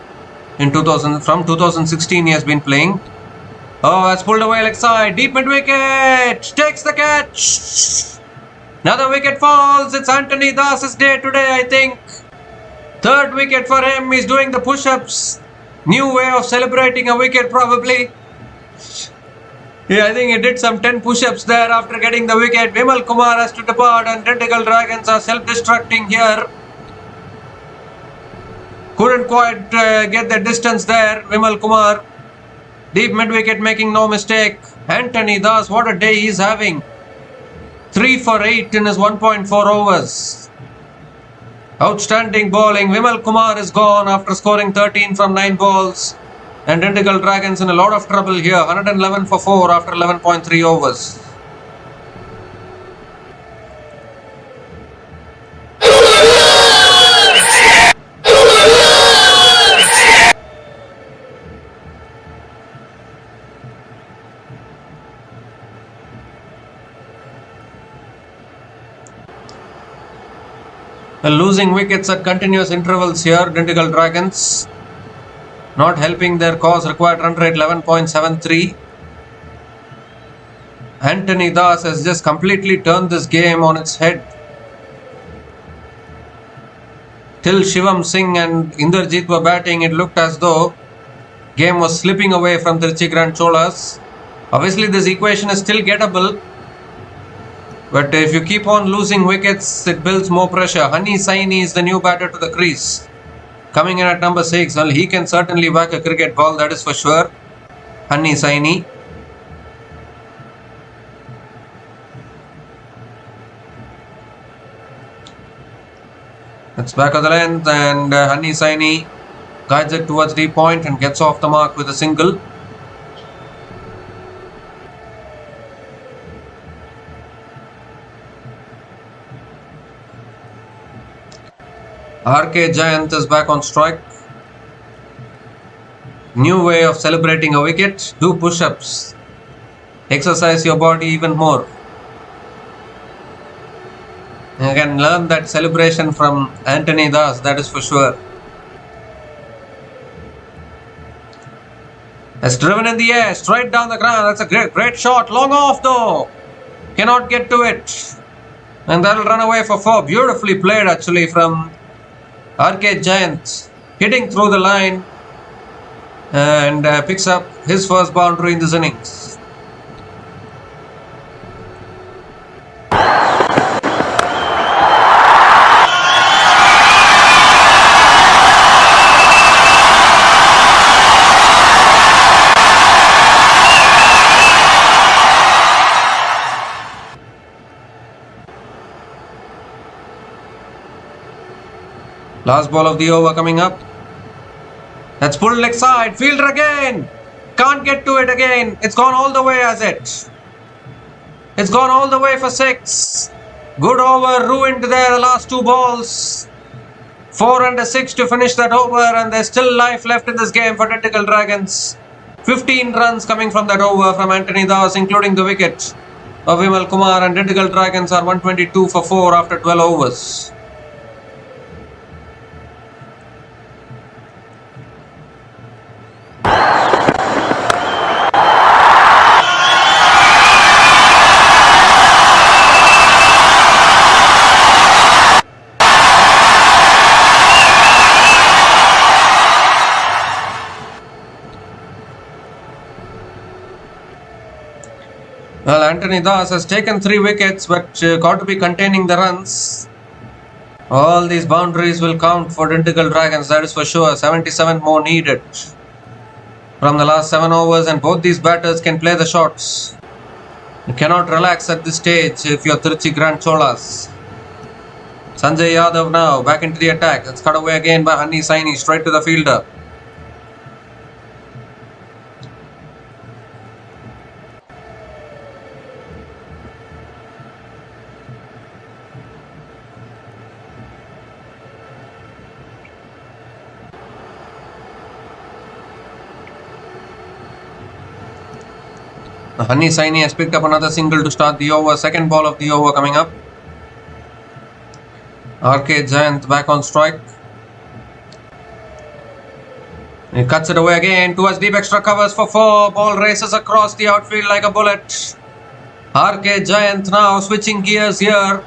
From 2016 he has been playing. Oh, that's pulled away leg side. Deep mid wicket. Takes the catch. Another wicket falls. It's Anthony Das's day today, I think. Third wicket for him. He's doing the push-ups. New way of celebrating a wicket, probably. Yeah, I think he did some 10 push-ups there after getting the wicket. Vimal Kumar has to depart, and Dindigul Dragons are self-destructing here. Couldn't quite get the distance there, Vimal Kumar. Deep mid-wicket, making no mistake. Anthony Das, what a day he's having. 3 for 8 in his 1.4 overs. Outstanding bowling. Vimal Kumar is gone after scoring 13 from 9 balls. And Dindigul Dragons in a lot of trouble here. 111 for 4 after 11.3 overs. Losing wickets at continuous intervals here, Dindigul Dragons. Not helping their cause. Required run rate 11.73. Anthony Das has just completely turned this game on its head. Till Shivam Singh and Inderjeet were batting, it looked as though game was slipping away from Trichy Grand Cholas. Obviously, this equation is still gettable. But if you keep on losing wickets, it builds more pressure. Honey Saini is the new batter to the crease. Coming in at number 6. Well, he can certainly whack a cricket ball, that is for sure. Honey Saini. It's back of the length, and Honey Saini guides it towards the point and gets off the mark with a single. RK Giant is back on strike. New way of celebrating a wicket. Do push-ups. Exercise your body even more. You can learn that celebration from Anthony Das, that is for sure. Has driven in the air, straight down the ground. That's a great shot. Long off though. Cannot get to it. And that'll run away for 4. Beautifully played actually from RK Giant, hitting through the line, and picks up his first boundary in this innings. Last ball of the over coming up. That's pulled leg side. Fielder again. Can't get to it again. It's gone all the way, has it? It's gone all the way for 6. Good over. Ruined there the last 2 balls. 4 and a 6 to finish that over, and there's still life left in this game for Dindigul Dragons. 15 runs coming from that over from Anthony Das, including the wicket of Vimal Kumar, and Dindigul Dragons are 122 for 4 after 12 overs. Well, Anthony Das has taken 3 wickets, but got to be containing the runs. All these boundaries will count for Dindigul Dragons, that is for sure. 77 more needed from the last 7 overs, and both these batters can play the shots. You cannot relax at this stage if you're Trichy Grand Cholas. Sanjay Yadav now back into the attack. It's cut away again by Honey Saini, straight to the fielder. Honey Saini has picked up another single to start the over. Second ball of the over coming up. RK Giant back on strike. He cuts it away again towards deep extra covers for 4. Ball races across the outfield like a bullet. RK Giant now switching gears here.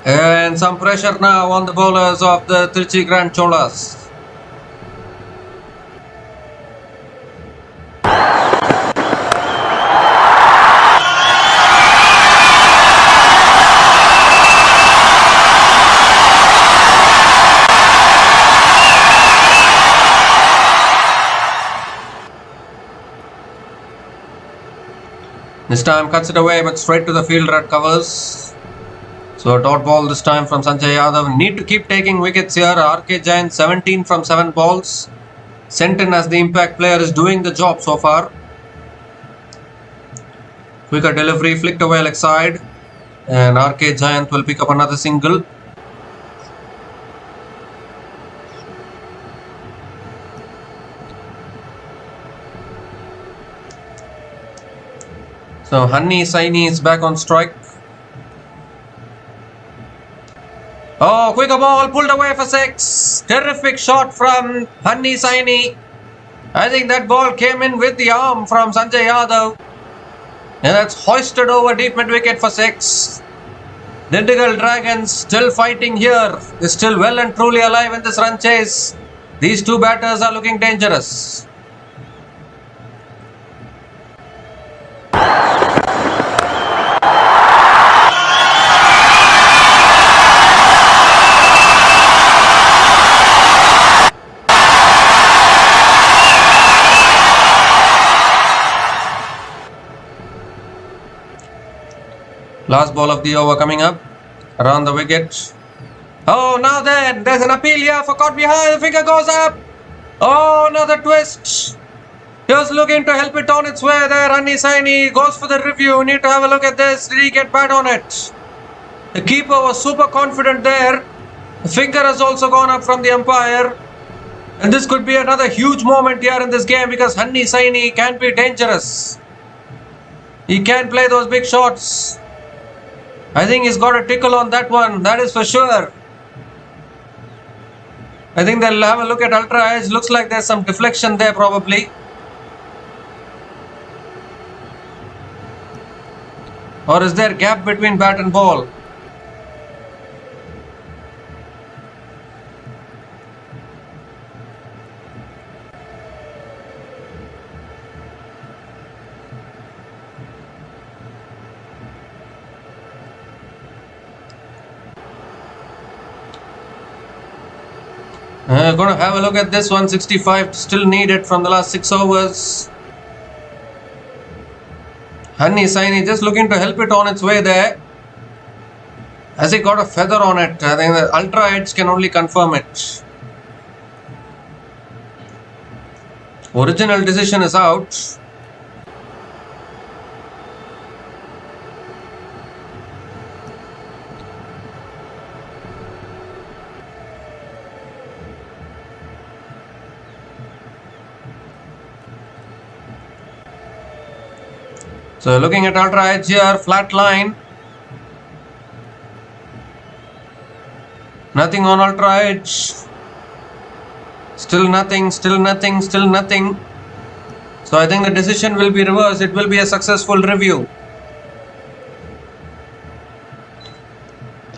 And some pressure now on the bowlers of the Trichy Grand Cholas. This time cuts it away, but straight to the fielder at covers. So a dot ball this time from Sanjay Yadav. Need to keep taking wickets here. RK Giant 17 from 7 balls. Sent in as the impact player is doing the job so far. Quicker delivery, flicked away leg side. And RK Giant will pick up another single. So Honey Saini is back on strike. Oh, quicker ball pulled away for 6. Terrific shot from Honey Saini. I think that ball came in with the arm from Sanjay Yadav. And that's hoisted over deep mid wicket for 6. Dindigul Dragons still fighting here. They're still well and truly alive in this run chase. These 2 batters are looking dangerous. Last ball of the over coming up. Around the wicket. Oh, now then, there's an appeal here for caught behind. The finger goes up. Oh, another twist. Just looking to help it on its way there. Honey Saini goes for the review. Need to have a look at this. Did he get bad on it? The keeper was super confident there. The finger has also gone up from the umpire. And this could be another huge moment here in this game, because Honey Saini can be dangerous. He can play those big shots. I think he's got a tickle on that one, that is for sure. I think they'll have a look at ultra edge. Looks like there's some deflection there probably. Or is there gap between bat and ball? Going to have a look at this. 165 still needed from the last 6 overs. Honey Saini just looking to help it on its way there. Has he got a feather on it? I think the ultra edge can only confirm it. Original decision is out. So looking at ultra edge here, flat line. Nothing on ultra edge. Still nothing, still nothing, still nothing. So I think the decision will be reversed. It will be a successful review.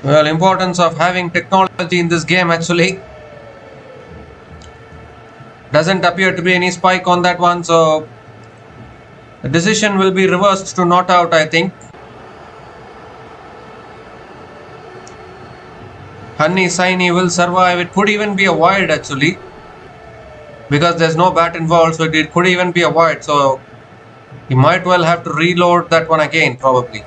Well, importance of having technology in this game actually. Doesn't appear to be any spike on that one, so the decision will be reversed to not out, I think. Honey Saini will survive. It could even be a wide actually, because there's no bat involved, so it could even be a wide. So he might well have to reload that one again, probably.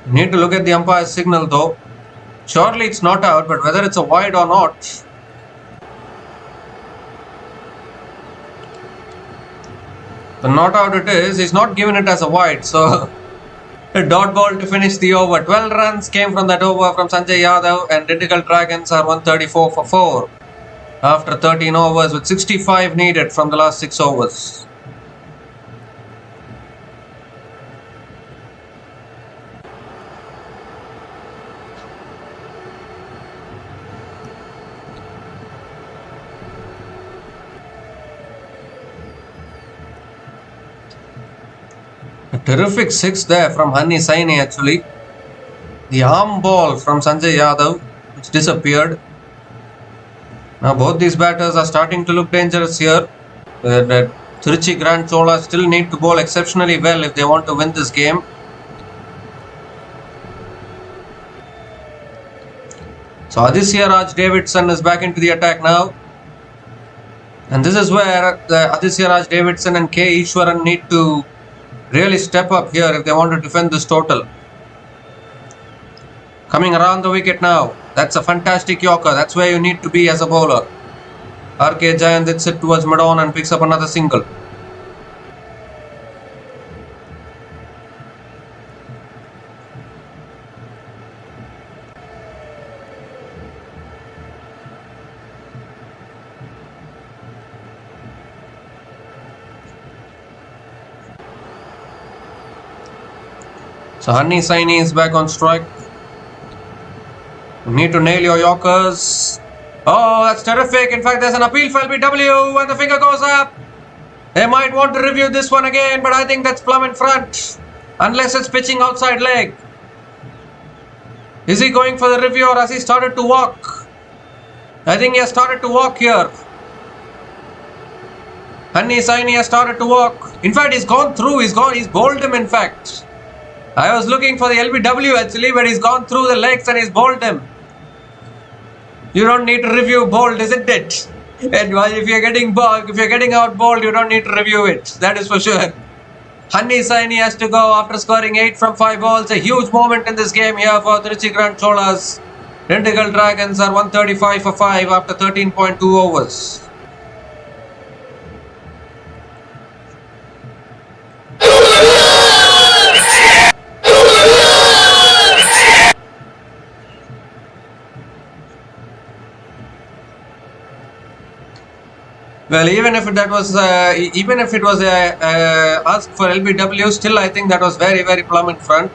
Need to look at the umpire's signal though. Surely it's not out, but whether it's a wide or not. So not out it is. He's not given it as a wide. So a dot ball to finish the over. 12 runs came from that over from Sanjay Yadav, and Dindigul Dragons are 134 for 4 after 13 overs with 65 needed from the last 6 overs. A terrific 6 there from Honey Saini actually. The arm ball from Sanjay Yadav, which disappeared. Now both these batters are starting to look dangerous here. The Trichy Grand Cholas still need to bowl exceptionally well if they want to win this game. So Aditya Raj Davidson is back into the attack now. And this is where Aditya Raj Davidson and K. Ishwaran need to really step up here if they want to defend this total. Coming around the wicket now. That's a fantastic yorker. That's where you need to be as a bowler. RK Giant hits it towards mid-on and picks up another single. So Honey Saini is back on strike. You need to nail your yorkers. Oh, that's terrific. In fact, there's an appeal for LBW and the finger goes up. They might want to review this one again, but I think that's plumb in front. Unless it's pitching outside leg. Is he going for the review or has he started to walk? I think he has started to walk here. Honey Saini has started to walk. In fact, he's gone through. He's bowled him in fact. I was looking for the LBW actually, but he's gone through the legs and he's bowled him. You don't need to review bowled, isn't it? And if you're getting out bowled, you don't need to review it. That is for sure. Honey Saini has to go after scoring 8 from 5 balls. A huge moment in this game here for Trichy Grand Cholas. Dindigul Dragons are 135 for 5 after 13.2 overs. Well, even if it was asked for LBW, still I think that was very, very plumb in front.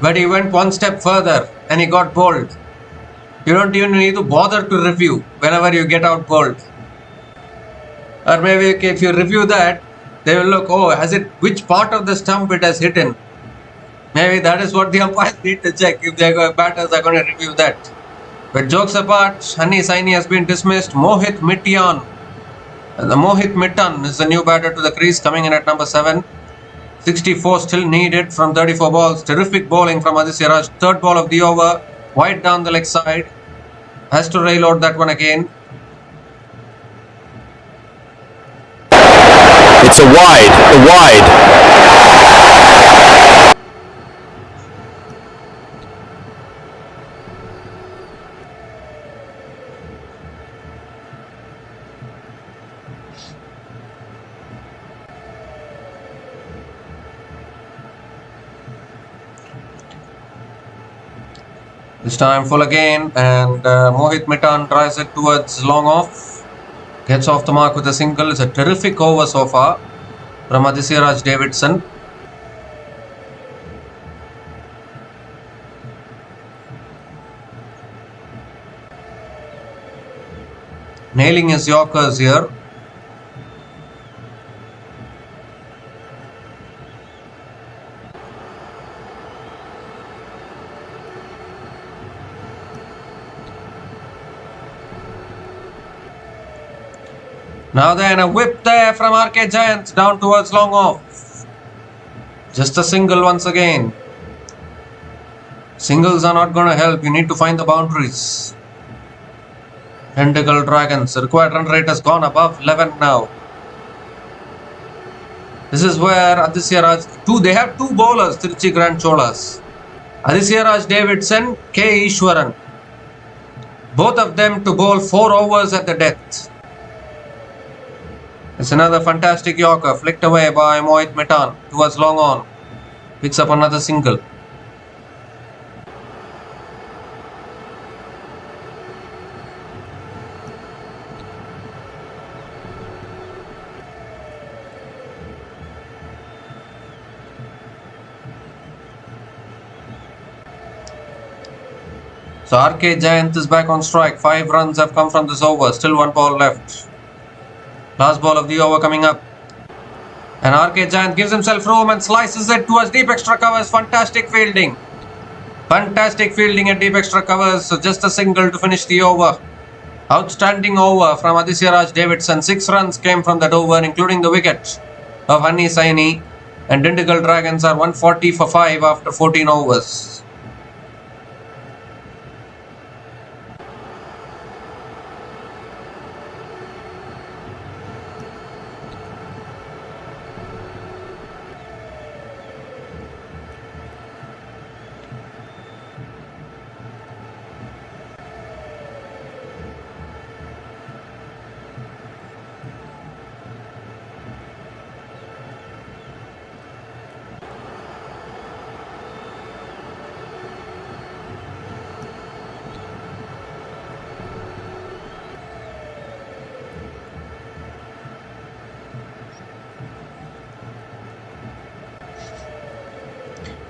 But he went one step further and he got bowled. You don't even need to bother to review whenever you get out bowled. Or maybe if you review that, they will look, oh, which part of the stump it has hit in. Maybe that is what the umpires need to check if their batters are going to review that. But jokes apart, Honey Saini has been dismissed. Mohit Mittan is the new batter to the crease, coming in at number 7. 64 still needed from 34 balls. Terrific bowling from Aditya Raj. Third ball of the over. Wide down the leg side. Has to reload that one again. It's a wide. This time full again, and Mohit Mitan tries it towards long off. Gets off the mark with a single. It's a terrific over so far from Adisiraj Davidson. Nailing his Yorkers here. Now then, a whip there from RK Giants down towards long off. Just a single once again. Singles are not going to help. You need to find the boundaries. Dindigul Dragons. The required run rate has gone above 11 now. This is where they have two bowlers, Trichy Grand Cholas. Adisiraj Davidson, K. Ishwaran. Both of them to bowl 4 overs at the death. It's another fantastic Yorker, flicked away by Mohit Mitan towards long on. Picks up another single. So RK Giant is back on strike. 5 runs have come from this over. Still 1 ball left. Last ball of the over coming up. And RK Giant gives himself room and slices it towards deep extra covers. Fantastic fielding. Fantastic fielding at deep extra covers. So just a single to finish the over. Outstanding over from Adisiraj Davidson. 6 runs came from that over, including the wicket of Hani Saini. And Dindigul Dragons are 140 for 5 after 14 overs.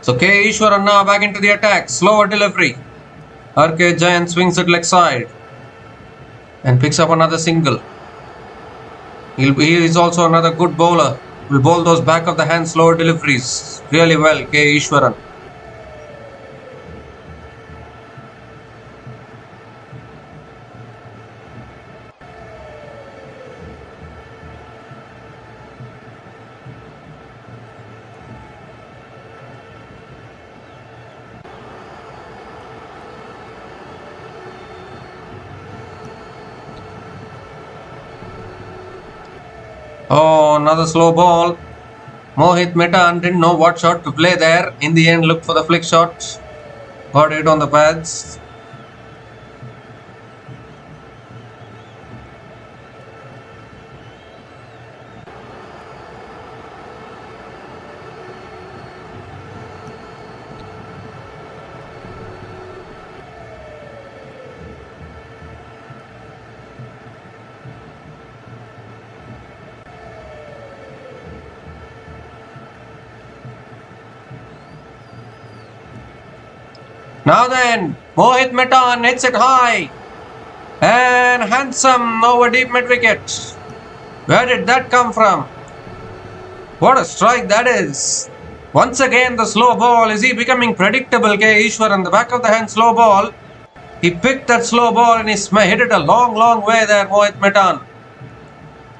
So K. Ishwaran now back into the attack. Slower delivery. RK Giant swings it leg side. And picks up another single. He is also another good bowler. Will bowl those back of the hand slower deliveries really well, K. Ishwaran. Oh, another slow ball. Mohit Mitan didn't know what shot to play there. In the end, looked for the flick shot. Got it on the pads. Now then, Mohit Mitan hits it high and handsome over deep mid wicket. Where did that come from? What a strike that is. Once again the slow ball. Is he becoming predictable, K. Ishwaran? The back of the hand slow ball. He picked that slow ball and he hit it a long way there, Mohit Mitan.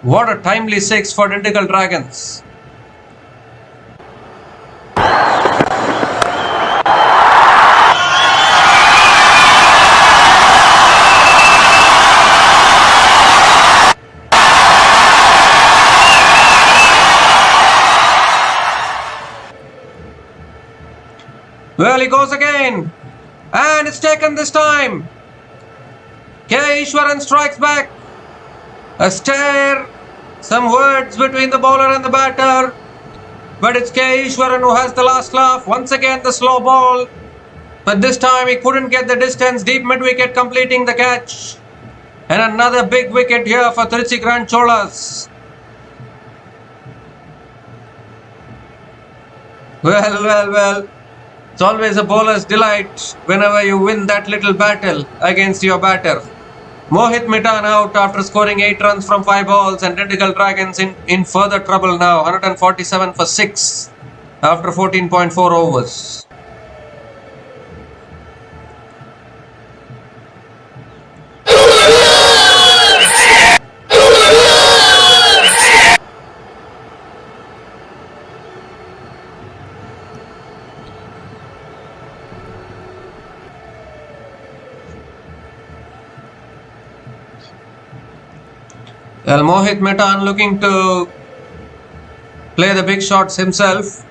What a timely 6 for Dindigul Dragons. Well, he goes again. And it's taken this time. K. Ishwaran strikes back. A stare. Some words between the bowler and the batter. But it's K. Ishwaran who has the last laugh. Once again the slow ball. But this time he couldn't get the distance. Deep mid-wicket completing the catch. And another big wicket here for Trichy Grand Cholas. Well. It's always a bowler's delight whenever you win that little battle against your batter. Mohit Mitan out after scoring 8 runs from 5 balls, and Dindigul Dragons in further trouble now. 147 for 6 after 14.4 overs. Well, Mohit Mitan looking to play the big shots himself.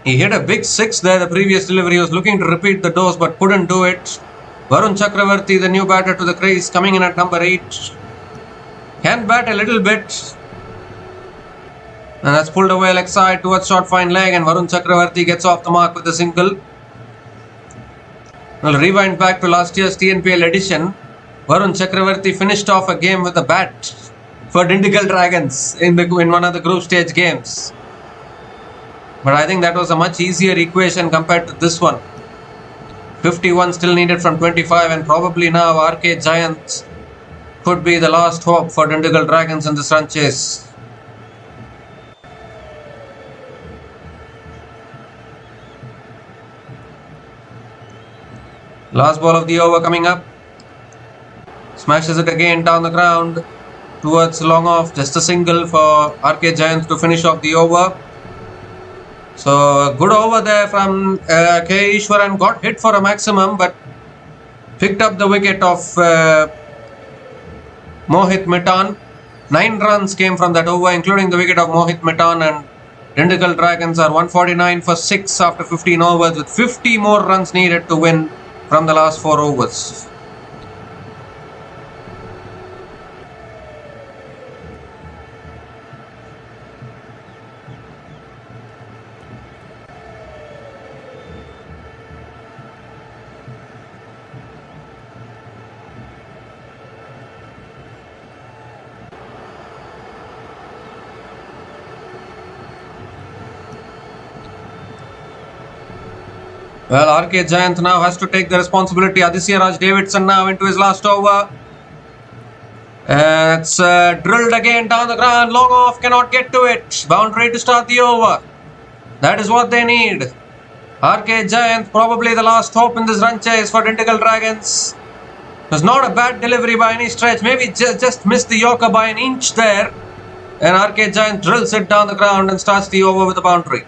He hit a big 6 there, the previous delivery. He was looking to repeat the dose but couldn't do it. Varun Chakravarti, the new batter to the crease, coming in at number 8. Can bat a little bit. And that's pulled away leg side towards short fine leg, and Varun Chakravarti gets off the mark with a single. We'll rewind back to last year's TNPL edition. Varun Chakravarti finished off a game with a bat for Dindigul Dragons in one of the group stage games. But I think that was a much easier equation compared to this one. 51 still needed from 25, and probably now RK Giants could be the last hope for Dindigul Dragons in this run chase. Last ball of the over coming up. Smashes it again down the ground towards long off. Just a single for RK Giants to finish off the over. So a good over there from K. Ishwaran. Got hit for a maximum but picked up the wicket of Mohit Mitan. 9 runs came from that over, including the wicket of Mohit Mitan, and Dindigul Dragons are 149 for 6 after 15 overs, with 50 more runs needed to win from the last 4 overs. Well, RK Giant now has to take the responsibility. Aditya Raj Davidson now into his last over. It's drilled again down the ground. Long off, cannot get to it. Boundary to start the over. That is what they need. RK Giant probably the last hope in this run chase for Dindigul Dragons. It was not a bad delivery by any stretch. Maybe just missed the Yorker by an inch there. And RK Giant drills it down the ground and starts the over with a boundary.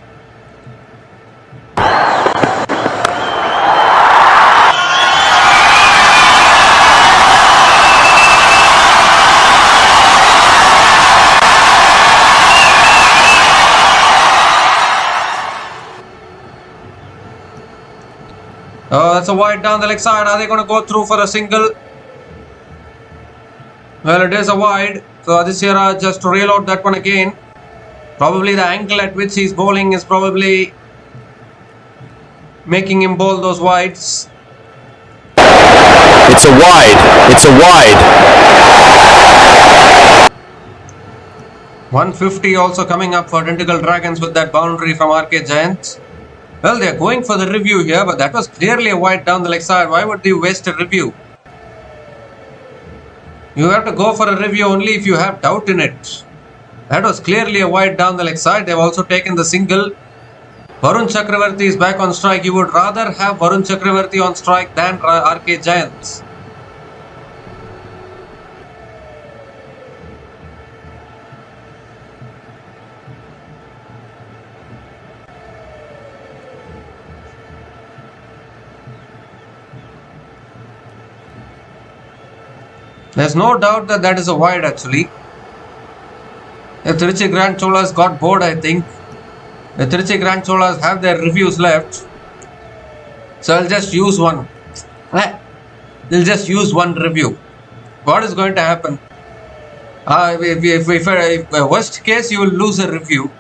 Oh, that's a wide down the leg side. Are they going to go through for a single? Well, it is a wide. So Aditya Raj just to reel out that one again. Probably the angle at which he's bowling is probably making him bowl those wides. It's a wide. It's a wide. 150 also coming up for Dindigul Dragons with that boundary from RK Giants. Well, they're going for the review here, but that was clearly a wide down the leg side. Why would you waste a review? You have to go for a review only if you have doubt in it. That was clearly a wide down the leg side. They've also taken the single. Varun Chakravarti is back on strike. You would rather have Varun Chakravarti on strike than RK Giants. There's no doubt that that is a wide actually. The Trichy Grand Cholas got bored, I think. The Trichy Grand Cholas have their reviews left. So I'll just use one. They'll just use one review. What is going to happen? If worst case you will lose a review,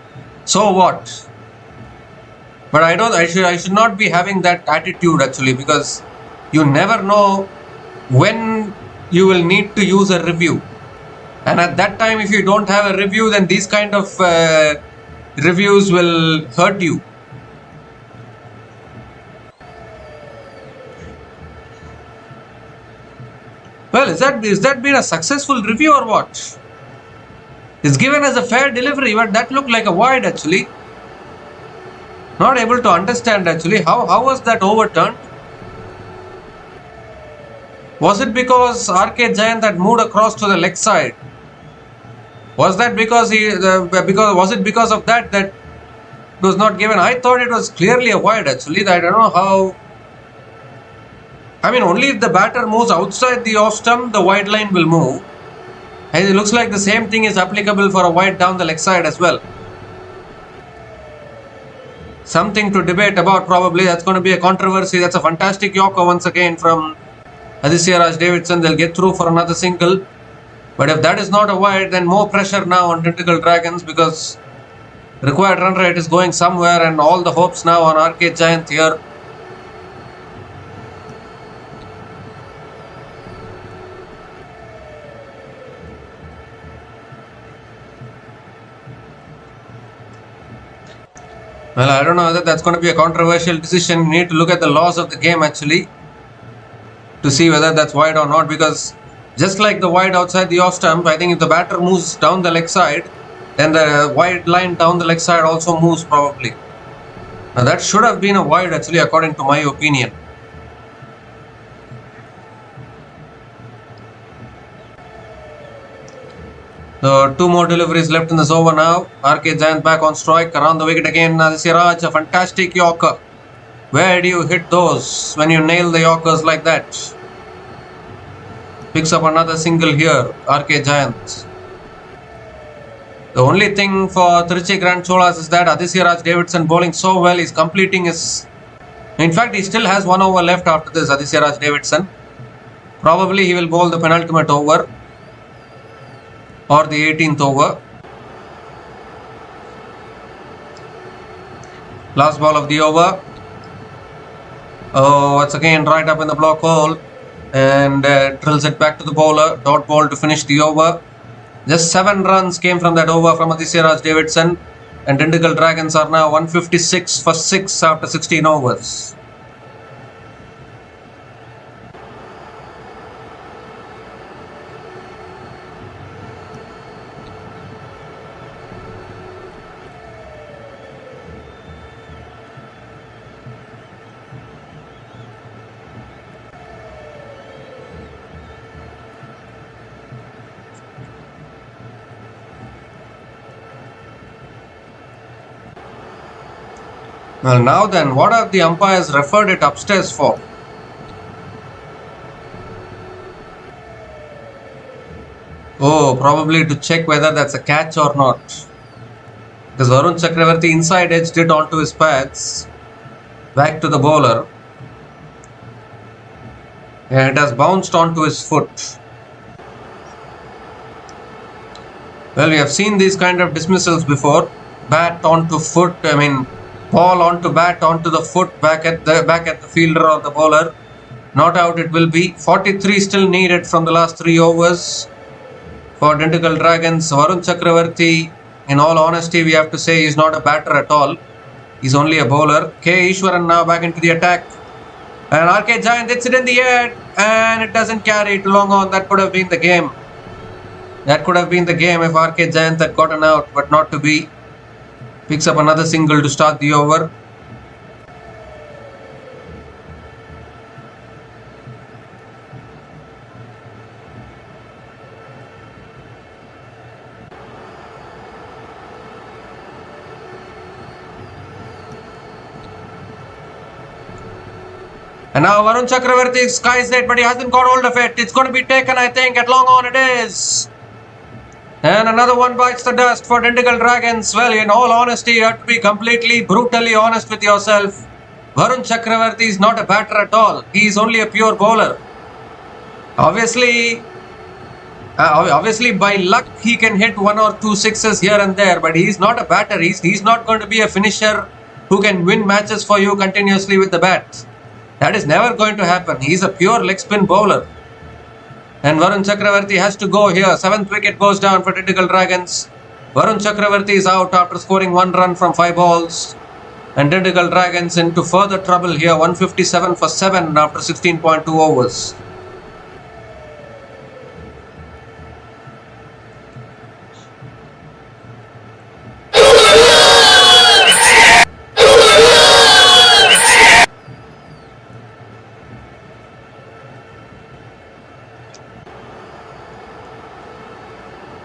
so what? But I should not be having that attitude actually, because you never know when you will need to use a review. And at that time, if you don't have a review, then these kind of reviews will hurt you. Well, is that been a successful review or what? It's given as a fair delivery, but that looked like a void actually. Not able to understand actually how was that overturned? Was it because RK Giant had moved across to the leg side? Was that because was it because of that it was not given? I thought it was clearly a void actually. I don't know how. I mean, only if the batter moves outside the off stump, the wide line will move. And it looks like the same thing is applicable for a wide down the leg side as well. Something to debate about probably. That's going to be a controversy. That's a fantastic Yorker once again from Aditya Raj Davidson. They'll get through for another single. But if that is not a wide, then more pressure now on Dindigul Dragons, because required run rate is going somewhere and all the hopes now on RK Giant here. Well, I don't know whether that's going to be a controversial decision. You need to look at the laws of the game actually to see whether that's wide or not, because just like the wide outside the off stump, I think if the batter moves down the leg side, then the wide line down the leg side also moves probably. Now that should have been a wide actually, according to my opinion. So 2 more deliveries left in this over now. RK Giant back on strike, around the wicket again. Aditya Raj, a fantastic Yorker. Where do you hit those when you nail the Yorkers like that? Picks up another single here, RK Giant. The only thing for Trichy Grand Cholas is that Aditya Raj Davidson bowling so well, he's completing his... In fact, he still has 1 over left after this, Aditya Raj Davidson. Probably he will bowl the penultimate over or the 18th over. Last ball of the over. Oh, it's again right up in the block hole and drills it back to the bowler. Dot ball to finish the over. Just 7 runs came from that over from Aditya Raj Davidson, and Dindigul Dragons are now 156 for 6 after 16 overs. Well, now then, what have the umpires referred it upstairs for? Oh, probably to check whether that's a catch or not. Because Varun Chakravarti inside edged it onto his pads. Back to the bowler. And it has bounced onto his foot. Well, we have seen these kind of dismissals before. Bat onto foot, ball onto bat, onto the foot, back at the fielder or the bowler. Not out it will be. 43 still needed from the last 3 overs for Dindigul Dragons. Varun Chakravarti, in all honesty, we have to say he's not a batter at all. He's only a bowler. K. Ishwaran now back into the attack. And RK Giant hits it in the air and it doesn't carry it long on. That could have been the game. That could have been the game if RK Giant had gotten out, but not to be. Picks up another single to start the over. And now Varun Chakravarti skies it, but he hasn't got hold of it. It's going to be taken, I think. At long on it is. And another one bites the dust for Dindigul Dragons. Well, in all honesty, you have to be completely, brutally honest with yourself. Varun Chakravarti is not a batter at all. He is only a pure bowler. Obviously, by luck, he can hit 1 or 2 sixes here and there. But he is not a batter. He's not going to be a finisher who can win matches for you continuously with the bat. That is never going to happen. He is a pure leg spin bowler. And Varun Chakravarti has to go here. 7th wicket goes down for Dindigul Dragons. Varun Chakravarti is out after scoring 1 run from 5 balls. And Dindigul Dragons into further trouble here. 157 for 7 after 16.2 overs.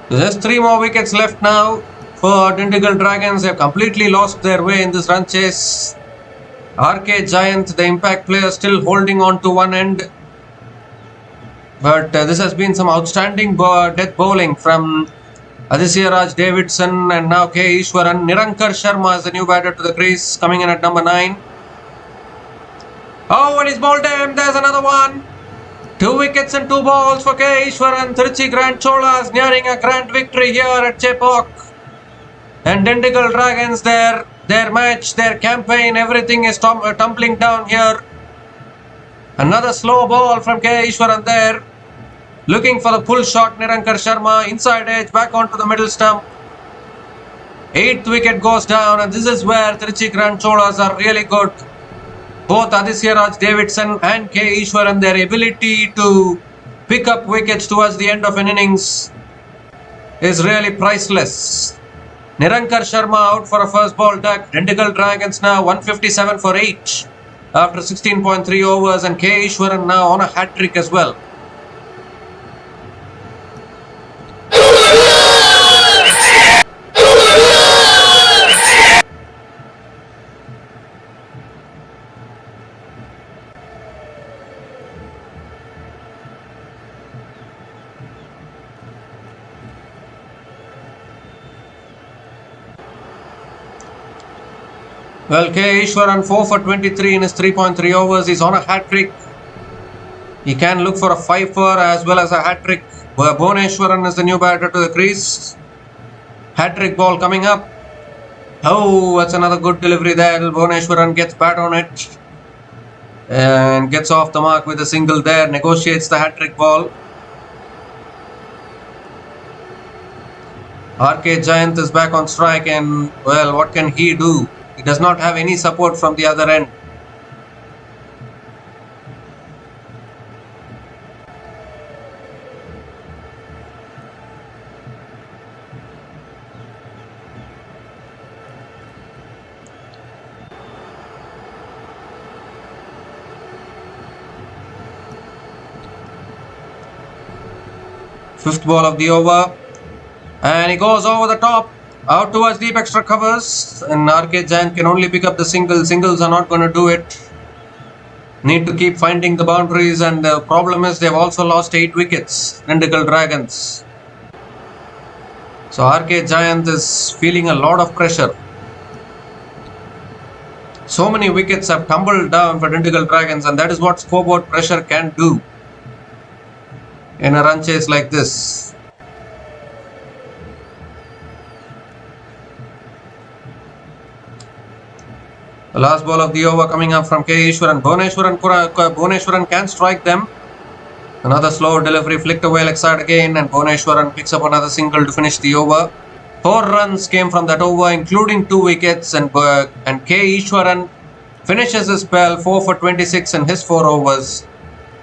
There's 3 more wickets left now for Dindigul Dragons. They have completely lost their way in this run chase. RK Giant, the impact player, still holding on to one end. But this has been some outstanding death bowling from Aditya Raj Davidson and now K. Ishwaran. Nirankar Sharma is the new batter to the crease, coming in at number 9. Oh, and he's bowled him. There's another one. 2 wickets and 2 balls for K. Ishwaran. Trichy Grand Cholas nearing a grand victory here at Chepauk. And Dindigul Dragons, their match, their campaign, everything is tumbling down here. Another slow ball from K. Ishwaran there. Looking for the pull shot, Nirankar Sharma. Inside edge, back onto the middle stump. 8th wicket goes down, and this is where Trichy Grand Cholas are really good. Both Aditya Raj Davidson and K. Ishwaran, their ability to pick up wickets towards the end of an innings is really priceless. Nirankar Sharma out for a first ball duck. Dindigul Dragons now 157 for 8 after 16.3 overs, and K. Ishwaran now on a hat trick as well. Well, K. Ishwaran 4 for 23 in his 3.3 overs. He's on a hat-trick. He can look for a 5-for as well as a hat-trick. Bhuvneshwaran is the new batter to the crease. Hat-trick ball coming up. Oh, that's another good delivery there. Bhuvneshwaran gets bat on it and gets off the mark with a single there. Negotiates the hat-trick ball. RK Giant is back on strike, and well, what can he do? He does not have any support from the other end. Fifth ball of the over, and he goes over the top. Out towards deep extra covers, and RK Giant can only pick up the single. Singles are not going to do it. Need to keep finding the boundaries, and the problem is they've also lost 8 wickets. Dindigul Dragons. So RK Giant is feeling a lot of pressure. So many wickets have tumbled down for Dindigul Dragons, and that is what scoreboard pressure can do in a run chase like this. The last ball of the over coming up from K. Ishwaran. Bhuvneshwaran can strike them. Another slow delivery flicked away leg side again, and Bhuvneshwaran picks up another single to finish the over. 4 runs came from that over, including 2 wickets, and K. Ishwaran finishes his spell 4 for 26 in his 4 overs.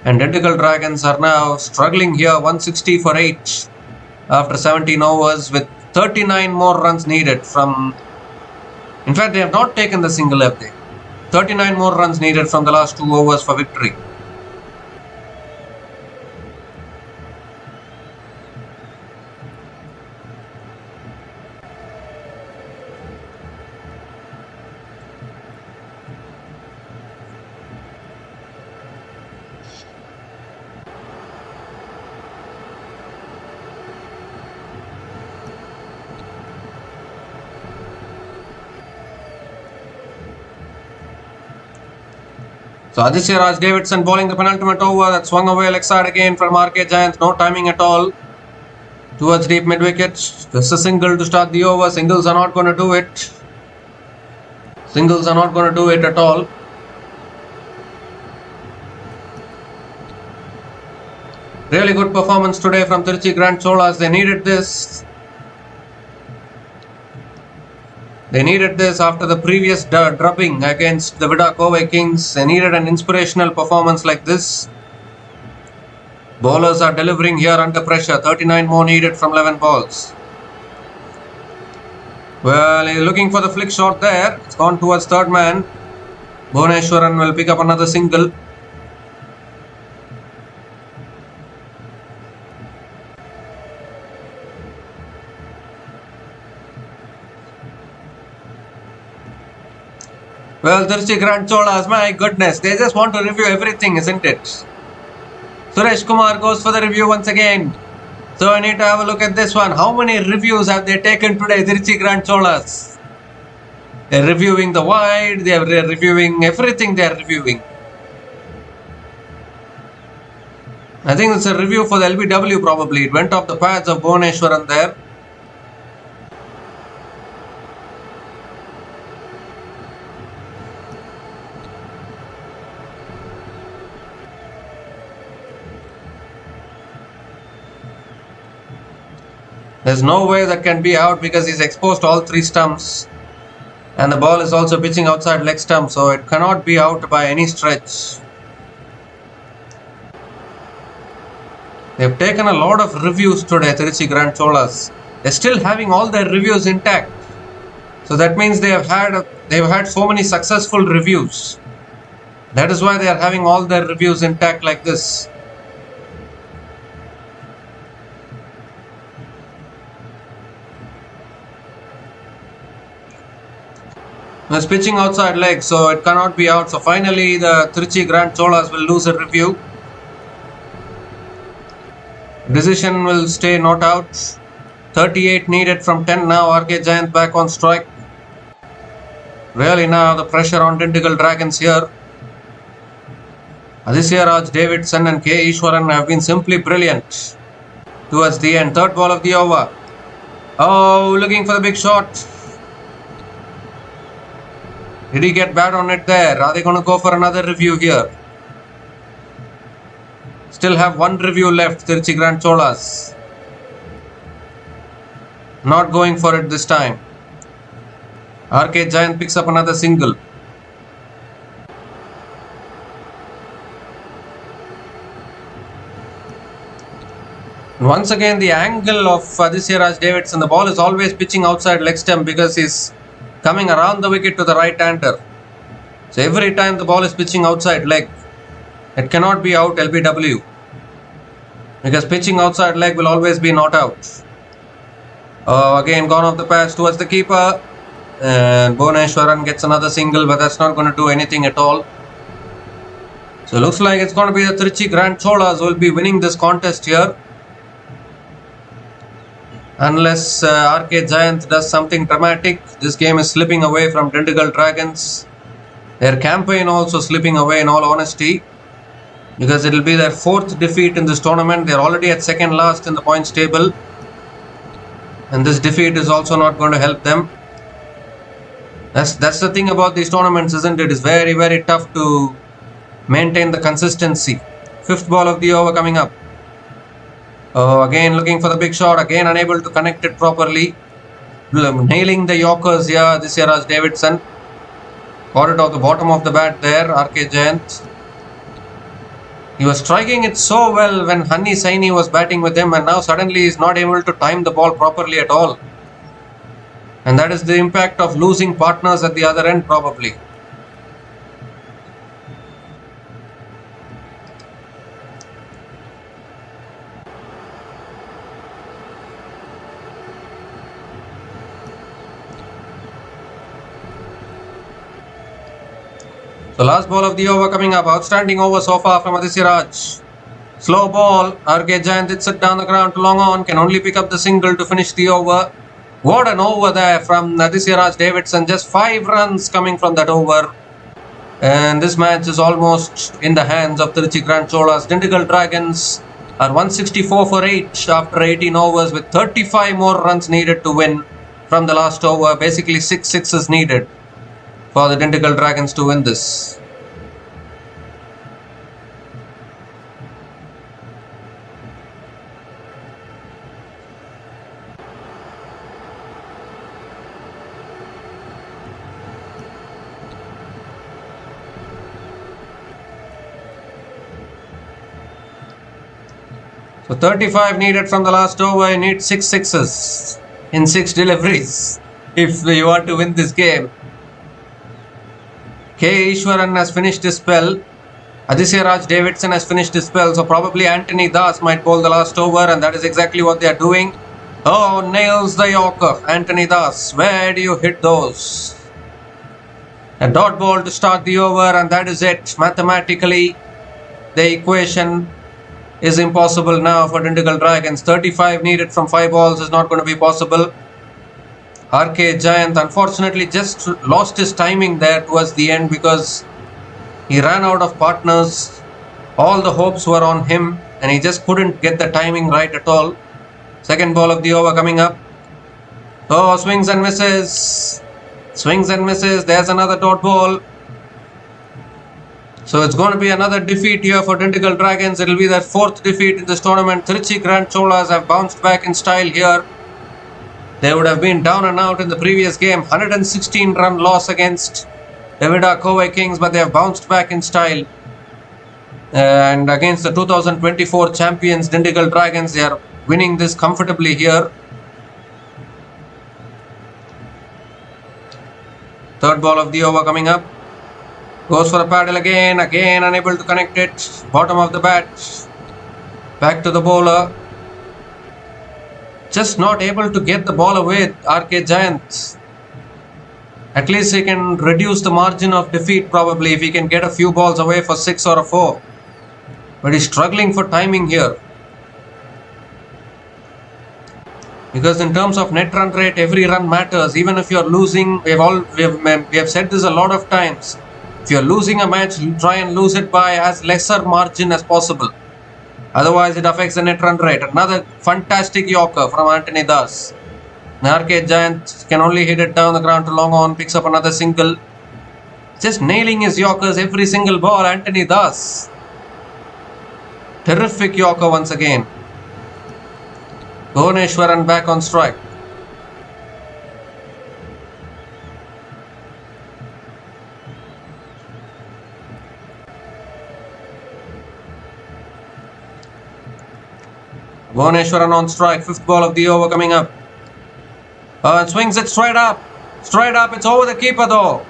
And Dindigul Dragons are now struggling here, 160 for 8 after 17 overs, with 39 more runs needed from... In fact, they have not taken the single, have they? 39 more runs needed from the last 2 overs for victory. So Aditya Raj Davidson bowling the penultimate over, that swung away leg side again from RK Giants. No timing at all. Towards deep mid wicket. Just a single to start the over. Singles are not going to do it. Singles are not going to do it at all. Really good performance today from Trichy Grand Cholas. They needed this. They needed this after the previous drubbing against the Kings. They needed an inspirational performance like this. Bowlers are delivering here under pressure. 39 more needed from 11 balls. Well, he's looking for the flick shot there. It's gone towards third man. Bhuvneshwaran will pick up another single. Well, Trichy Grand Cholas, my goodness, they just want to review everything, isn't it? Suresh Kumar goes for the review once again. So I need to have a look at this one. How many reviews have they taken today, Trichy Grand Cholas? They're reviewing the wide, they're reviewing everything they're reviewing. I think it's a review for the LBW probably. It went off the pads of Bhuvneshwaran there. There's no way that can be out because he's exposed all three stumps. And the ball is also pitching outside leg stump, so it cannot be out by any stretch. They've taken a lot of reviews today, Trichy Grand Cholas. They're still having all their reviews intact. So that means they've had so many successful reviews. That is why they are having all their reviews intact like this. It's pitching outside leg, so it cannot be out. So finally, the Trichy Grand Cholas will lose a review. Decision will stay not out. 38 needed from 10 now. RK Giant back on strike. Really now the pressure on Dindigul Dragons here. Aditya Raj Davidson and K. Ishwaran have been simply brilliant towards the end. Third ball of the over. Oh, looking for the big shot. Did he get bad on it there? Are they going to go for another review here? Still have one review left, Trichy Grand Cholas. Not going for it this time. RK Giant picks up another single. Once again, the angle of Aditya Raj Davidson, the ball is always pitching outside leg stump because he's coming around the wicket to the right-hander. So every time the ball is pitching outside leg, it cannot be out LBW. Because pitching outside leg will always be not out. Again gone off the patch towards the keeper. And Bhuvneshwaran gets another single, but that's not going to do anything at all. So looks like it's going to be the Trichy Grand Cholas who will be winning this contest here. Unless RK Giant does something dramatic, this game is slipping away from Dindigul Dragons. Their campaign also slipping away in all honesty. Because it will be their fourth defeat in this tournament. They are already at second last in the points table. And this defeat is also not going to help them. That's the thing about these tournaments, isn't it? It's very, very tough to maintain the consistency. Fifth ball of the over coming up. Again looking for the big shot, again unable to connect it properly. Nailing the Yorkers here, this year as Davidson. Got it off the bottom of the bat there, RK Giant. He was striking it so well when Honey Saini was batting with him, and now suddenly he is not able to time the ball properly at all. And that is the impact of losing partners at the other end probably. So last ball of the over coming up. Outstanding over so far from Aditya Raj. Slow ball. RK Giant hits it down the ground to long on. Can only pick up the single to finish the over. What an over there from Aditya Raj Davidson. Just 5 runs coming from that over. And this match is almost in the hands of Trichy Grand Cholas. Dindigul Dragons are 164 for 8 after 18 overs with 35 more runs needed to win from the last over. Basically 6 sixes needed. for the Dindigul Dragons to win this. So 35 needed from the last over. You need 6 sixes in 6 deliveries if you want to win this game. K. Ishwaran has finished his spell. Aditya Raj Davidson has finished his spell. So probably Anthony Das might bowl the last over, and that is exactly what they are doing. Oh, nails the Yorker. Anthony Das, where do you hit those? A dot ball to start the over, and that is it. Mathematically, the equation is impossible now for Dindigul Dragons. 35 needed from 5 balls is not going to be possible. RK Giant unfortunately just lost his timing there towards the end because he ran out of partners. All the hopes were on him and he just couldn't get the timing right at all. Second ball of the over coming up. Oh, swings and misses. Swings and misses. There's another dot ball. So it's going to be another defeat here for Dindigul Dragons. It will be their 4th defeat in this tournament. Trichy Grand Cholas have bounced back in style here. They would have been down and out in the previous game. 116 run loss against Kings, but they have bounced back in style. And against the 2024 champions Dindigul Dragons, they are winning this comfortably here. Third ball of the over coming up. Goes for a paddle again unable to connect it. Bottom of the bat. Back to the bowler. Just not able to get the ball away, RK Giants. At least he can reduce the margin of defeat probably if he can get a few balls away for 6 or a 4. But he's struggling for timing here. Because in terms of net run rate, every run matters. Even if you're losing, we have said this a lot of times. If you're losing a match, you try and lose it by as lesser margin as possible. Otherwise, it affects the net run rate. Another fantastic Yorker from Anthony Das. RK Giant can only hit it down the ground to long on, picks up another single. Just nailing his Yorkers every single ball, Anthony Das. Terrific Yorker once again. Bhuvaneshwaran back on strike. Bhuvaneshwaran on strike. 5th ball of the over coming up. And swings it straight up. Straight up. It's over the keeper though.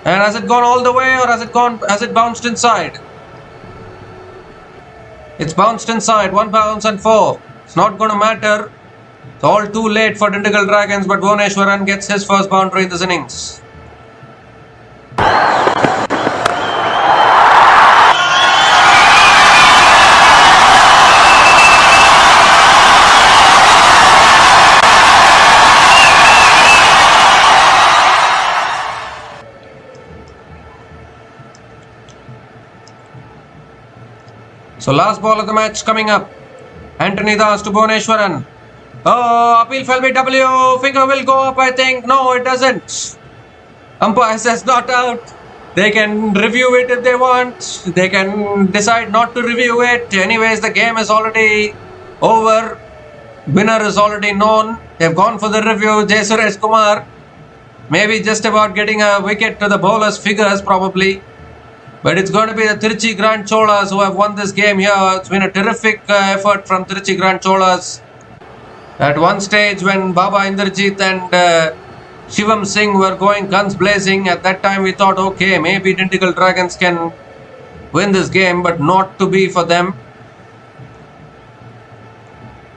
And has it gone all the way or has it bounced inside? It's bounced inside. 1 bounce and 4. It's not going to matter. It's all too late for Dindigul Dragons, but Bhuvaneshwaran gets his first boundary in this innings. So last ball of the match coming up. Anthony Das to Bhuvaneshwaran. Oh, appeal for LBW. Finger will go up, I think. No, it doesn't. Umpire says not out. They can review it if they want. They can decide not to review it. Anyways, the game is already over. Winner is already known. They've gone for the review. Jay Suresh Kumar. Maybe just about getting a wicket to the bowler's figures probably. But it's going to be the Trichy Grand Cholas who have won this game here. It's been a terrific effort from Trichy Grand Cholas. At one stage when Baba Inderjeet and Shivam Singh were going guns blazing, at that time we thought, okay, maybe Dindigul Dragons can win this game, but not to be for them.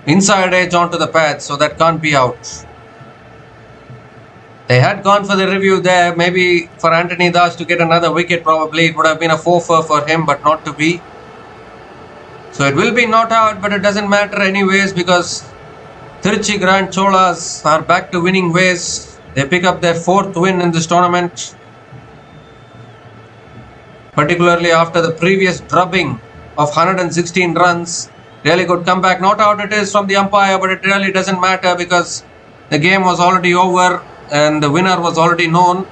Inside edge onto the pads, so that can't be out. They had gone for the review there, maybe for Anthony Das to get another wicket probably. It would have been a 4-4 for him, but not to be. So it will be not out, but it doesn't matter anyways because Trichy Grand Cholas are back to winning ways. They pick up their 4th win in this tournament. Particularly after the previous drubbing of 116 runs. Really good comeback. Not out it is from the umpire, but it really doesn't matter because the game was already over and the winner was already known.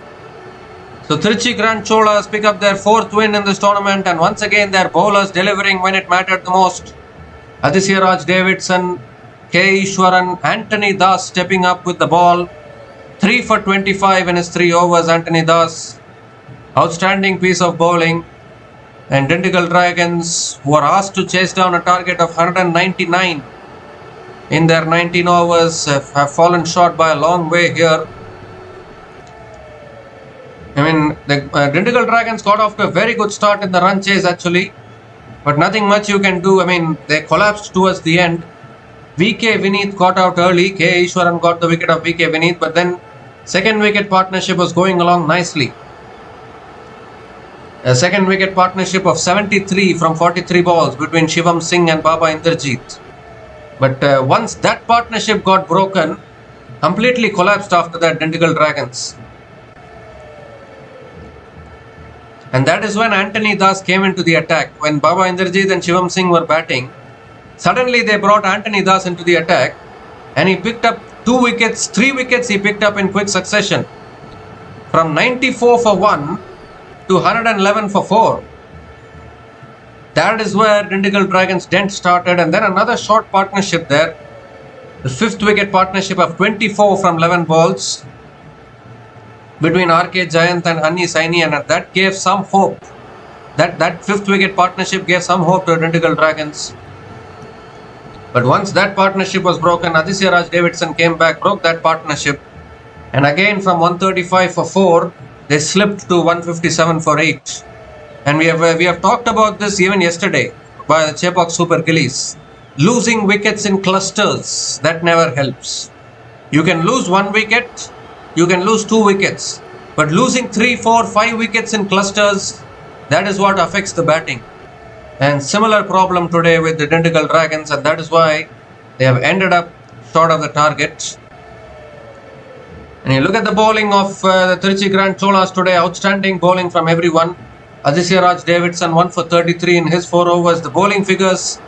So Trichy Grand Cholas pick up their 4th win in this tournament, and once again their bowlers delivering when it mattered the most. Aditya Raj Davidson, K. Ishwaran, Anthony Das stepping up with the ball. 3 for 25 in his 3 overs, Anthony Das. Outstanding piece of bowling. And Dindigul Dragons, who are asked to chase down a target of 199 in their 19 overs, have fallen short by a long way here. I mean, the Dindigul Dragons got off to a very good start in the run chase actually, but nothing much you can do. I mean, they collapsed towards the end. VK Vineet got out early. K. Ishwaran got the wicket of VK Vineet, but then second wicket partnership was going along nicely. A second wicket partnership of 73 from 43 balls between Shivam Singh and Baba Inderjeet. But once that partnership got broken, completely collapsed after that Dindigul Dragons. And that is when Anthony Das came into the attack. When Baba Inderjeet and Shivam Singh were batting, suddenly they brought Anthony Das into the attack, and he picked up 2 wickets, 3 wickets he picked up in quick succession. From 94 for 1 to 111 for 4. That is where Dindigul Dragons' dent started, and then another short partnership there. The 5th wicket partnership of 24 from 11 balls between RK Jayant and Annie Saini, and that gave some hope. That 5th wicket partnership gave some hope to Dindigul Dragons. But once that partnership was broken, Aditya Raj Davidson came back, broke that partnership, and again from 135 for 4, they slipped to 157 for 8. And we have talked about this even yesterday by the Chepak Super Gillies. Losing wickets in clusters, that never helps. You can lose 1 wicket, you can lose 2 wickets, but losing 3, 4, 5 wickets in clusters, that is what affects the batting. And similar problem today with the Dindigul Dragons, and that is why they have ended up short of the target. And you look at the bowling of the Trichy Grand Cholas today, outstanding bowling from everyone. Aditya Raj Davidson 1 for 33 in his 4 overs. The bowling figures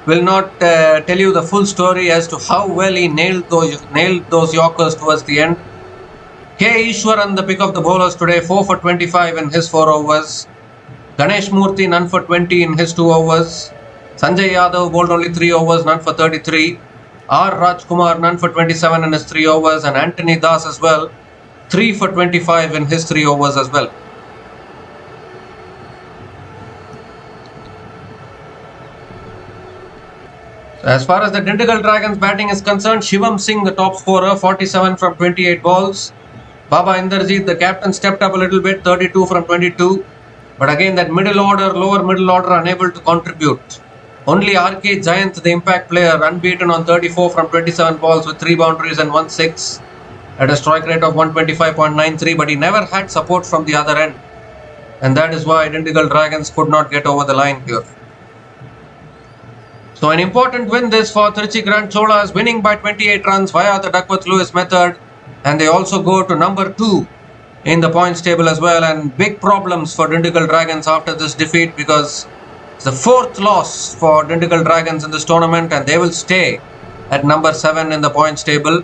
will not tell you the full story as to how well he nailed those Yorkers towards the end. K. Ishwaran, the pick of the bowlers today, 4 for 25 in his 4 overs. Ganesh Murthy, none for 20 in his 2 overs. Sanjay Yadav bowled only 3 overs, none for 33. R. Rajkumar, none for 27 in his 3 overs. And Anthony Das as well, 3 for 25 in his 3 overs as well. As far as the Dindigul Dragons batting is concerned, Shivam Singh, the top scorer, 47 from 28 balls. Baba Inderjeet, the captain, stepped up a little bit, 32 from 22. But again, that middle order, lower middle order, unable to contribute. Only RK Jayant, the impact player, unbeaten on 34 from 27 balls with 3 boundaries and 1 6 at a strike rate of 125.93, but he never had support from the other end. And that is why Dindigul Dragons could not get over the line here. So an important win this for Trichy Grand Cholas, winning by 28 runs via the Duckworth-Lewis method. And they also go to number 2 in the points table as well, and big problems for Dindigul Dragons after this defeat, because it's the 4th loss for Dindigul Dragons in this tournament, and they will stay at number 7 in the points table.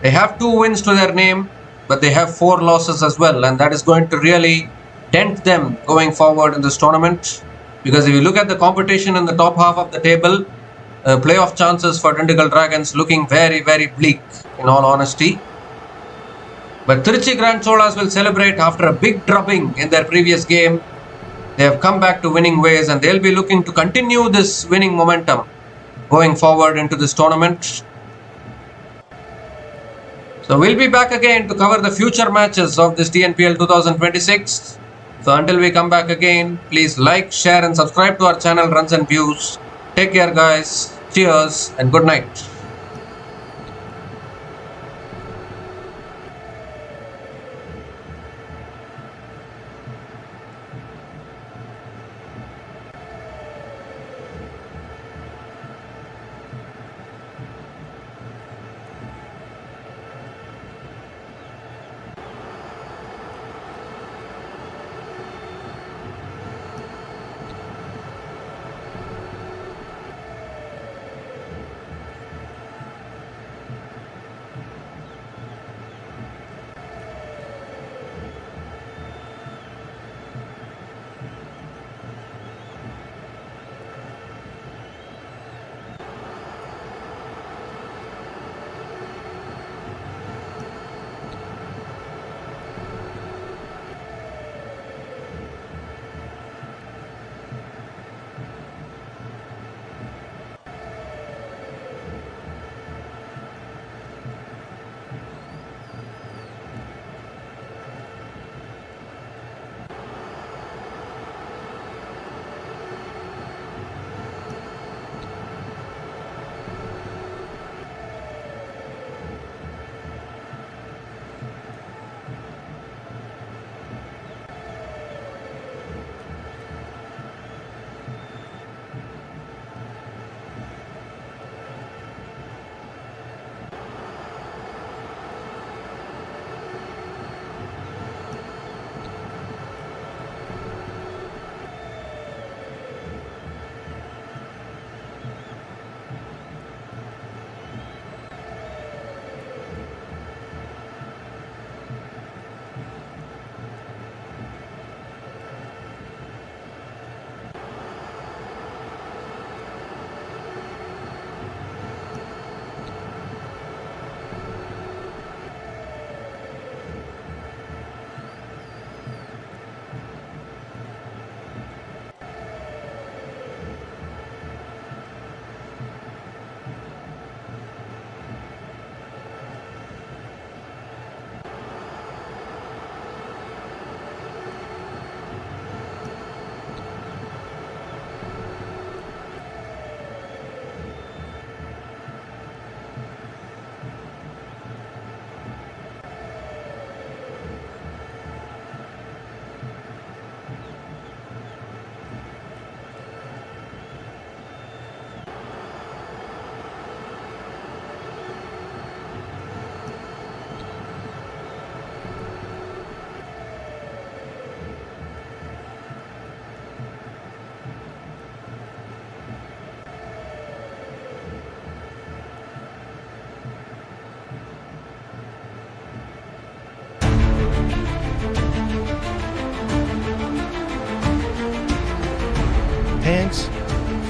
They have 2 wins to their name, but they have 4 losses as well, and that is going to really dent them going forward in this tournament, because if you look at the competition in the top half of the table, playoff chances for Dindigul Dragons looking very, very bleak in all honesty. But Trichy Grand Cholas will celebrate after a big drubbing in their previous game. They have come back to winning ways, and they'll be looking to continue this winning momentum going forward into this tournament. So we'll be back again to cover the future matches of this TNPL 2026. So until we come back again, please like, share and subscribe to our channel Runs and Views. Take care guys, cheers and good night.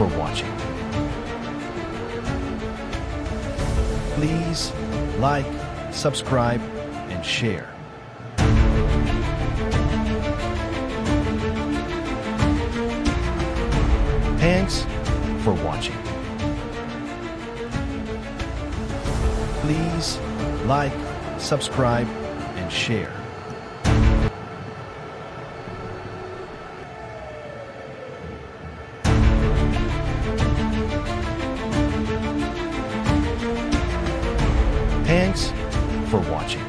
for watching. Please like, subscribe, and share. Thanks for watching. Please like, subscribe, and share. Thanks for watching.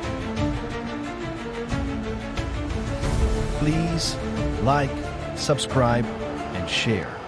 Please like, subscribe, and share.